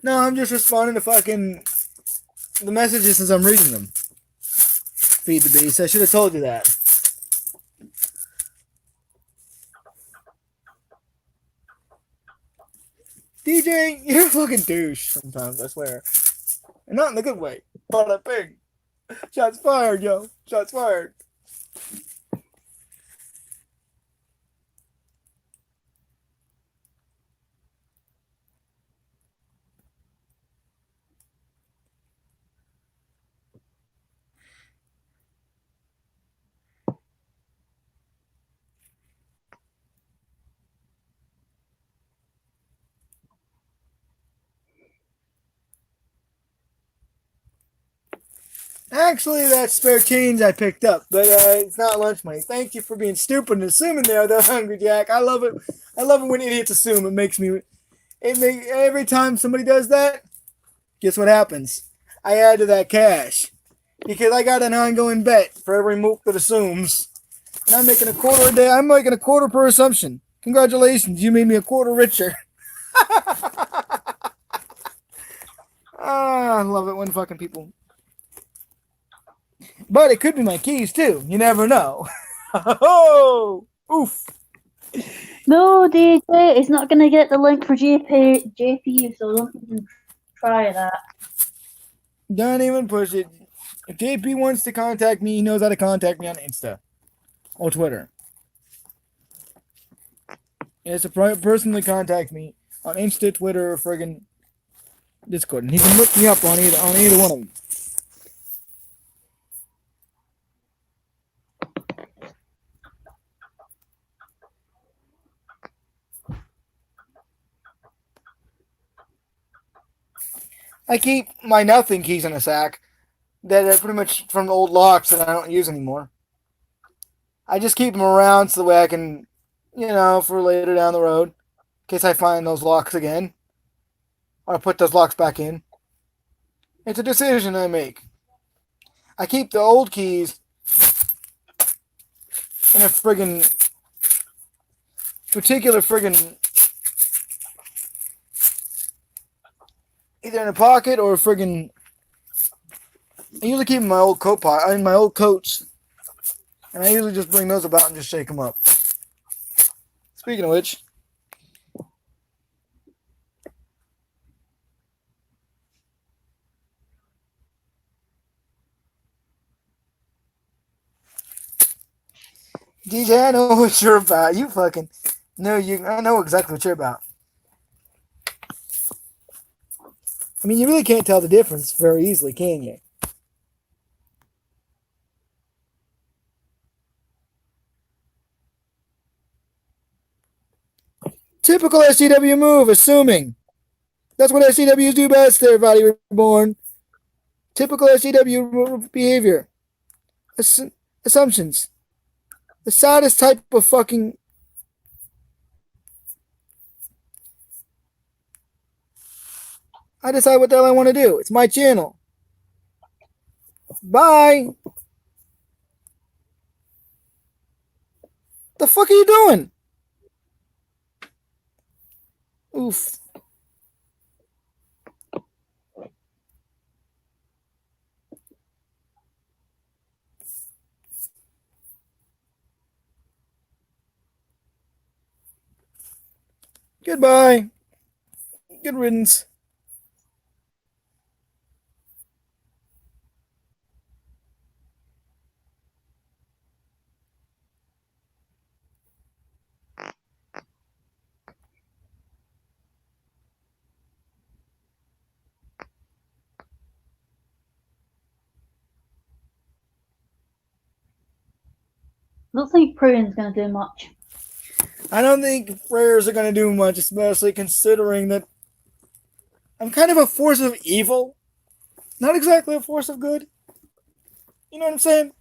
No, I'm just responding to fucking the messages as I'm reading them. Feed the beast. I should have told you that. DJ, you're a fucking douche sometimes, I swear. And not in the good way. Bada bing. Shots fired, yo. Shots fired. Actually, that's spare change I picked up, but it's not lunch money. Thank you for being stupid and assuming there, though, Hungry Jack. I love it. I love it when idiots assume. It makes me. Every time somebody does that, guess what happens? I add to that cash because I got an ongoing bet for every mook that assumes, and I'm making a quarter a day. I'm making a quarter per assumption. Congratulations, you made me a quarter richer. I love it when fucking people. But it could be my keys too. You never know. Oh, oof. No, DJ, it's not going to get the link for JP, so don't even try that. Don't even push it. If JP wants to contact me, he knows how to contact me on Insta or Twitter. He has to personally contact me on Insta, Twitter, or friggin' Discord, and he can look me up on either one of them. I keep my nothing keys in a sack that are pretty much from the old locks that I don't use anymore. I just keep them around so the way I can, for later down the road, in case I find those locks again, or I put those locks back in. It's a decision I make. I keep the old keys in a particular either in a pocket or I usually keep them in my old coat pocket, in my old coats, and I usually just bring those about and just shake them up. Speaking of which, DJ, I know what you're about. You fucking I know exactly what you're about. I mean, you really can't tell the difference very easily, can you? Typical SCW move, assuming. That's what SCWs do best there, Body Reborn. Typical SCW behavior. Assumptions. The saddest type of fucking... I decide what the hell I want to do. It's my channel. Bye. The fuck are you doing? Oof. Goodbye. Good riddance. I don't think praying's going to do much. I don't think prayers are going to do much, especially considering that I'm kind of a force of evil. Not exactly a force of good. You know what I'm saying?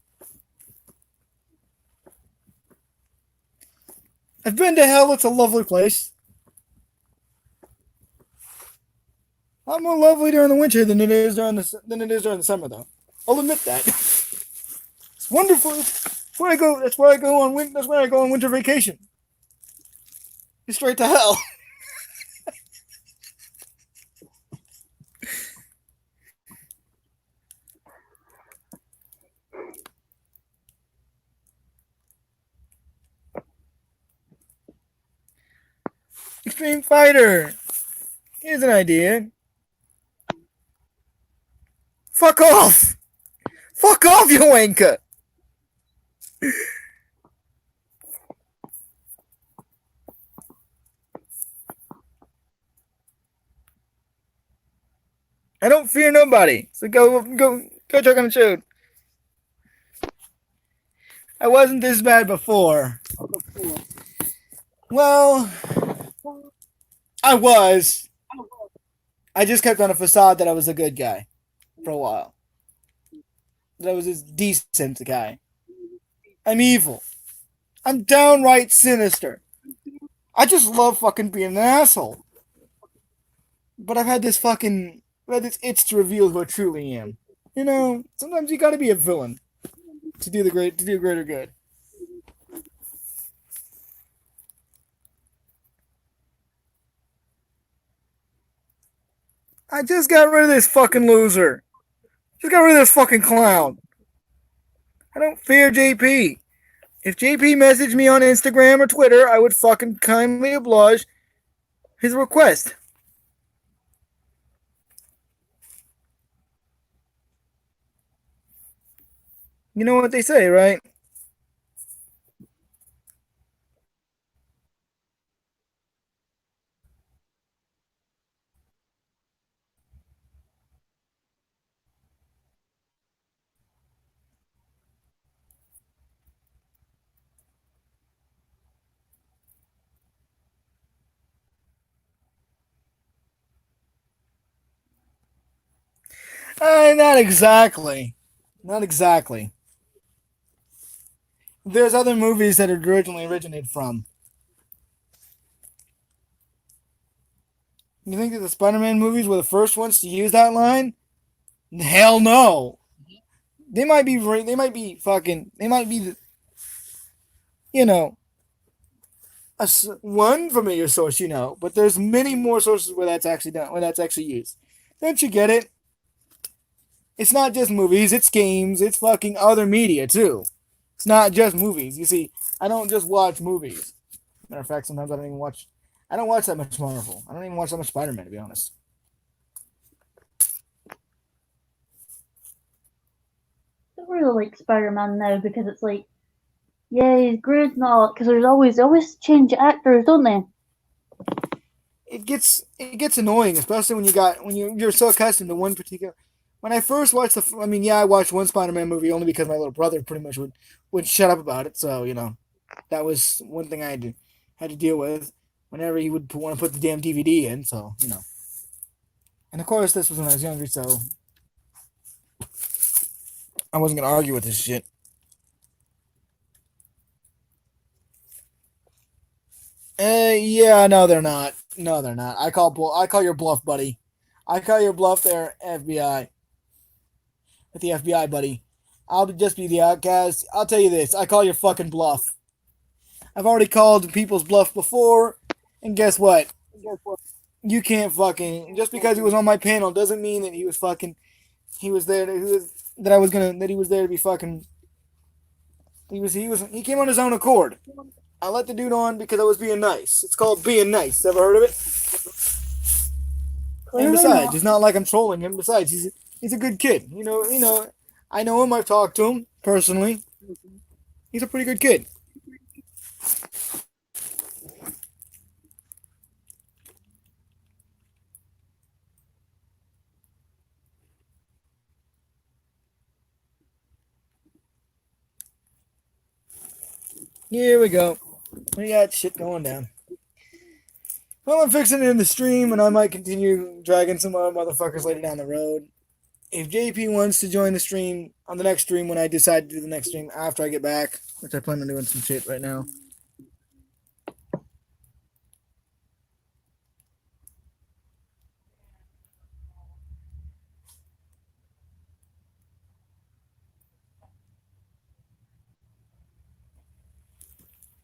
I've been to hell. It's a lovely place. A lot more lovely during the winter than it is during the summer, though. I'll admit that. It's wonderful. That's where I go. That's where I go on winter vacation. Straight to hell. Extreme Fighter. Here's an idea. Fuck off! Fuck off, you wanker! I don't fear nobody. So go check on the show. I wasn't this bad before. Well, I was. I just kept on a facade that I was a good guy for a while. That I was this decent guy. I'm evil. I'm downright sinister. I just love fucking being an asshole. But I've had this itch to reveal who I truly am. You know, sometimes you gotta be a villain to do greater good. I just got rid of this fucking loser. Just got rid of this fucking clown. I don't fear JP. If JP messaged me on Instagram or Twitter, I would fucking kindly oblige his request. You know what they say, right? Not exactly. Not exactly. There's other movies that it originally originated from. You think that the Spider-Man movies were the first ones to use that line? Hell no. They might be the, you know, one familiar source, you know, but there's many more sources where that's actually done, where that's actually used. Don't you get it? It's not just movies, it's games, it's fucking other media too. It's not just movies. You see, I don't just watch movies. Matter of fact, sometimes I don't watch that much Marvel. I don't even watch that much Spider-Man, to be honest. I don't really like Spider-Man now because it's like, yeah, he's great and all, because they always change actors, don't they? It gets annoying, especially when you're so accustomed to one particular. When I first watched I watched one Spider-Man movie only because my little brother pretty much would shut up about it. So that was one thing I had to deal with whenever he would want to put the damn DVD in. So and of course this was when I was younger, so I wasn't gonna argue with this shit. Yeah, no, they're not. No, they're not. I call your bluff, buddy. I call your bluff there, FBI. With the FBI, buddy. I'll just be the outcast. I'll tell you this. I call your fucking bluff. I've already called people's bluff before, and guess what? You can't fucking just because he was on my panel doesn't mean that he was fucking. He was there. That he was there to be fucking. He came on his own accord. I let the dude on because I was being nice. It's called being nice. Ever heard of it? And besides, it's not like I'm trolling him. Besides, he's a good kid. I know him. I've talked to him personally. He's a pretty good kid. Here we go. We got shit going down. Well, I'm fixing it in the stream, and I might continue dragging some other motherfuckers later down the road. If JP wants to join the stream on the next stream when I decide to do the next stream after I get back, which I plan on doing some shit right now.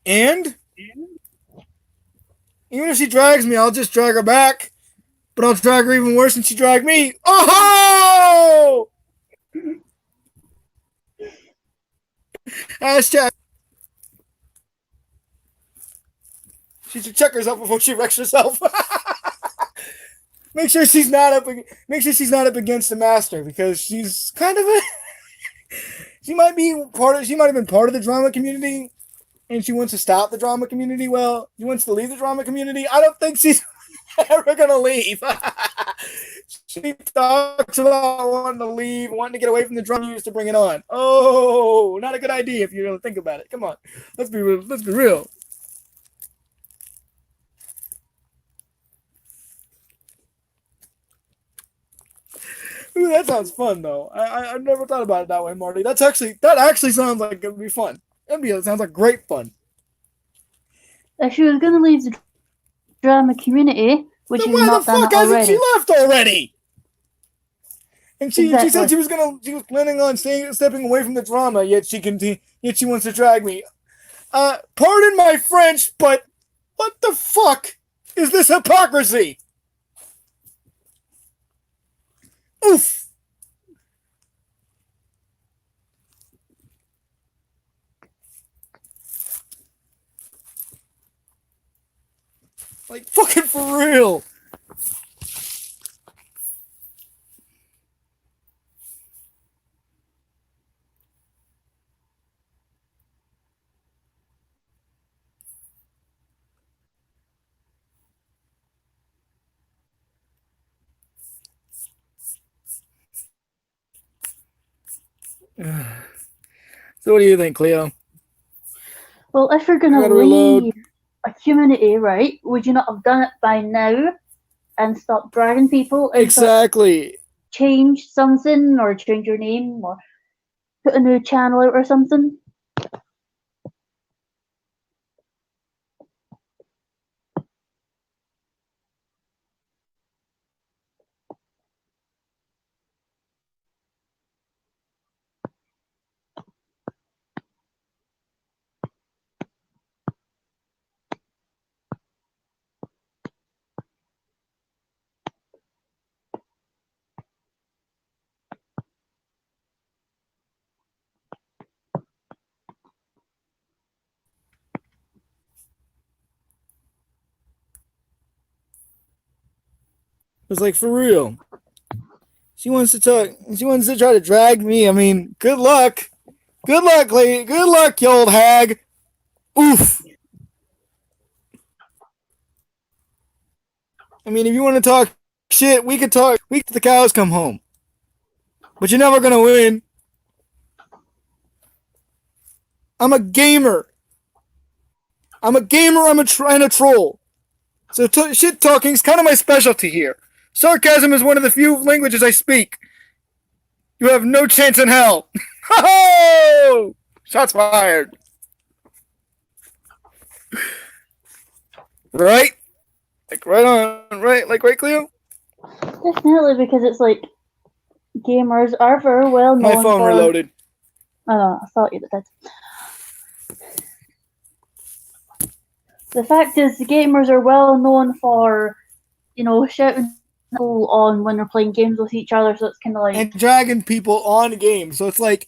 And even if she drags me, I'll just drag her back. But I'll drag her even worse than she dragged me. Oh! Hashtag. She should check herself before she wrecks herself. Make sure she's not up against the master because she's kind of a. She might have been part of the drama community, and she wants to stop the drama community. Well, she wants to leave the drama community. I don't think she's ever gonna leave. She talks about wanting to leave, wanting to get away from the drama used to bring it on. Oh, not a good idea if you really think about it. Come on, let's be real. Let's be real. Ooh, that sounds fun though. I've never thought about it that way, Marty. That actually sounds like it would be fun. It sounds like great fun. If she was going to leave the drama community, which she's not done it already. She left already? And she said she was planning on stepping away from the drama, yet she wants to drag me. Pardon my French, but what the fuck is this hypocrisy? Oof. Like, fucking for real. So what do you think, Cleo? Well, if you're going to leave a community, right, would you not have done it by now and stop dragging people? And exactly. Change something or change your name or put a new channel out or something? It's like, for real. She wants to try to drag me. I mean, good luck. Good luck, lady. Good luck, you old hag. Oof. I mean, if you want to talk shit, we could talk. We till the cows come home. But you're never gonna win. I'm a gamer. I'm a troll. So shit talking is kind of my specialty here. Sarcasm is one of the few languages I speak. You have no chance in hell. Ho! Shots fired. Right? Like right on, right? Like right, Cleo? Definitely, because it's like gamers are very well known. My phone reloaded. Oh no, I thought you did. The fact is, the gamers are well known for, shouting people on when they're playing games with each other. So it's kind of like and dragging people on games. So it's like,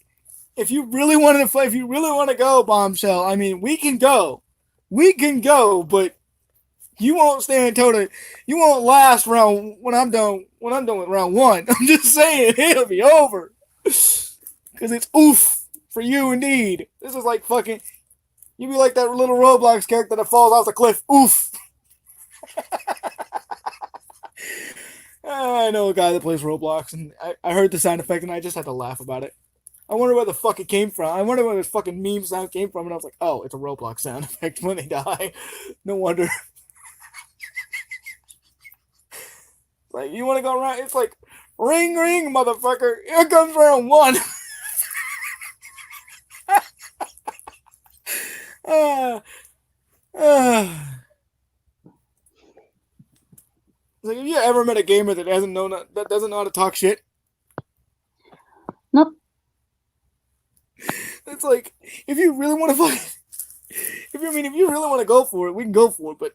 if you really want to fight, if you really want to go, Bombshell, I mean, we can go, but you won't stand toe. You won't last round when I'm done. When I'm done with round one, I'm just saying it'll be over because it's oof for you indeed. This is like fucking. You be like that little Roblox character that falls off the cliff. Oof. I know a guy that plays Roblox, and I heard the sound effect, and I just had to laugh about it. I wonder where the fuck it came from. I wonder where this fucking meme sound came from, and I was like, oh, it's a Roblox sound effect when they die. No wonder. Like, you want to go around? It's like, ring, ring, motherfucker. Here comes round one. Like, have you ever met a gamer that doesn't know how to talk shit? nope. It's like, if you really want to fight, if you really want to go for it, we can go for it, but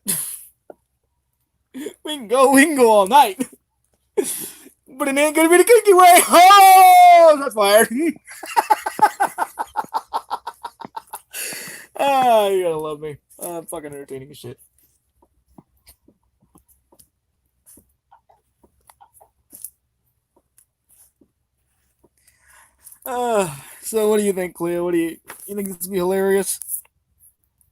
we can go all night. But it ain't gonna be the cookie way. Oh, that's fired. You gotta love me. I'm fucking entertaining as shit. So what do you think, Cleo? What do you think this would be hilarious?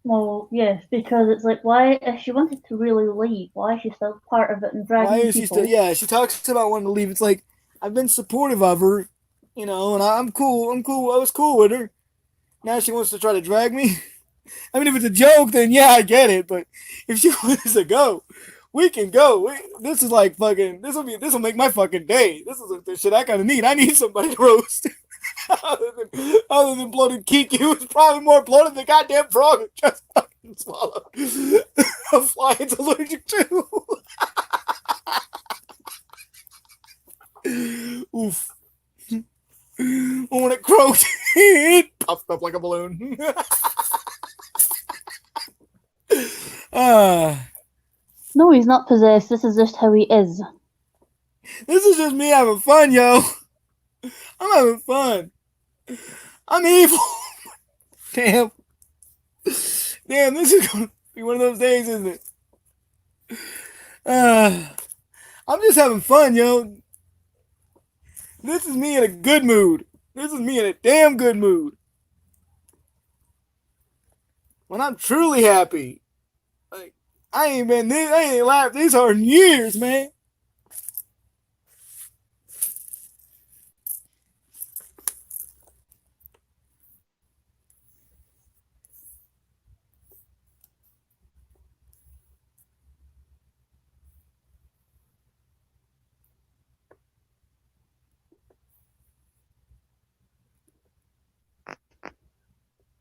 Well, yes, because it's like, why, if she wanted to really leave, why is she still part of it and dragging Why is she people? still? Yeah, she talks about wanting to leave. It's like, I've been supportive of her, and I'm cool. I was cool with her. Now she wants to try to drag me. I mean, if it's a joke, then yeah, I get it. But if she wants to go, we can go. This is like fucking. This will make my fucking day. This is the shit I kind of need. I need somebody to roast. other than bloated Kiki, who's probably more bloated than goddamn frog who just fucking swallowed a fly it's allergic to. Oof. When it croaked, it puffed up like a balloon. No, he's not possessed. This is just how he is. This is just me having fun, yo. I'm having fun. I'm evil. Damn. Damn, this is gonna be one of those days, isn't it? I'm just having fun, yo. This is me in a good mood. This is me in a damn good mood. When I'm truly happy. Like, I ain't laughed this hard in years, man.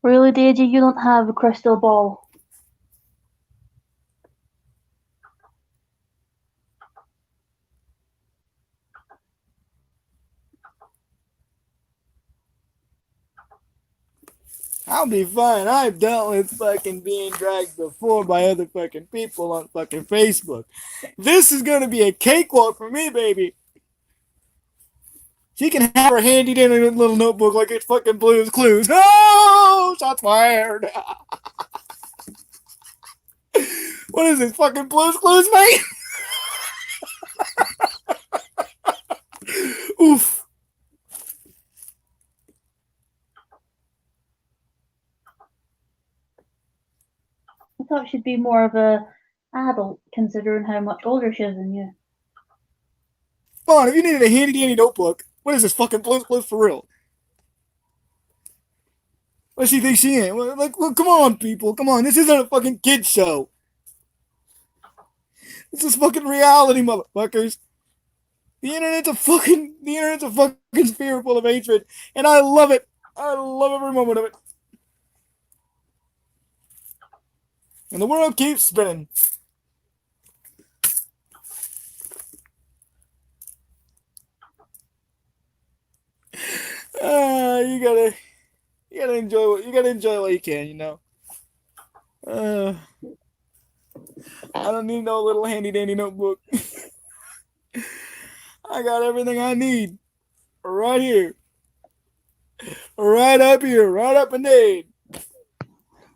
Really, Deji, you don't have a crystal ball. I'll be fine. I've dealt with fucking being dragged before by other fucking people on fucking Facebook. This is gonna be a cakewalk for me, baby. She can have her handy dandy little notebook like it's fucking Blue's Clues. Oh, shots fired. What is this, fucking Blue's Clues, mate? Oof. I thought she'd be more of a adult, considering how much older she is than you. Come on, if you needed a handy dandy notebook, what is this, fucking Blue's Clues for real? What does she think she ain't? Like, well, come on, people. Come on. This isn't a fucking kid's show. This is fucking reality, motherfuckers. The internet's a fucking sphere full of hatred, and I love it. I love every moment of it. And the world keeps spinning. You gotta enjoy what you can, you know. I don't need no little handy dandy notebook. I got everything I need right here. Right up here. Right up and down.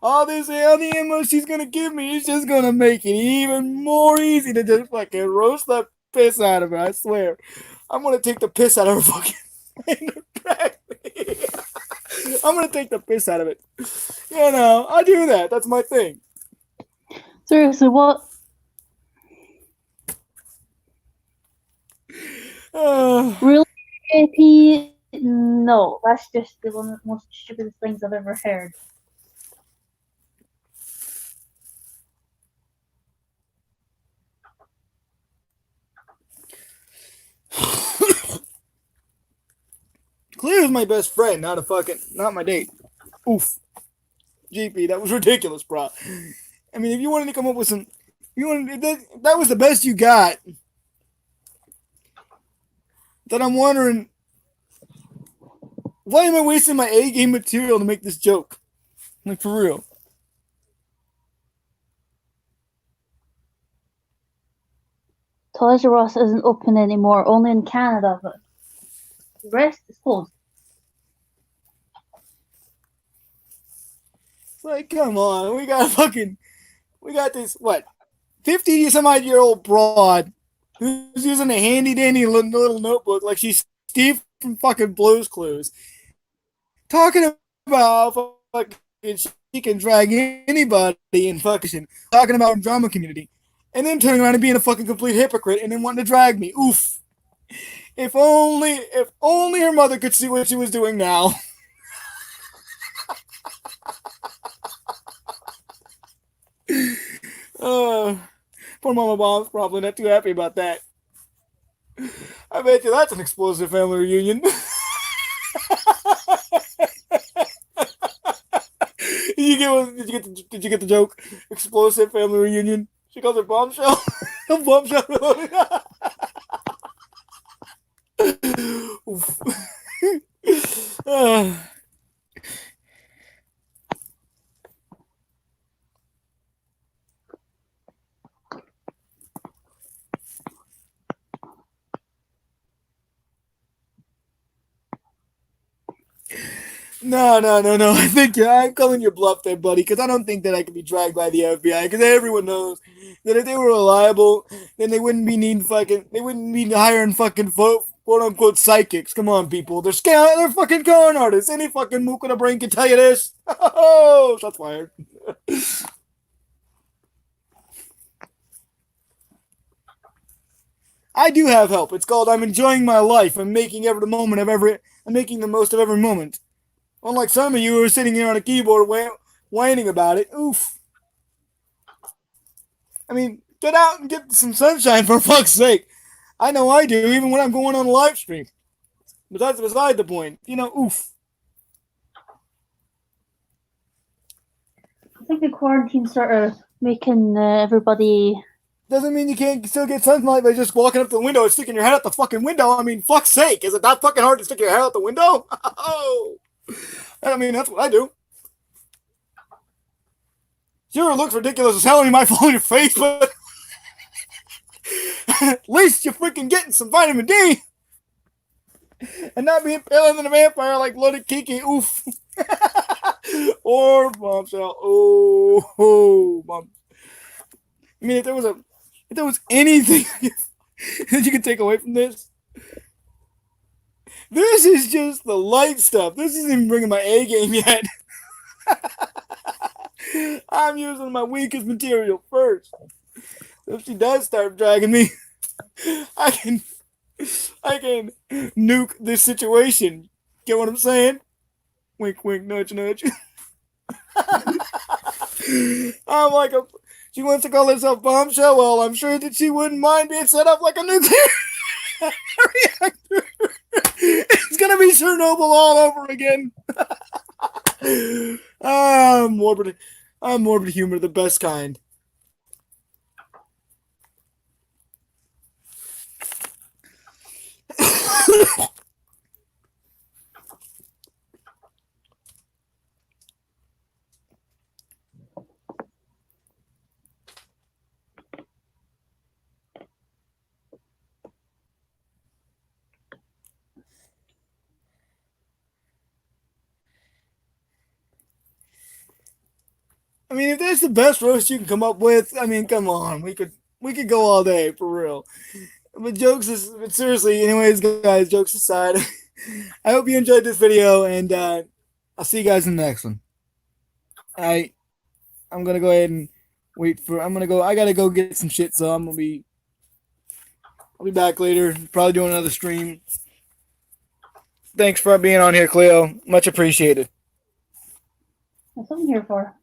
All this healthy ammo she's gonna give me is just gonna make it even more easy to just fucking roast the piss out of her, I swear. I'm gonna take the piss out of her fucking I'm gonna take the piss out of it. You know, I do that. That's my thing. Seriously, what? Really, AP? No, that's just the one of the most stupidest things I've ever heard. Clear is my best friend, not my date. Oof. GP, that was ridiculous, bro. I mean, if you wanted to come up with some, that was the best you got. Then I'm wondering, why am I wasting my A game material to make this joke? Like, for real. Toys R Us isn't open anymore, only in Canada, but the rest is closed. It's like, come on, we got this, what, 50 some odd year old broad who's using a handy dandy little notebook like she's Steve from fucking Blue's Clues, talking about fucking she can drag anybody in fucking talking about drama community, and then turning around and being a fucking complete hypocrite and then wanting to drag me. Oof. If only her mother could see what she was doing now. Poor Mama Bob's probably not too happy about that. I bet you that's an explosive family reunion. Did you get the joke? Explosive family reunion. She calls it bombshell. Bombshell. Oof. No. I think I'm calling your bluff there, buddy, because I don't think that I could be dragged by the FBI, because everyone knows that if they were reliable, then they wouldn't be hiring fucking quote unquote psychics. Come on, people. They're fucking con artists. Any fucking mook with a brain can tell you this. Oh, shots fired. I do have help. It's called I'm enjoying my life. I'm making I'm making the most of every moment. Unlike some of you who are sitting here on a keyboard whining about it. Oof. I mean, get out and get some sunshine for fuck's sake. I know I do, even when I'm going on a live stream. But that's beside the point. You know, oof. I think the quarantine started making everybody. Doesn't mean you can't still get sunlight by just walking up the window and sticking your head out the fucking window. I mean, fuck's sake. Is it that fucking hard to stick your head out the window? Oh. I mean, that's what I do. Sure, it looks ridiculous as hell and you might fall on your face, but at least you're freaking getting some vitamin D. And not being paler than a vampire like Bloody Kiki. Oof. Or bombshell. Oh, bomb. I mean, if there was anything that you could take away from this, this is just the light stuff. This isn't even bringing my A game yet. I'm using my weakest material first. If she does start dragging me, I can nuke this situation. Get what I'm saying? Wink, wink, nudge, nudge. I'm like she wants to call herself Bombshell. Well, I'm sure that she wouldn't mind being set up like a nuclear reactor. It's gonna be Chernobyl all over again. Morbid humor, the best kind. I mean, if that's the best roast you can come up with, I mean, come on, we could go all day for real. But seriously, anyways, guys, jokes aside, I hope you enjoyed this video, and I'll see you guys in the next one. I'm gonna go ahead and wait for. I gotta go get some shit, so I'll be back later. Probably doing another stream. Thanks for being on here, Cleo. Much appreciated. That's what I'm here for.